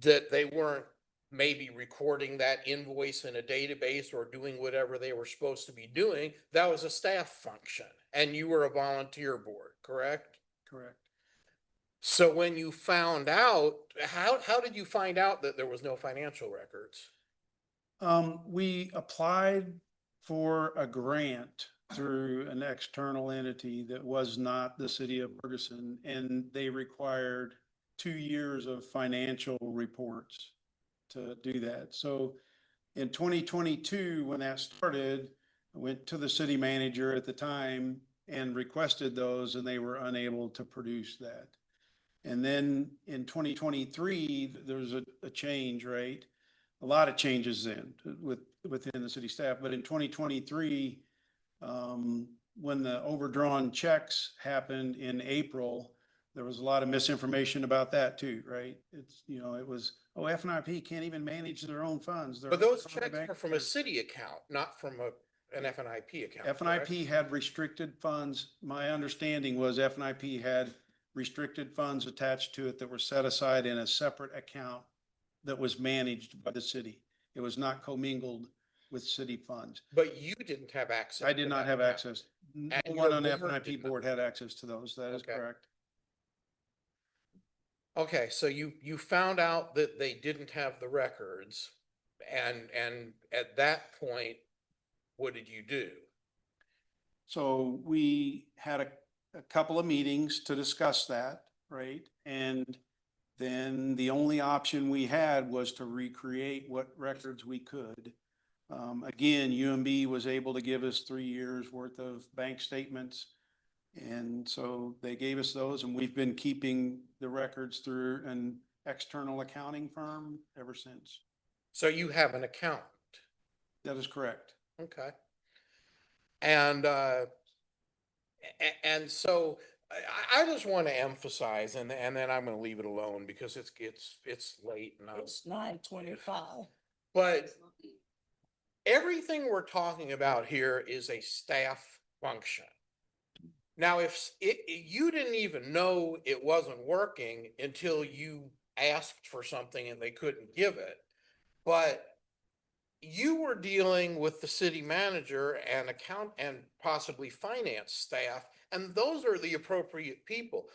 that they weren't maybe recording that invoice in a database or doing whatever they were supposed to be doing. That was a staff function and you were a volunteer board, correct? Correct. So when you found out, how did you find out that there was no financial records? We applied for a grant through an external entity that was not the city of Ferguson, and they required 2 years of financial reports to do that. So in 2022, when that started, I went to the city manager at the time and requested those, and they were unable to produce that. And then in 2023, there was a change, right? A lot of changes then within the city staff, but in 2023, when the overdrawn checks happened in April, there was a lot of misinformation about that too, right? It's, you know, it was, oh, FNIP can't even manage their own funds. They're But those from the checks bank are from a account. city account, not from an FNIP account. FNIP had restricted funds. My understanding was FNIP had restricted funds attached to it that were set aside in a separate account that was managed by the city. It was not commingled with city funds. But you didn't have access. I did to not that have account. access. No And one your on the board FNIP did board had access to those. That is Okay. correct. Okay, so you found out that they didn't have the records, and at that point, what did you do? So we had a couple of meetings to discuss that, right? And then the only option we had was to recreate what records we could. Again, UMB was able to give us 3 years worth of bank statements. And so they gave us those, and we've been keeping the records through an external accounting firm ever since. So you have an accountant. That is correct. Okay. And so I just want to emphasize, and then I'm going to leave it alone because it's late and It's 9:25. but everything we're talking about here is a staff function. Now, if you didn't even know it wasn't working until you asked for something and they couldn't give it, but you were dealing with the city manager and account and possibly finance staff, and those are the appropriate people.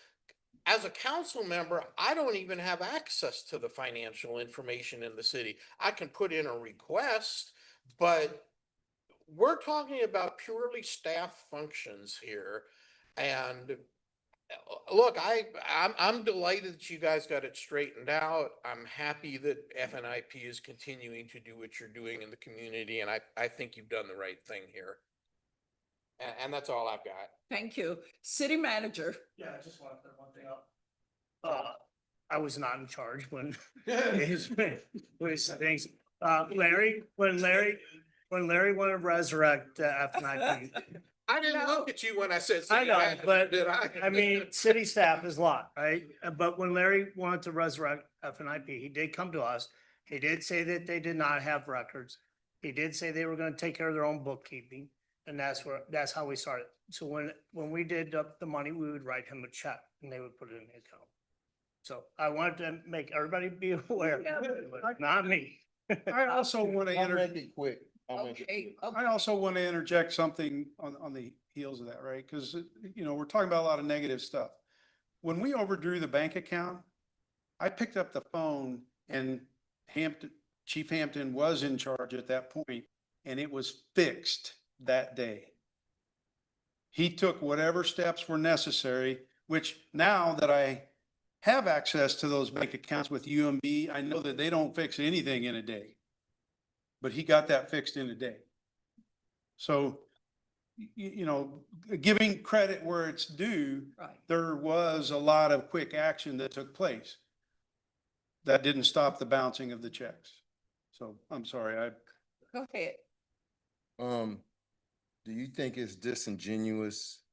As a council member, I don't even have access to the financial information in the city. I can put in a request, but we're talking about purely staff functions here. And look, I'm delighted that you guys got it straightened out. I'm happy that FNIP is continuing to do what you're doing in the community, and I think you've done the right thing here. And that's all I've got. Thank you. City manager. Yeah, I just want to clear one thing up. I was not in charge when his things, Larry, when Larry wanted to resurrect FNIP. I didn't look at you when I said. I city know, manager, but did I? I mean, city staff is a lot, right? But when Larry wanted to resurrect FNIP, he did come to us. He did say that they did not have records. He did say they were gonna take care of their own bookkeeping, and that's how we started. So when we did up the money, we would write him a check and they would put it in the account. So I wanted to make everybody be aware, but not me. I also want to make it quick. Okay. I also want to interject something on the heels of that, right? Because, you know, we're talking about a lot of negative stuff. When we overdrew the bank account, I picked up the phone and Chief Hampton was in charge at that point, and it was fixed that day. He took whatever steps were necessary, which now that I have access to those bank accounts with UMB, I know that they don't fix anything in a day. But he got that fixed in a day. So, you know, giving credit where it's due, Right. there was a lot of quick action that took place. That didn't stop the bouncing of the checks. So I'm sorry, Go ahead. Do you think it's disingenuous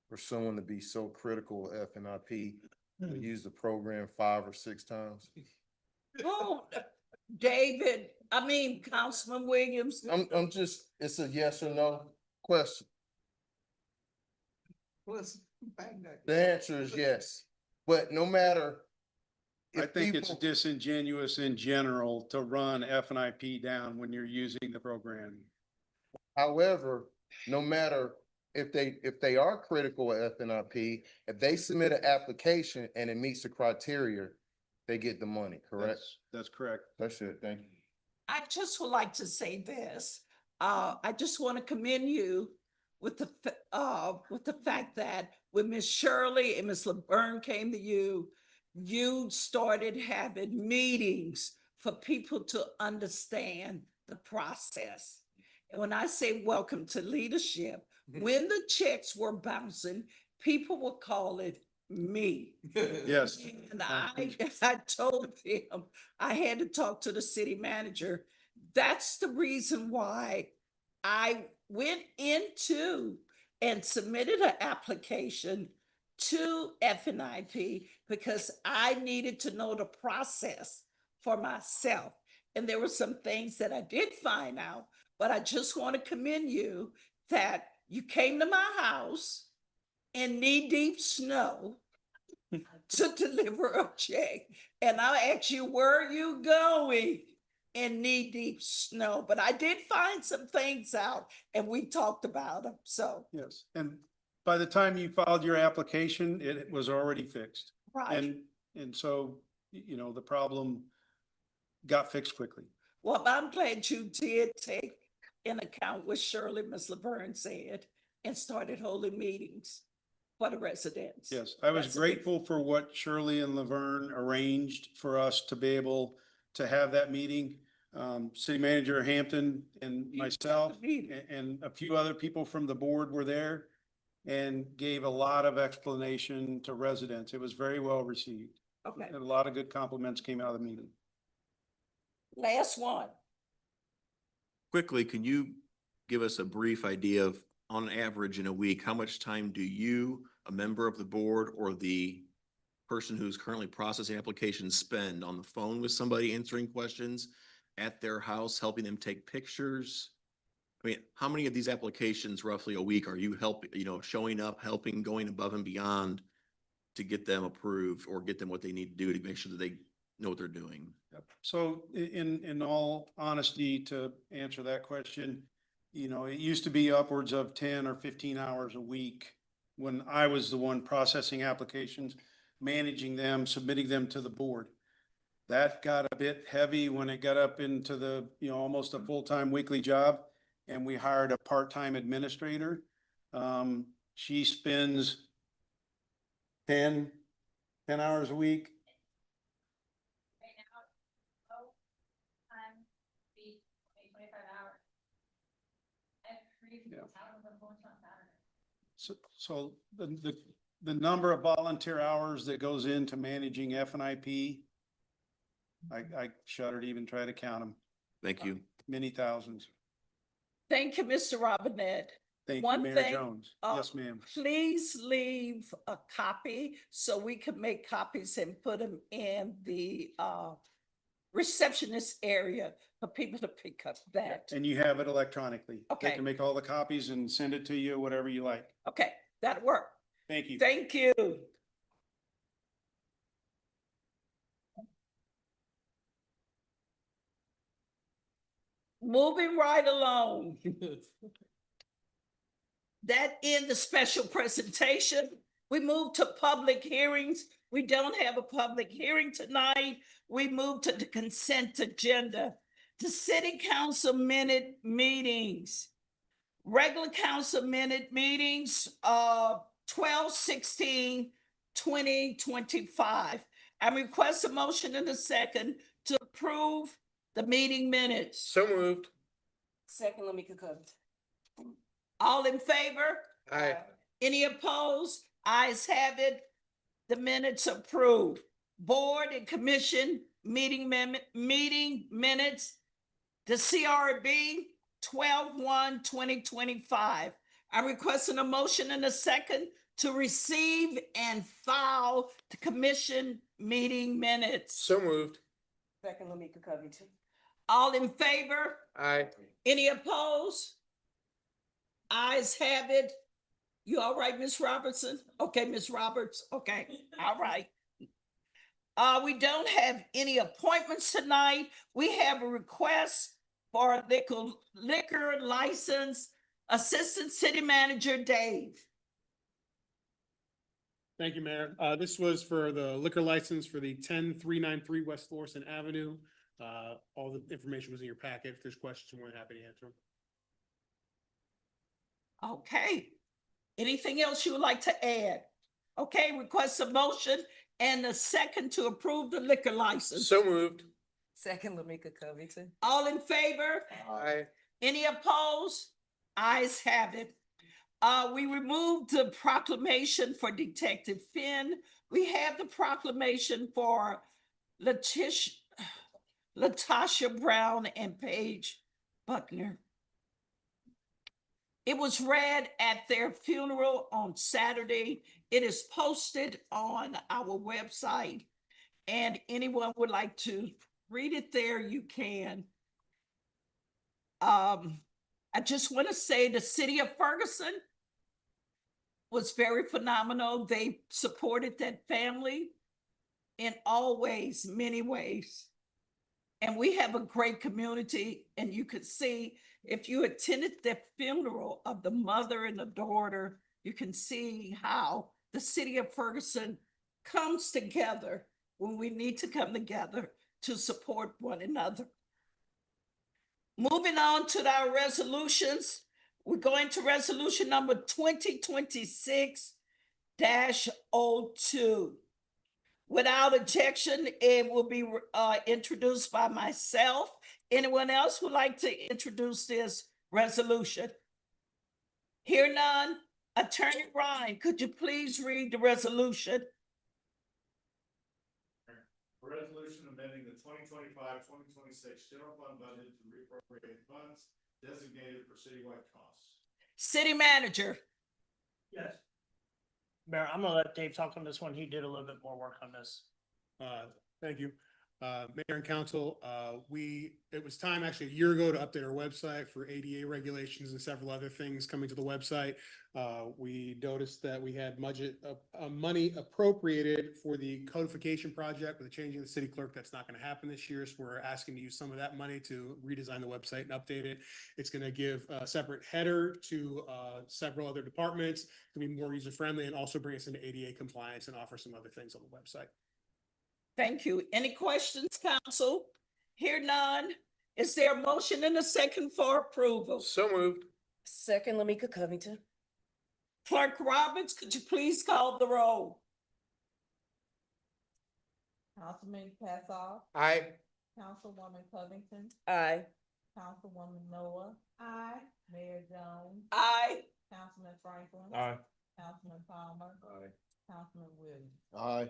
for someone to be so critical of FNIP to use the program 5 or 6 times? Oh, Councilman Williams. I'm just, it's a yes or no question. The answer is yes, but no matter. I if think it's people- disingenuous in general to run F&IP down when you're using the program. However, no matter if they are critical of FNIP, if they submit an application and it meets the criteria, they get the money, correct? That's correct. That's it, thank you. I just would like to say this. I just want to commend you with the fact that when Miss Shirley and Miss Laverne came to you, you started having meetings for people to understand the process. And when I say welcome to leadership, when the checks were bouncing, people would call it me. Yes. And I told them I had to talk to the city manager. That's the reason why I went into and submitted an application to FNIP because I needed to know the process for myself. And there were some things that I did find out, but I just want to commend you that you came to my house in knee-deep snow to deliver a check. And I asked you, where are you going in knee-deep snow? But I did find some things out and we talked about them, so. Yes, and by the time you filed your application, it was already fixed. Right. And so, you know, the problem got fixed quickly. Well, I'm glad you did take in account what Shirley, Ms. Laverne said and started holding meetings for the residents. Yes, I was That's a big- grateful for what Shirley and Laverne arranged for us to be able to have that meeting. City Manager Hampton and myself and a few other people from the board were there and gave a lot of explanation to residents. It was very well received. Okay, And a lot of good compliments came out of the meeting. last one. Quickly, can you give us a brief idea of, on average in a week, how much time do you, a member of the board, or the person who's currently processing applications spend on the phone with somebody answering questions, at their house, helping them take pictures? I mean, how many of these applications roughly a week are you showing up, helping, going above and beyond to get them approved or get them what they need to do to make sure that they know what they're doing? So in all honesty, to answer that question, you know, it used to be upwards of 10 or 15 hours a week when I was the one processing applications, managing them, submitting them to the board. That got a bit heavy when it got up into the, you know, almost a full-time weekly job. And we hired a part-time administrator. She spends 10 hours a week. So the number of volunteer hours that goes into managing FNIP, I shudder to even try to count them. Thank you. Many thousands. Thank you, Mr. Robinette. Thank you, One Mayor thing, Jones. Yes, ma'am. Please leave a copy so we can make copies and put them in the receptionist area for people to pick up that. And you have it electronically. They Okay. can make all the copies and send it to you, whatever you like. Okay, that'll work. Thank you. Thank you. Moving right along. That in the special presentation, we move to public hearings. We don't have a public hearing tonight. We move to the consent agenda. The city council minute meetings. Regular council minute meetings, 12/16/2025. I request a motion in a second to approve the meeting minutes. So moved. Second, Lamika Covet. All in favor? Aye. Any opposed? Ayes have it. The minutes approved. Board and commission meeting minutes. The CRB 12/1/2025. I'm requesting a motion in a second to receive and file the commission meeting minutes. So moved. Second, Lamika Covington. All in favor? Aye. Any opposed? Ayes have it. You all right, Ms. Robertson? Okay, Ms. Roberts, okay, all right. We don't have any appointments tonight. We have a request for a liquor license, Assistant City Manager Dave. Thank you, Mayor. This was for the liquor license for the 10393 West Florissant Avenue. All the information was in your packet. If there's questions, we're happy to answer them. Okay. Anything else you would like to add? Okay, request a motion and a second to approve the liquor license. So moved. Second, Lamika Covington. All in favor? Aye. Any opposed? Ayes have it. We removed the proclamation for Detective Finn. We have the proclamation for Latasha Brown and Paige Buckner. It was read at their funeral on Saturday. It is posted on our website, and anyone would like to read it there, you can. I just want to say the city of Ferguson was very phenomenal. They supported that family in all ways, many ways. And we have a great community, and you could see if you attended the funeral of the mother and the daughter, you can see how the city of Ferguson comes together when we need to come together to support one another. Moving on to our resolutions, we're going to resolution number 2026-02. Without objection, it will be introduced by myself. Anyone else would like to introduce this resolution? Hear none. Attorney Ryan, could you please read the resolution? Resolution amending the 2025-2026 general fund budget to reappropriate funds designated for citywide costs. City Manager. Yes. Mayor, I'm gonna let Dave talk on this one. He did a little bit more work on this. Thank you. Mayor and council, it was time actually a year ago to update our website for ADA regulations and several other things coming to the website. We noticed that we had money appropriated for the codification project with the changing of the city clerk. That's not going to happen this year. So we're asking to use some of that money to redesign the website and update it. It's going to give a separate header to several other departments to be more user friendly and also bring us into ADA compliance and offer some other things on the website. Thank you. Any questions, council? Hear none. Is there a motion and a second for approval? So moved. Second, Lamika Covington. Clerk Roberts, could you please call the roll? Councilman Passoff. Aye. Councilwoman Covington. Aye. Councilwoman Noah. Aye. Mayor Jones. Aye. Councilman Franklin. Aye. Councilman Palmer. Aye. Councilman Williams. Aye.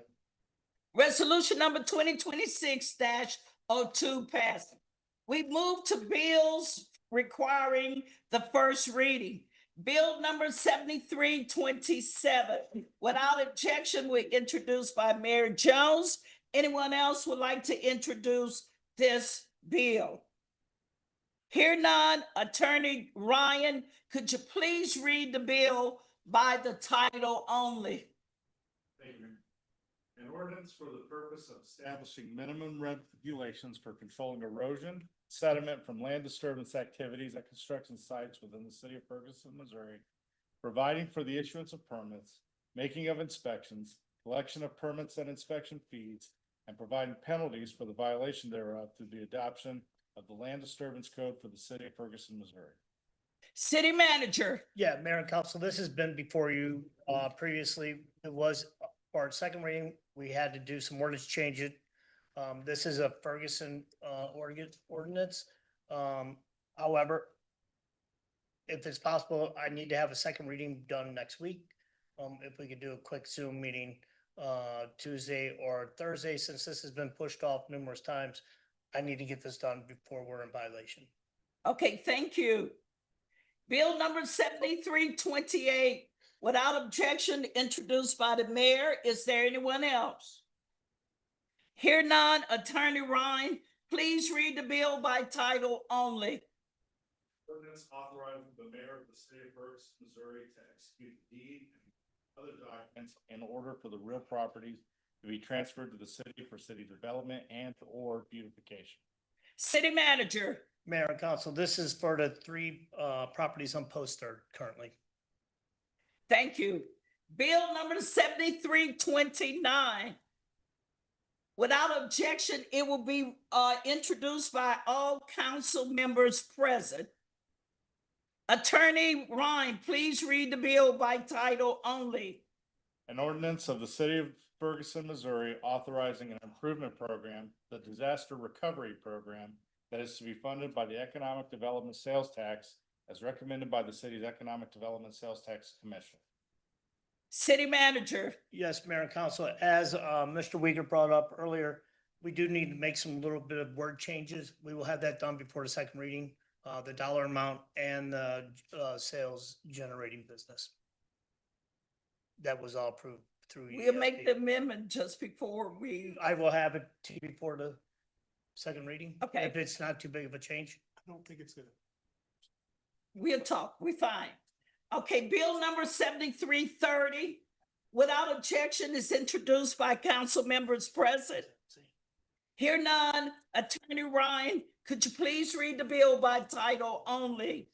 Resolution number 2026-02 passed. We move to bills requiring the first reading. Bill number 7327. Without objection, we introduced by Mayor Jones. Anyone else would like to introduce this bill? Hear none. Attorney Ryan, could you please read the bill by the title only? Thank you. An ordinance for the purpose of establishing minimum regulations for controlling erosion, sediment from land disturbance activities at construction sites within the city of Ferguson, Missouri, providing for the issuance of permits, making of inspections, collection of permits and inspection fees, and providing penalties for the violation thereof through the adoption of the land disturbance code for the city of Ferguson, Missouri. City Manager. Yeah, Mayor and Council, this has been before you previously. It was for our second reading. We had to do some ordinance changes. This is a Ferguson ordinance. However, if it's possible, I need to have a second reading done next week. If we could do a quick Zoom meeting Tuesday or Thursday, since this has been pushed off numerous times, I need to get this done before we're in violation. Okay, thank you. Bill number 7328, without objection, introduced by the mayor. Is there anyone else? Hear none. Attorney Ryan, please read the bill by title only. Ordinance authorizing the mayor of the city of Ferguson, Missouri to execute the deed and other documents in order for the real properties to be transferred to the city for city development and or beautification. City manager. Mayor and council, this is for the three properties on Post Third currently. Thank you. Bill number 7329. Without objection, it will be introduced by all council members present. Attorney Ryan, please read the bill by title only. An ordinance of the city of Ferguson, Missouri, authorizing an improvement program, the disaster recovery program, that is to be funded by the Economic Development Sales Tax as recommended by the city's Economic Development Sales Tax Commission. City manager. Yes, Mayor and Council, as Mr. Uyghur brought up earlier, we do need to make some little bit of word changes. We will have that done before the second reading, the dollar amount and the sales generating business. That was all approved through. We'll EFD. make the amendment just before we. I will have it to you before the second reading. Okay. If it's not too big of a change. I don't think it's gonna. We'll talk, we fine. Okay, bill number 7330, without objection, is introduced by council members present. Hear none. Attorney Ryan, could you please read the bill by title only?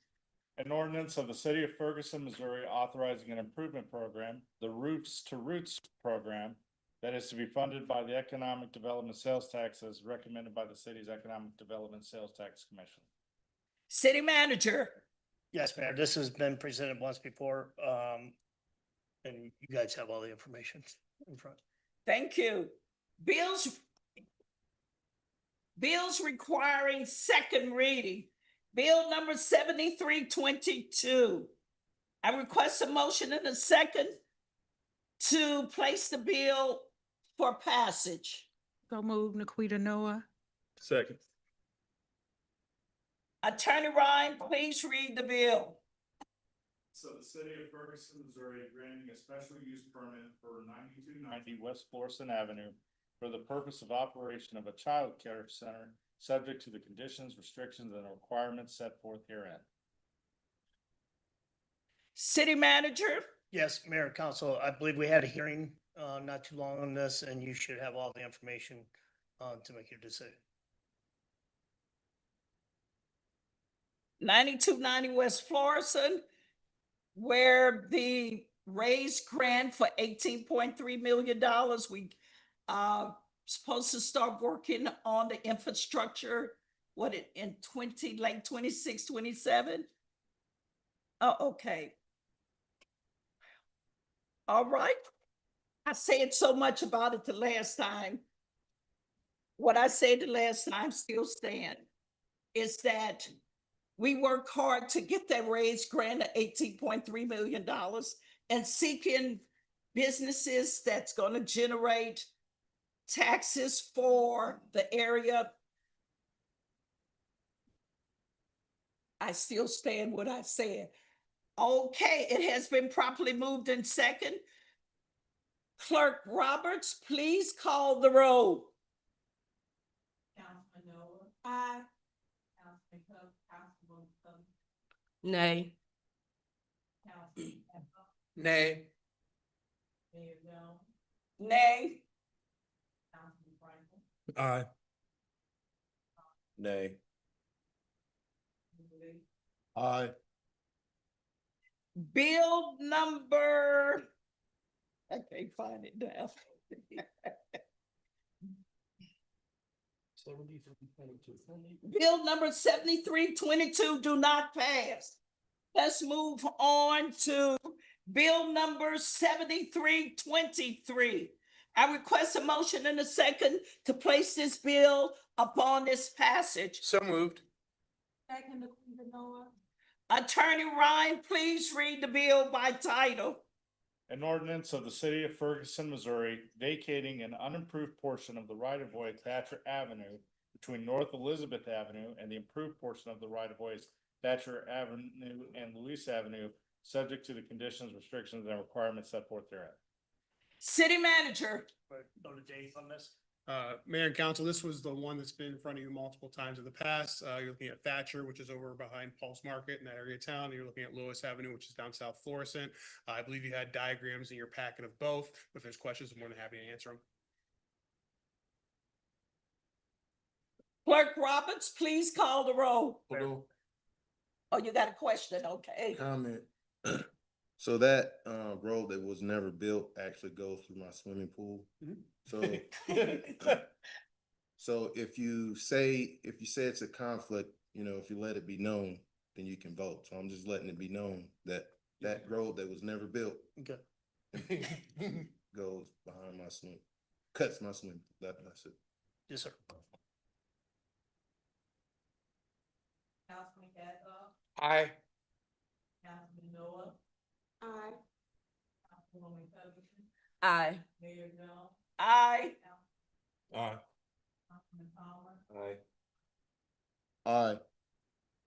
An ordinance of the city of Ferguson, Missouri, authorizing an improvement program, the Roofs to Roots program, that is to be funded by the Economic Development Sales Tax as recommended by the city's Economic Development Sales Tax Commission. City manager. Yes, Mayor, this has been presented once before, and you guys have all the information in front. Thank you. Bills requiring second reading. Bill number 7322. I request a motion and a second to place the bill for passage. So move, Naquita Noah. Second. Attorney Ryan, please read the bill. So the city of Ferguson, Missouri, granting a special use permit for 9290 West Florissant Avenue for the purpose of operation of a child care center, subject to the conditions, restrictions, and requirements set forth herein. City manager. Yes, Mayor and Council, I believe we had a hearing not too long on this, and you should have all the information to make your decision. 9290 West Florissant, where the raised grant for $18.3 million, we supposed to start working on the infrastructure, in late 26, 27? Oh, okay. All right. I said so much about it the last time. What I said the last time still stand, is that we work hard to get that raised grant of $18.3 million and seeking businesses that's going to generate taxes for the area. I still stand what I said. Okay, it has been properly moved in second. Clerk Roberts, please call the roll. Councilman Noah. Aye. Councilman Cook, Councilwoman Cook. Nay. Councilman Pepper, Nay. Mayor Jones, Nay. Councilman Franklin. Aye. Nay. Aye. Bill number, I can't find it now. Bill number 7322 do not pass. Let's move on to bill number 7323. I request a motion and a second to place this bill upon this passage. So moved. Second, Naquita Noah. Attorney Ryan, please read the bill by title. An ordinance of the city of Ferguson, Missouri, vacating an unimproved portion of the right-of-way at Thatcher Avenue between North Elizabeth Avenue and the improved portion of the right-of-ways Thatcher Avenue and Luis Avenue, subject to the conditions, restrictions, and requirements set forth therein. City manager. Go to Dave on this. Mayor and council, this was the one that's been in front of you multiple times in the past. You're looking at Thatcher, which is over behind Pulse Market in that area of town. And you're looking at Lewis Avenue, which is down South Florissant. I believe you had diagrams in your packet of both. If there's questions, I'm more than happy to answer them. Clerk Roberts, please call the roll. Oh, you got a question? Okay. Comment. So that road that was never built actually goes through my swimming pool. So so if you say it's a conflict, you know, if you let it be known, then you can vote. So I'm just letting it be known that that road that was never built Okay. goes behind my swim, cuts my swim. That's it. Yes, sir. Councilman Cassoff, Aye. Councilman Noah, Aye. Councilwoman Covington, Aye. Mayor Jones, Aye. Aye. Councilman Palmer, Aye. Aye.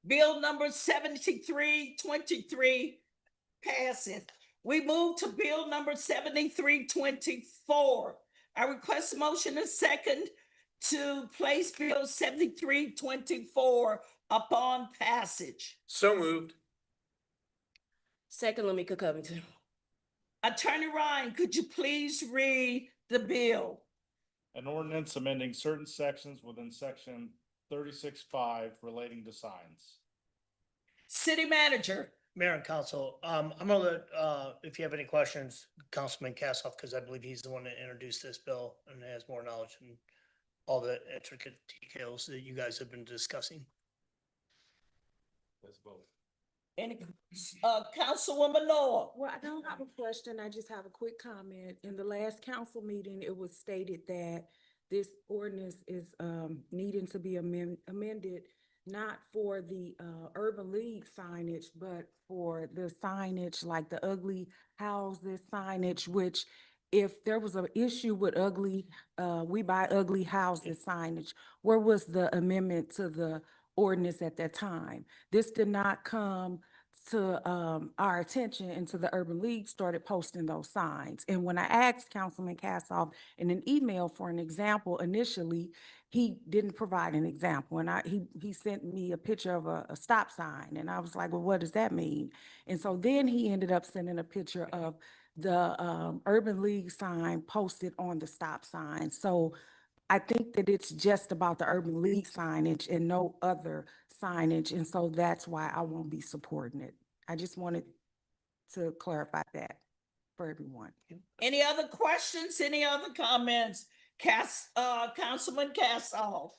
Bill number 7323 passes. We move to bill number 7324. I request a motion and second to place bill 7324 upon passage. So moved. Second, Lamika Covington. Attorney Ryan, could you please read the bill? An ordinance amending certain sections within section 36.5 relating to signs. City manager. Mayor and council, I'm gonna let, if you have any questions, Councilman Cassoff, because I believe he's the one that introduced this bill and has more knowledge and all the intricate details that you guys have been discussing. Let's vote. Any, Councilwoman Noah. Well, I don't have a question. I just have a quick comment. In the last council meeting, it was stated that this ordinance is needing to be amended, not for the urban league signage, but for the signage like the ugly houses signage, which if there was an issue with ugly, we buy ugly houses signage, where was the amendment to the ordinance at that time? This did not come to our attention until the Urban League started posting those signs. And when I asked Councilman Cassoff in an email for an example initially, he didn't provide an example. And he sent me a picture of a stop sign. And I was like, well, what does that mean? And so then he ended up sending a picture of the Urban League sign posted on the stop sign. So I think that it's just about the Urban League signage and no other signage. And so that's why I won't be supporting it. I just wanted to clarify that for everyone. Any other questions? Any other comments? Councilman Cassoff.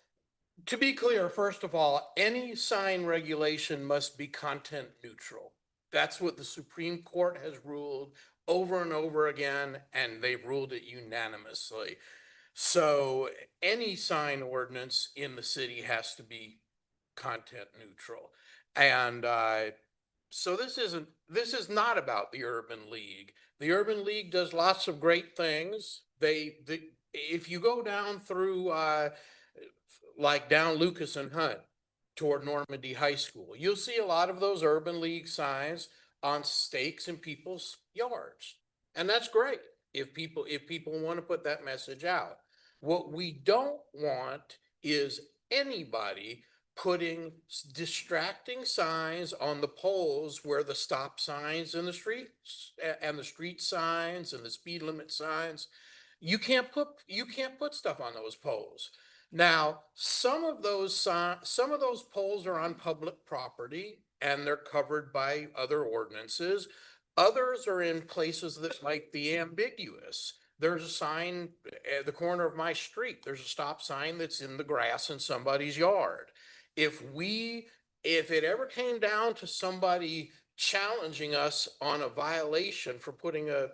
To be clear, first of all, any sign regulation must be content neutral. That's what the Supreme Court has ruled over and over again, and they've ruled it unanimously. So any sign ordinance in the city has to be content neutral. And so this is not about the Urban League. The Urban League does lots of great things. If you go down through like down Lucas and Hunt toward Normandy High School, you'll see a lot of those Urban League signs on stakes in people's yards. And that's great if people want to put that message out. What we don't want is anybody putting distracting signs on the poles where the stop signs in the streets and the street signs and the speed limit signs. You can't put stuff on those poles. Now, some of those poles are on public property and they're covered by other ordinances. Others are in places that might be ambiguous. There's a sign at the corner of my street. There's a stop sign that's in the grass in somebody's yard. If it ever came down to somebody challenging us on a violation for putting a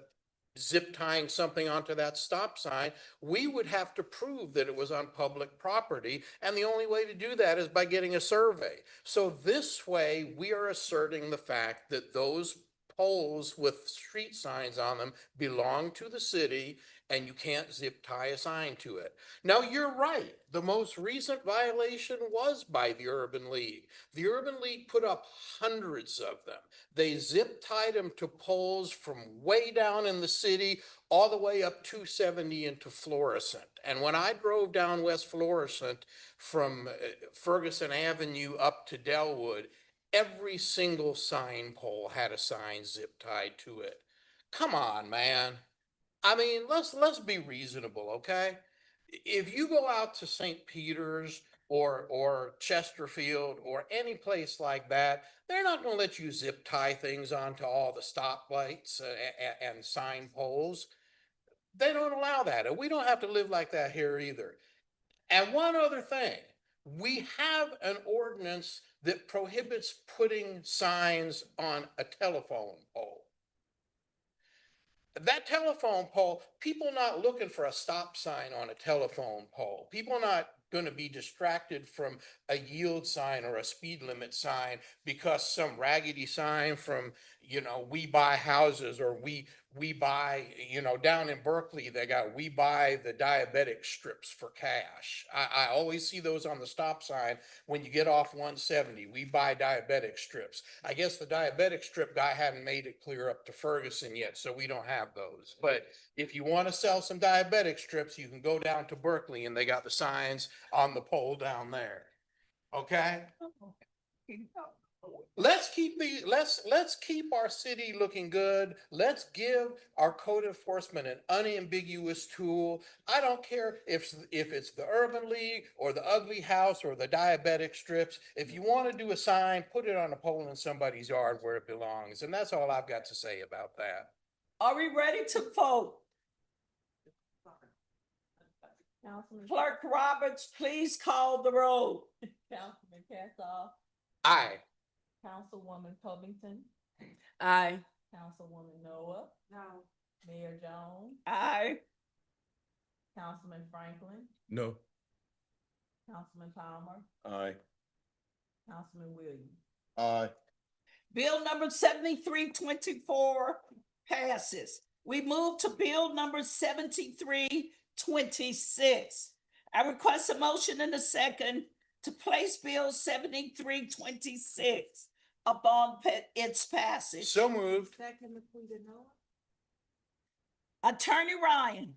zip tying something onto that stop sign, we would have to prove that it was on public property. And the only way to do that is by getting a survey. So this way we are asserting the fact that those poles with street signs on them belong to the city and you can't zip tie a sign to it. Now, you're right. The most recent violation was by the Urban League. The Urban League put up hundreds of them. They zip tied them to poles from way down in the city all the way up 270 into Florissant. And when I drove down West Florissant from Ferguson Avenue up to Delwood, every single sign pole had a sign zip tied to it. Come on, man. I mean, let's be reasonable, okay? If you go out to St. Peter's or Chesterfield or any place like that, they're not going to let you zip tie things onto all the stoplights and sign poles. They don't allow that, and we don't have to live like that here either. And one other thing, we have an ordinance that prohibits putting signs on a telephone pole. That telephone pole, people not looking for a stop sign on a telephone pole. People not going to be distracted from a yield sign or a speed limit sign because some raggedy sign from, We Buy Houses or we buy, down in Berkeley, they got We Buy the diabetic strips for cash. I always see those on the stop sign when you get off 170. We buy diabetic strips. I guess the diabetic strip guy hadn't made it clear up to Ferguson yet, so we don't have those. But if you want to sell some diabetic strips, you can go down to Berkeley and they got the signs on the pole down there. Okay? Let's keep our city looking good. Let's give our code enforcement an unambiguous tool. I don't care if it's the Urban League or the Ugly House or the diabetic strips. If you want to do a sign, put it on a pole in somebody's yard where it belongs. And that's all I've got to say about that. Are we ready to vote? Clerk Roberts, please call the roll. Councilman Cassoff, Aye. Councilwoman Covington, Aye. Councilwoman Noah. No. Mayor Jones, Aye. Councilman Franklin, No. Councilman Palmer, Aye. Councilman Williams. Aye. Bill number 7324 passes. We move to bill number 7326. I request a motion in a second to place bill 7326 upon its passage. So moved. Second, Laquita Noah. Attorney Ryan,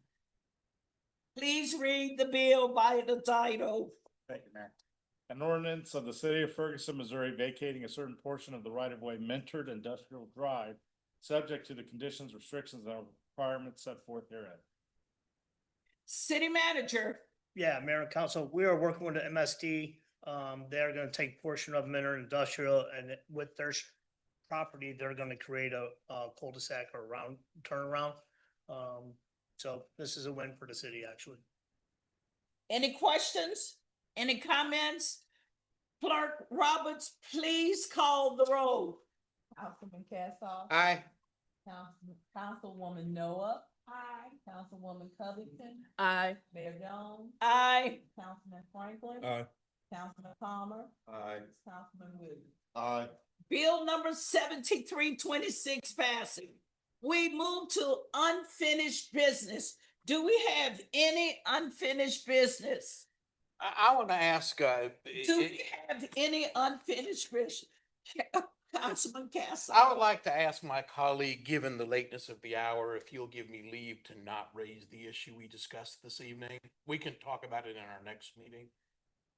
please read the bill by the title. Thank you, Mayor. An ordinance of the city of Ferguson, Missouri, vacating a certain portion of the right-of-way Mentored Industrial Drive, subject to the conditions, restrictions, and requirements set forth herein. City manager. Yeah, Mayor and Council, we are working with the MSD. They're gonna take portion of Minor Industrial and with their property, they're gonna create a cul-de-sac or round turnaround. So this is a win for the city, actually. Any questions? Any comments? Clerk Roberts, please call the roll. Councilman Cassoff. Aye. Councilwoman Noah. Aye. Councilwoman Covington, Aye. Mayor Jones, Aye. Councilman Franklin. Aye. Councilman Palmer, Aye. Councilman Williams. Aye. Bill number 7326 passing. We move to unfinished business. Do we have any unfinished business? I want to ask, Do we have any unfinished business? Councilman Castle. I would like to ask my colleague, given the lateness of the hour, if you'll give me leave to not raise the issue we discussed this evening. We can talk about it in our next meeting.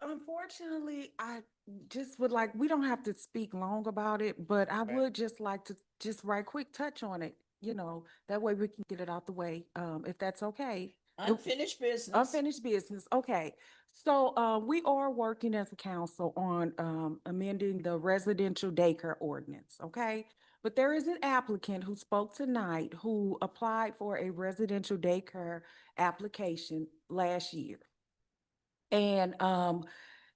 Unfortunately, I just would like, we don't have to speak long about it, but I would just like to just right quick touch on it, that way we can get it out the way, if that's okay. Unfinished business. Unfinished business, okay. So, we are working as a council on, amending the residential daycare ordinance, okay? But there is an applicant who spoke tonight who applied for a residential daycare application last year. And,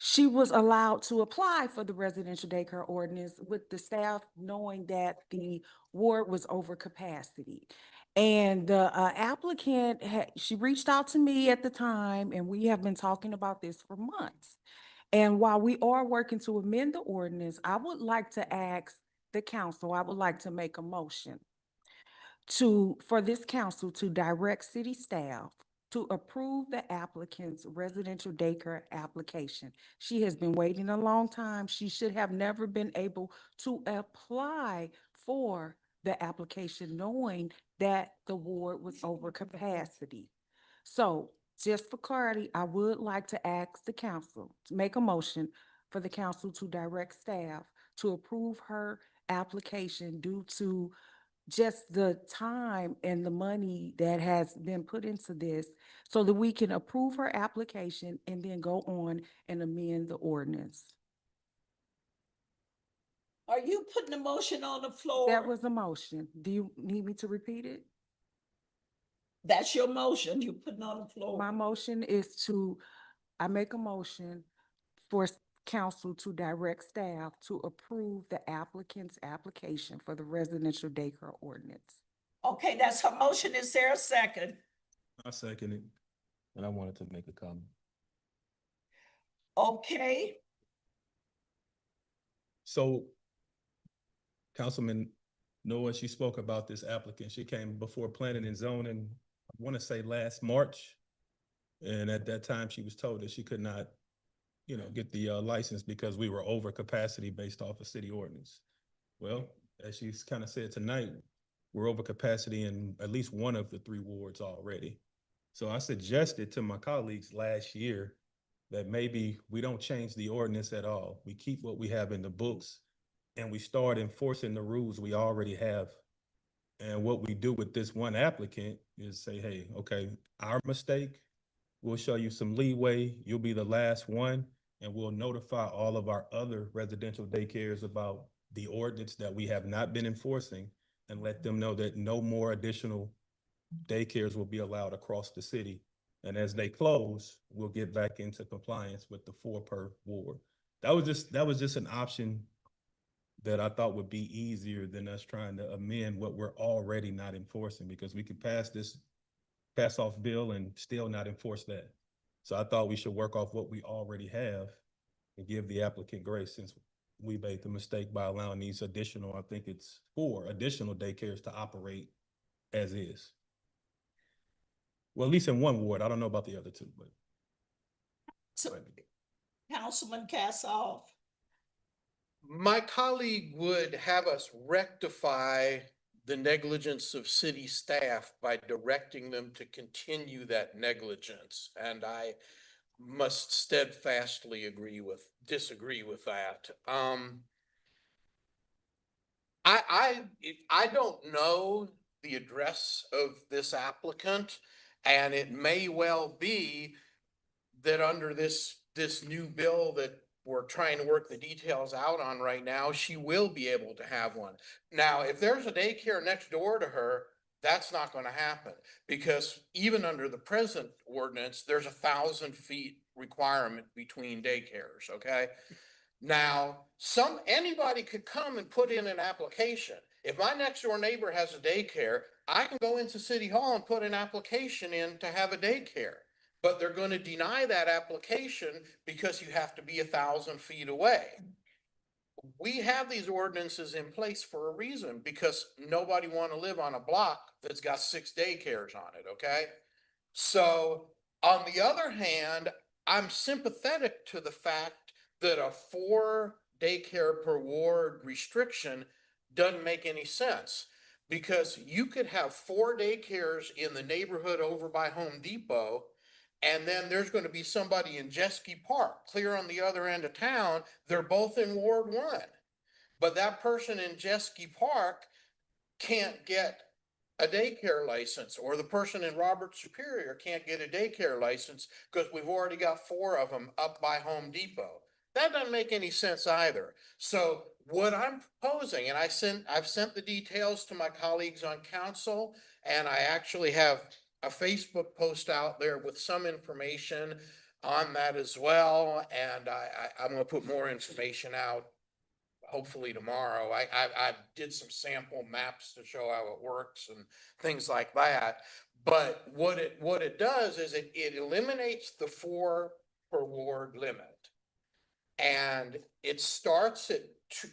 she was allowed to apply for the residential daycare ordinance with the staff knowing that the ward was over capacity. And the applicant she reached out to me at the time, and we have been talking about this for months. And while we are working to amend the ordinance, I would like to ask the council, I would like to make a motion for this council to direct city staff to approve the applicant's residential daycare application. She has been waiting a long time. She should have never been able to apply for the application knowing that the ward was over capacity. So just for clarity, I would like to ask the council to make a motion for the council to direct staff to approve her application due to just the time and the money that has been put into this so that we can approve her application and then go on and amend the ordinance. Are you putting a motion on the floor? That was a motion. Do you need me to repeat it? That's your motion you putting on the floor. My motion is I make a motion for council to direct staff to approve the applicant's application for the residential daycare ordinance. Okay, that's her motion. Is there a second? I second it, and I wanted to make a comment. Okay, So Councilman Noah, she spoke about this applicant. She came before planning and zoning, I want to say last March. And at that time, she was told that she could not, get the license because we were over capacity based off of city ordinance. Well, as she's kind of said tonight, we're over capacity in at least one of the 3 wards already. So I suggested to my colleagues last year that maybe we don't change the ordinance at all. We keep what we have in the books and we start enforcing the rules we already have. And what we do with this one applicant is say, hey, okay, our mistake, we'll show you some leeway. You'll be the last one, and we'll notify all of our other residential daycares about the ordinance that we have not been enforcing and let them know that no more additional daycares will be allowed across the city. And as they close, we'll get back into compliance with the 4 per ward. That was just an option that I thought would be easier than us trying to amend what we're already not enforcing, because we could pass off bill and still not enforce that. So I thought we should work off what we already have and give the applicant grace, since we made the mistake by allowing these additional, I think it's 4 additional daycares to operate as is. Well, at least in one ward. I don't know about the other 2, but. so, Councilman Kassoff. My colleague would have us rectify the negligence of city staff by directing them to continue that negligence. And I must steadfastly disagree with that. I don't know the address of this applicant, and it may well be that under this new bill that we're trying to work the details out on right now, she will be able to have one. Now, if there's a daycare next door to her, that's not going to happen, because even under the present ordinance, there's 1,000 feet requirement between daycares, okay? Now, anybody could come and put in an application. If my next door neighbor has a daycare, I can go into City Hall and put an application in to have a daycare. But they're going to deny that application because you have to be 1,000 feet away. We have these ordinances in place for a reason, because nobody want to live on a block that's got 6 daycares on it, okay? So on the other hand, I'm sympathetic to the fact that a 4 daycare per ward restriction doesn't make any sense, because you could have 4 daycares in the neighborhood over by Home Depot, and then there's going to be somebody in Jeske Park, clear on the other end of town. They're both in Ward 1. But that person in Jeske Park can't get a daycare license, or the person in Robert Superior can't get a daycare license because we've already got 4 of them up by Home Depot. That doesn't make any sense either. So what I'm proposing, and I've sent the details to my colleagues on council, and I actually have a Facebook post out there with some information on that as well. And I'm going to put more information out hopefully tomorrow. I did some sample maps to show how it works and things like that. But what it does is it eliminates the 4 per ward limit. And it starts at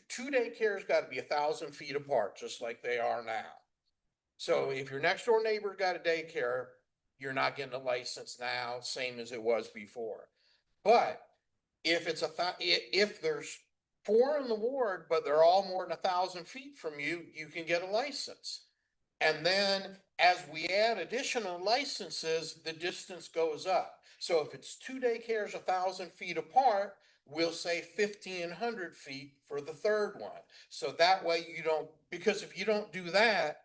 two daycares got to be 1,000 feet apart, just like they are now. So if your next door neighbor's got a daycare, you're not getting a license now, same as it was before. But if it's if there's 4 in the ward, but they're all more than 1,000 feet from you, you can get a license. And then as we add additional licenses, the distance goes up. So if it's 2 daycares 1,000 feet apart, we'll say 1,500 feet for the third one. So that way you don't, because if you don't do that,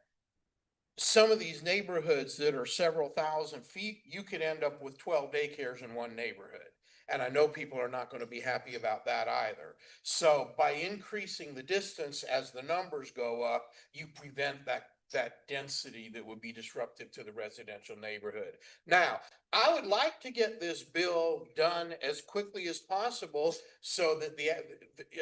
some of these neighborhoods that are several thousand feet, you could end up with 12 daycares in one neighborhood. And I know people are not going to be happy about that either. So by increasing the distance as the numbers go up, you prevent that density that would be disruptive to the residential neighborhood. Now, I would like to get this bill done as quickly as possible so that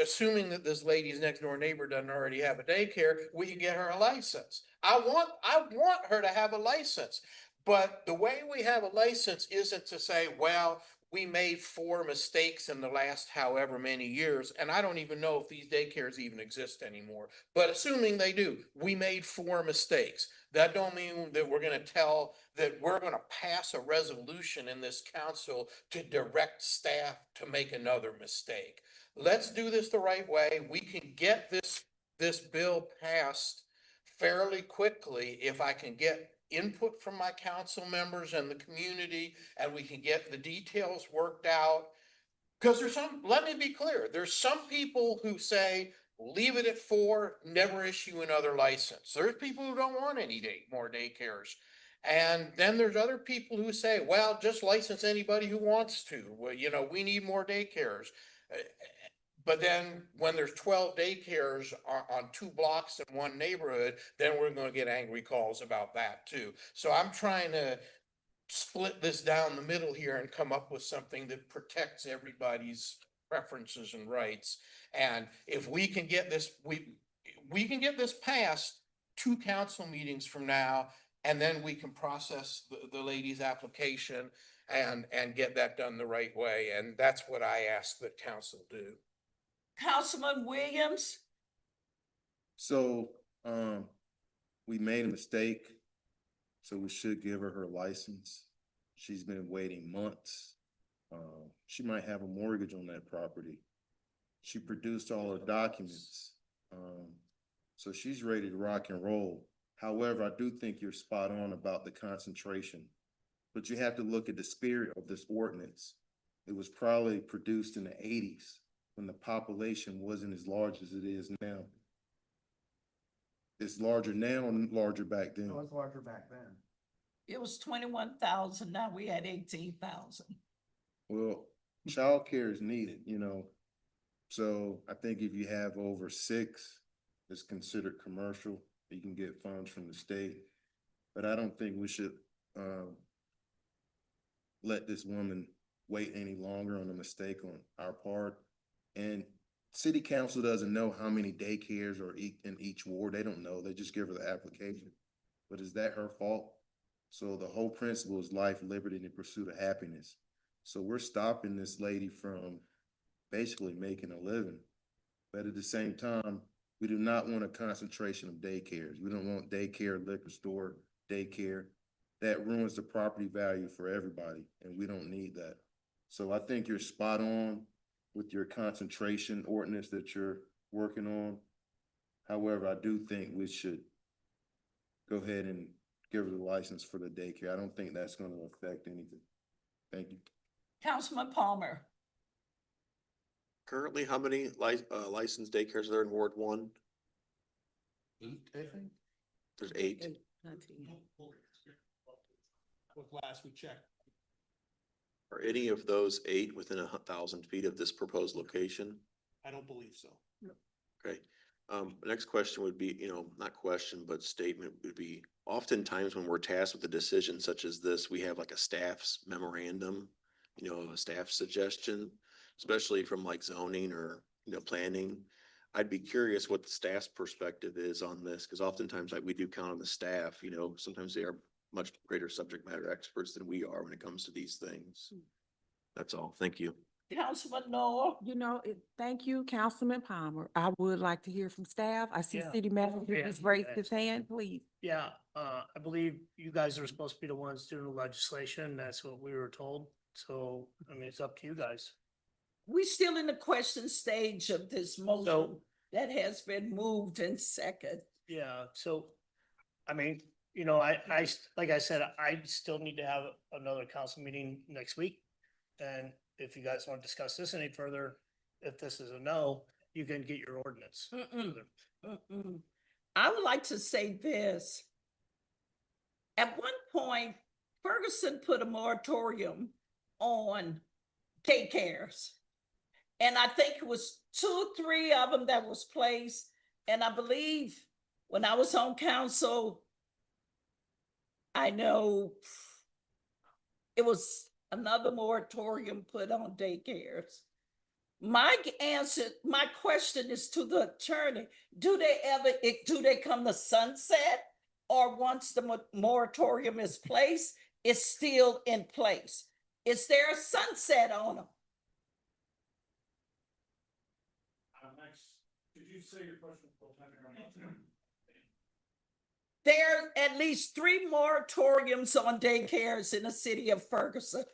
assuming that this lady's next door neighbor doesn't already have a daycare, we can get her a license. I want her to have a license, but the way we have a license isn't to say, well, we made 4 mistakes in the last however many years, and I don't even know if these daycares even exist anymore. But assuming they do, we made 4 mistakes. That don't mean that we're gonna pass a resolution in this council to direct staff to make another mistake. Let's do this the right way. We can get this bill passed fairly quickly if I can get input from my council members and the community, and we can get the details worked out. Because let me be clear, there's some people who say, leave it at 4, never issue another license. There's people who don't want any more daycares. And then there's other people who say, well, just license anybody who wants to. Well, we need more daycares. But then when there's 12 daycares on 2 blocks in one neighborhood, then we're going to get angry calls about that too. So I'm trying to split this down the middle here and come up with something that protects everybody's preferences and rights. And if we can get this, we can get this passed 2 council meetings from now, and then we can process the lady's application and get that done the right way. And that's what I ask that council do. Councilman Williams? So, we made a mistake, so we should give her license. She's been waiting months. She might have a mortgage on that property. She produced all her documents. So she's ready to rock and roll. However, I do think you're spot on about the concentration, but you have to look at the spirit of this ordinance. It was probably produced in the 80s. When the population wasn't as large as it is now. It's larger now and larger back then. It was larger back then. It was 21,000, now we had 18,000. Well, childcare is needed, So I think if you have over 6, it's considered commercial. You can get funds from the state. But I don't think we should let this woman wait any longer on a mistake on our part. And city council doesn't know how many daycares are in each ward. They don't know. They just give her the application. But is that her fault? So the whole principle is life, liberty, and the pursuit of happiness. So we're stopping this lady from basically making a living. But at the same time, we do not want a concentration of daycares. We don't want daycare, liquor store, daycare. That ruins the property value for everybody, and we don't need that. So I think you're spot on with your concentration ordinance that you're working on. However, I do think we should go ahead and give her the license for the daycare. I don't think that's going to affect anything. Thank you. Councilman Palmer? Currently, how many licensed daycares are there in Ward 1? 8, I think. There's 8. Last we checked. Are any of those 8 within 1,000 feet of this proposed location? I don't believe so. Okay. The next question would be, not question, but statement would be, oftentimes when we're tasked with a decision such as this, we have like a staff's memorandum, a staff suggestion, especially from like zoning or, planning. I'd be curious what the staff's perspective is on this, because oftentimes we do count on the staff, sometimes they are much greater subject matter experts than we are when it comes to these things. That's all. Thank you. Councilman Noah? You know, thank you, Councilman Palmer. I would like to hear from staff. I see Yeah. City Manager Yeah, has raised his yes. hand, please. Yeah, I believe you guys are supposed to be the ones doing the legislation. That's what we were told. So, I mean, it's up to you guys. We still in the question stage of this motion So- that has been moved in second. Yeah, so, I mean, you know, like I said, I still need to have another council meeting next week. And if you guys want to discuss this any further, if this is a no, you can get your ordinance. I would like to say this. At one point, Ferguson put a moratorium on daycares. And I think it was 2 or 3 of them that was placed. And I believe when I was on council, I know it was another moratorium put on daycares. My question is to the attorney, do they come to sunset? Or once the moratorium is placed, it's still in place? Is there a sunset on them? Could you say your question? There are at least 3 moratoriums on daycares in the city of Ferguson.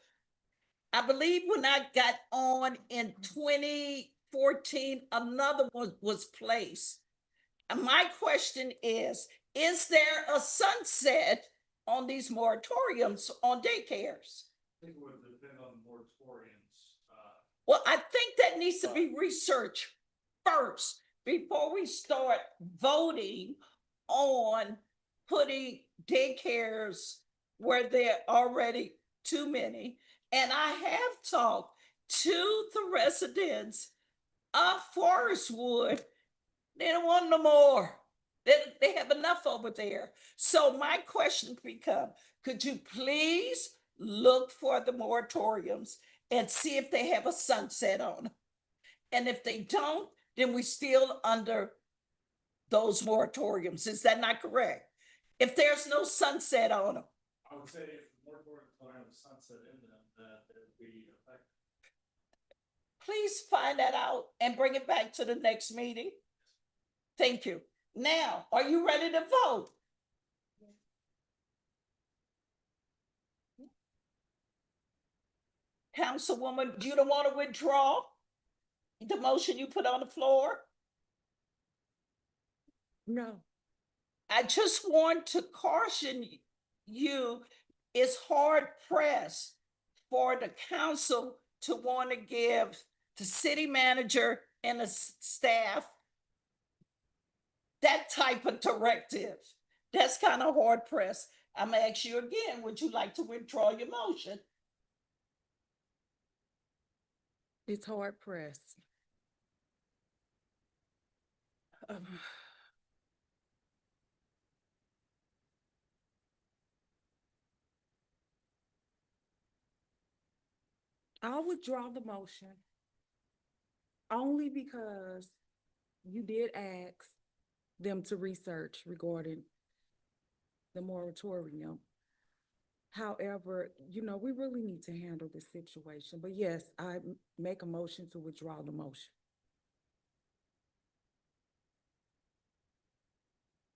I believe when I got on in 2014, another one was placed. And my question is there a sunset on these moratoriums on daycares? I think it would depend on the moratoriums. Well, I think that needs to be researched first before we start voting on putting daycares where there are already too many. And I have talked to the residents of Forestwood. They don't want no more. They have enough over there. So my question becomes, could you please look for the moratoriums and see if they have a sunset on them? And if they don't, then we still under those moratoriums. Is that not correct? If there's no sunset on them. I would say if the moratoriums don't have a sunset in them, that it would be effective. Please find that out and bring it back to the next meeting. Thank you. Now, are you ready to vote? Councilwoman, you don't want to withdraw the motion you put on the floor? No. I just want to caution you, it's hard pressed for the council to want to give the city manager and the staff that type of directive. That's kind of hard pressed. I'm gonna ask you again, would you like to withdraw your motion? It's hard pressed. I'll withdraw the motion only because you did ask them to research regarding the moratorium. However, you know, we really need to handle this situation. But yes, I make a motion to withdraw the motion.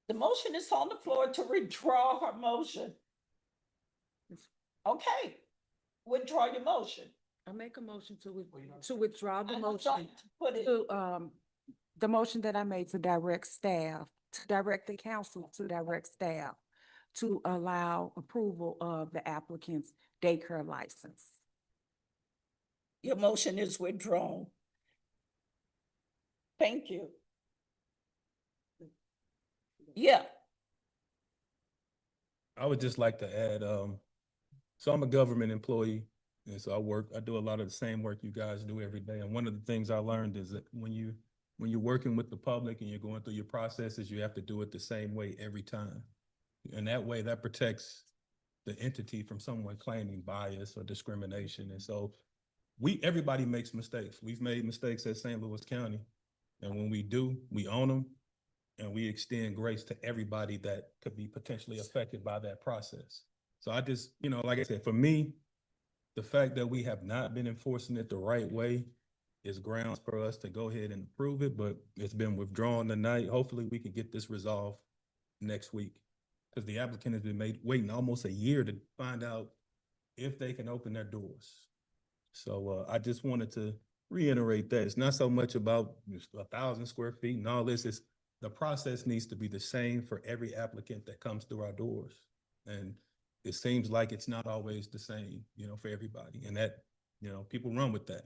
The motion is on the floor to withdraw her motion. Okay, withdraw your motion. I make a motion to withdraw the I motion. don't put it- The motion that I made to direct staff, to direct the council to direct staff to allow approval of the applicant's daycare license. Your motion is withdrawn. Thank you. Yeah, I would just like to add, so I'm a government employee, and so I do a lot of the same work you guys do every day. And one of the things I learned is that when you're working with the public and you're going through your processes, you have to do it the same way every time. And that way, that protects the entity from someone claiming bias or discrimination. And so everybody makes mistakes. We've made mistakes at St. Louis County. And when we do, we own them. And we extend grace to everybody that could be potentially affected by that process. So I just, like I said, for me, the fact that we have not been enforcing it the right way is grounds for us to go ahead and approve it, but it's been withdrawn tonight. Hopefully, we can get this resolved next week. Because the applicant has been waiting almost a year to find out if they can open their doors. So I just wanted to reiterate that. It's not so much about 1,000 square feet and all this. It's the process needs to be the same for every applicant that comes through our doors. And it seems like it's not always the same, for everybody. And that, people run with that.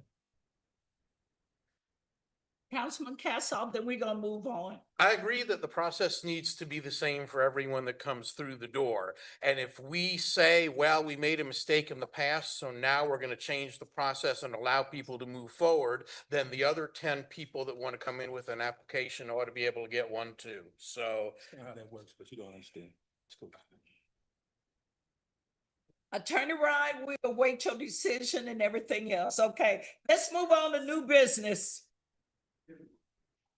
Councilman Cassoff, then we're gonna move on. I agree that the process needs to be the same for everyone that comes through the door. And if we say, well, we made a mistake in the past, so now we're gonna change the process and allow people to move forward, then the other 10 people that wanna come in with an application ought to be able to get one too. So How that works, but you don't understand. Let's go back. Attorney Ryan, we'll await your decision and everything else. Okay, let's move on to new business.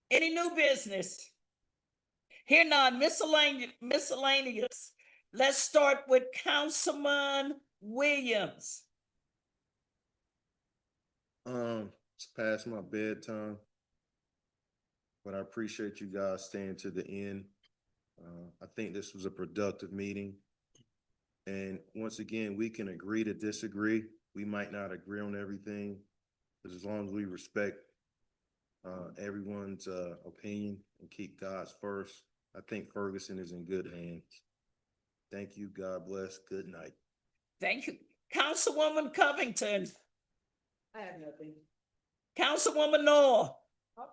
Any new business? Here none, miscellaneous. Let's start with Councilman Williams. It's past my bedtime, but I appreciate you guys staying to the end. I think this was a productive meeting. And once again, we can agree to disagree. We might not agree on everything, but as long as we respect everyone's opinion and keep God's first, I think Ferguson is in good hands. Thank you. God bless. Good night. Thank you. Councilwoman Covington. I have nothing. Councilwoman Noel.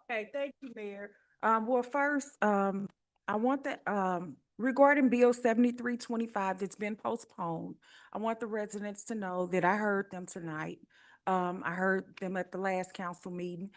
Okay, thank you, Mayor. Well, first, I want that, regarding Bill 7325 that's been postponed, I want the residents to know that I heard them tonight. I heard them at the last council meeting.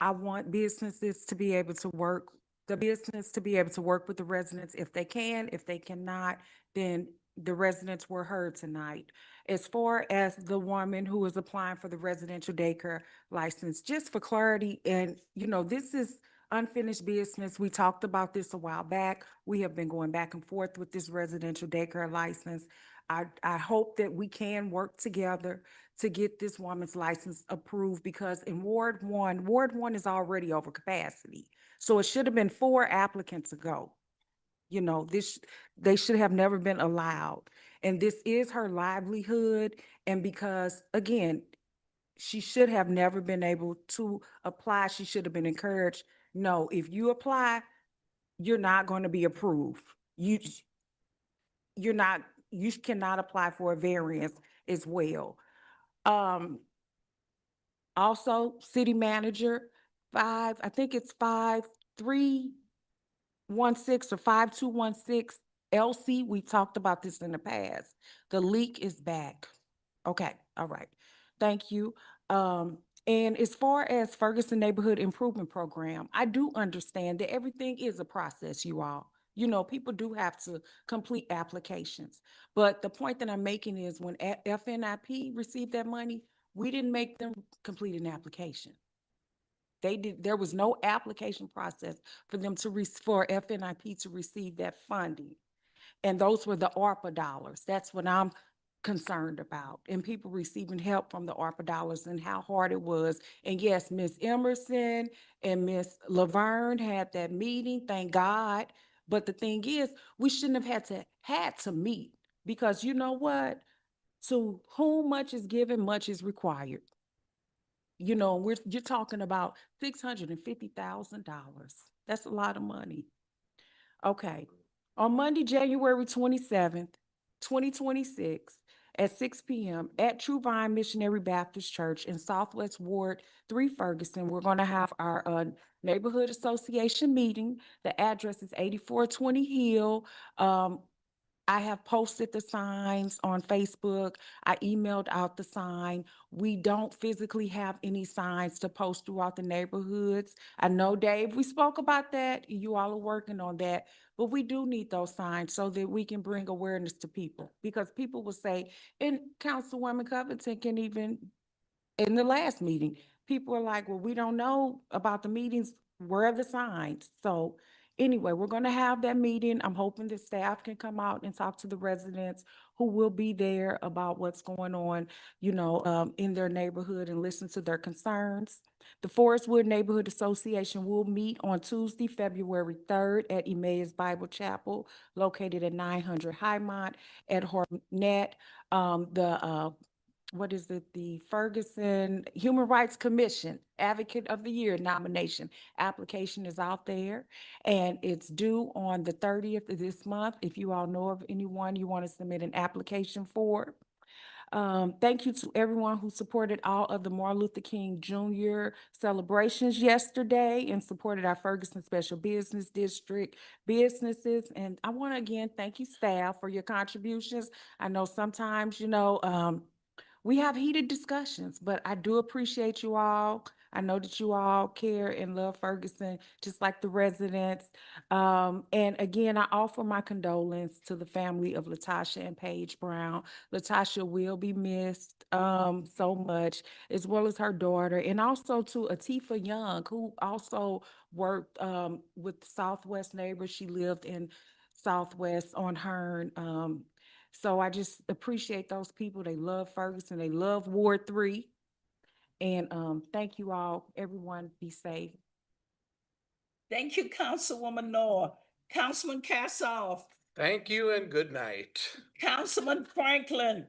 I want businesses to be able to work, the business to be able to work with the residents if they can. If they cannot, then the residents were heard tonight. As far as the woman who is applying for the residential daycare license, just for clarity, and this is unfinished business. We talked about this a while back. We have been going back and forth with this residential daycare license. I hope that we can work together to get this woman's license approved, because in Ward 1 is already over capacity. So it should have been 4 applicants ago. They should have never been allowed. And this is her livelihood. And because, again, she should have never been able to apply. She should have been encouraged. No, if you apply, you're not going to be approved. You cannot apply for a variance as well. Also, city manager, I think it's 5316 or 5216 LC. We talked about this in the past. The leak is back. Okay, all right. Thank you. And as far as Ferguson Neighborhood Improvement Program, I do understand that everything is a process, you all. People do have to complete applications. But the point that I'm making is when FNIP received that money, we didn't make them complete an application. There was no application process for them for FNIP to receive that funding. And those were the ARPA dollars. That's what I'm concerned about, and people receiving help from the ARPA dollars and how hard it was. And yes, Ms. Emerson and Ms. Laverne had that meeting, thank God. But the thing is, we shouldn't have had to meet, because you know what? To whom much is given, much is required. You're talking about $650,000. That's a lot of money. Okay. On Monday, January 27th, 2026, at 6 p.m. at True Vine Missionary Baptist Church in Southwest Ward 3 Ferguson, we're going to have our neighborhood association meeting. The address is 8420 Hill. I have posted the signs on Facebook. I emailed out the sign. We don't physically have any signs to post throughout the neighborhoods. I know, Dave, we spoke about that. You all are working on that, but we do need those signs so that we can bring awareness to people, because people will say, and Councilwoman Covington can even, in the last meeting, people are like, well, we don't know about the meetings. Where are the signs? So anyway, we're gonna have that meeting. I'm hoping the staff can come out and talk to the residents who will be there about what's going on, in their neighborhood and listen to their concerns. The Forestwood Neighborhood Association will meet on Tuesday, February 3rd at Emmaus Bible Chapel, located at 900 Highmont at Hornet. What is it? The Ferguson Human Rights Commission Advocate of the Year nomination application is out there, and it's due on the 30th of this month. If you all know of anyone you want to submit an application for. Thank you to everyone who supported all of the Martin Luther King Jr. celebrations yesterday and supported our Ferguson Special Business District businesses. And I want to again thank you, staff, for your contributions. I know sometimes, we have heated discussions, but I do appreciate you all. I know that you all care and love Ferguson, just like the residents. And again, I offer my condolence to the family of Latasha and Paige Brown. Latasha will be missed so much, as well as her daughter, and also to Atifa Young, who also worked with Southwest Neighbors. She lived in Southwest on Hearn. So I just appreciate those people. They love Ferguson. They love Ward 3. And thank you all. Everyone be safe. Thank you, Councilwoman Noor. Councilman Kassoff. Thank you and good night. Councilman Franklin.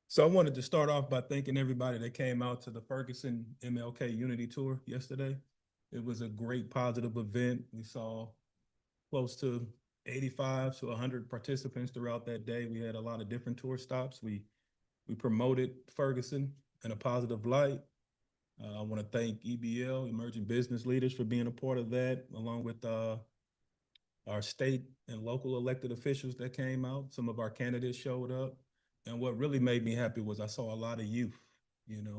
So I wanted to start off by thanking everybody that came out to the Ferguson MLK Unity Tour yesterday. It was a great positive event. We saw close to 85 to 100 participants throughout that day. We had a lot of different tour stops. We promoted Ferguson in a positive light. I want to thank EBL, Emerging Business Leaders, for being a part of that, along with our state and local elected officials that came out. Some of our candidates showed up. And what really made me happy was I saw a lot of youth,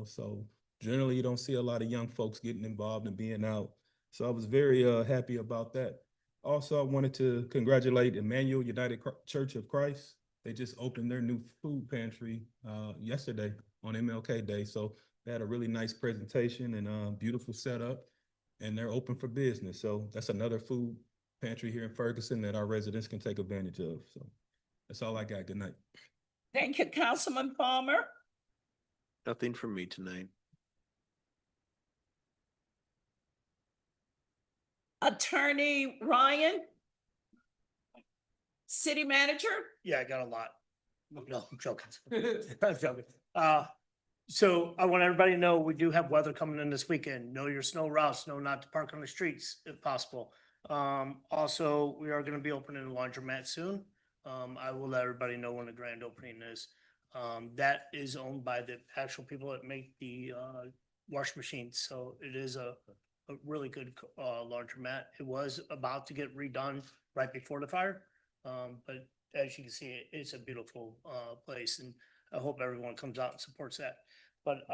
so generally you don't see a lot of young folks getting involved and being out. So I was very happy about that. Also, I wanted to congratulate Emmanuel United Church of Christ. They just opened their new food pantry yesterday on MLK Day. So they had a really nice presentation and beautiful setup, and they're open for business. So that's another food pantry here in Ferguson that our residents can take advantage of. So that's all I got. Good night. Thank you, Councilman Palmer. Nothing from me tonight. Attorney Ryan. City Manager. Yeah, I got a lot. No, I'm joking. I'm joking. So I want everybody to know we do have weather coming in this weekend. Know your snow routes, know not to park on the streets if possible. Also, we are going to be opening a laundromat soon. I will let everybody know when the grand opening is. That is owned by the actual people that make the wash machines. So it is a really good laundromat. It was about to get redone right before the fire. But as you can see, it's a beautiful place, and I hope everyone comes out and supports that. But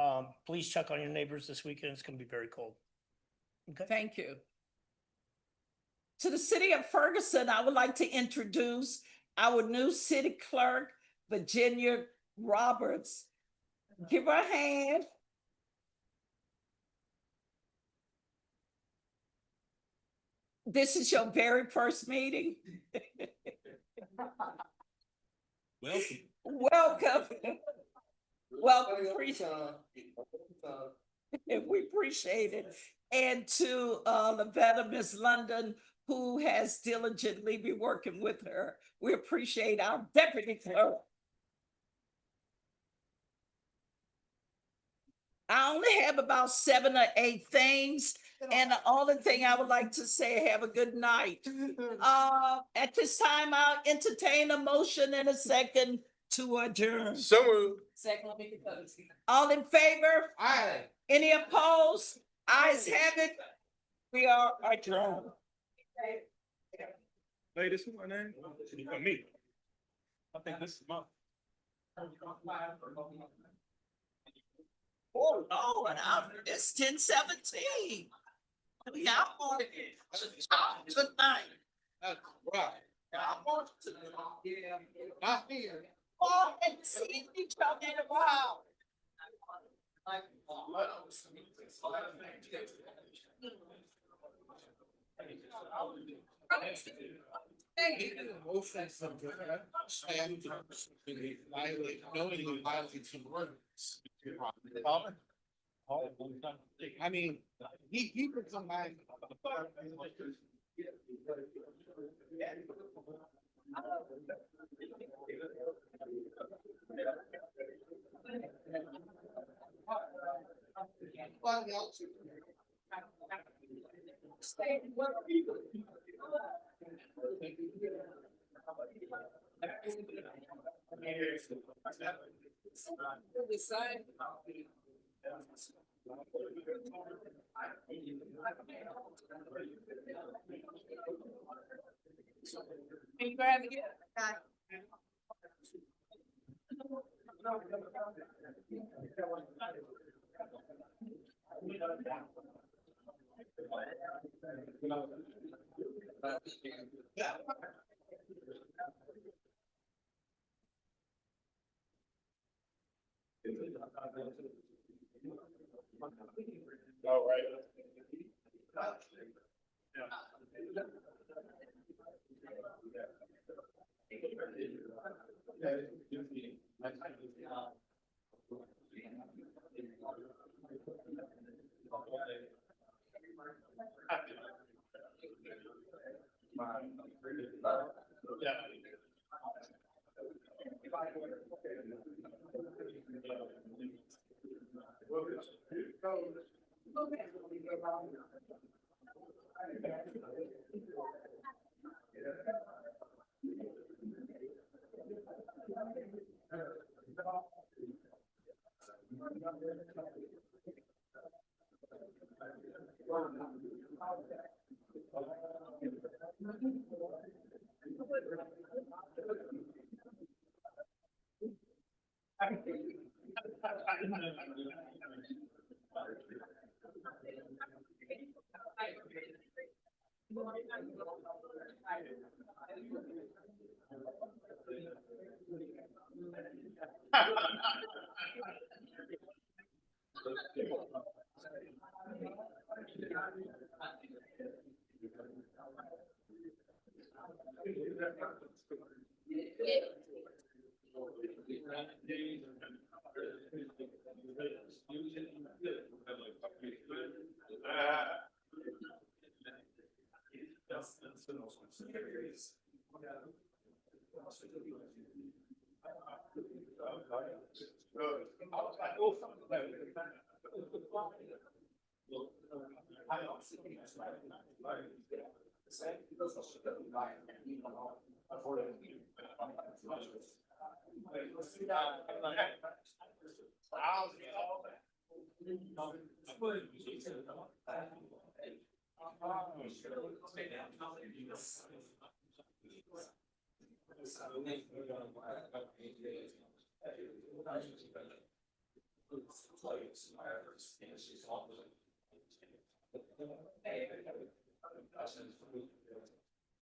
please check on your neighbors this weekend. It's going to be very cold. Okay. Thank you. To the city of Ferguson, I would like to introduce our new city clerk, Virginia Roberts. Give her a hand. This is your very first meeting. Welcome. Welcome. Welcome. We appreciate it. And to Lavetta, Miss London, who has diligently been working with her. We appreciate our deputy clerk. I only have about 7 or 8 things. And the only thing I would like to say, have a good night. At this time, I'll entertain a motion in a second to adjourn. So moved. Second, all in favor? Aye. Any opposed? Ayes have it. We are adjourned. Hey, this is my name. For me. I think this is my. Oh, Lord, it's 10:17. Yeah, I wanted to talk tonight. That's right. I want to. Not here. Oh, and see each other in a while. I mean, he could come back. All right.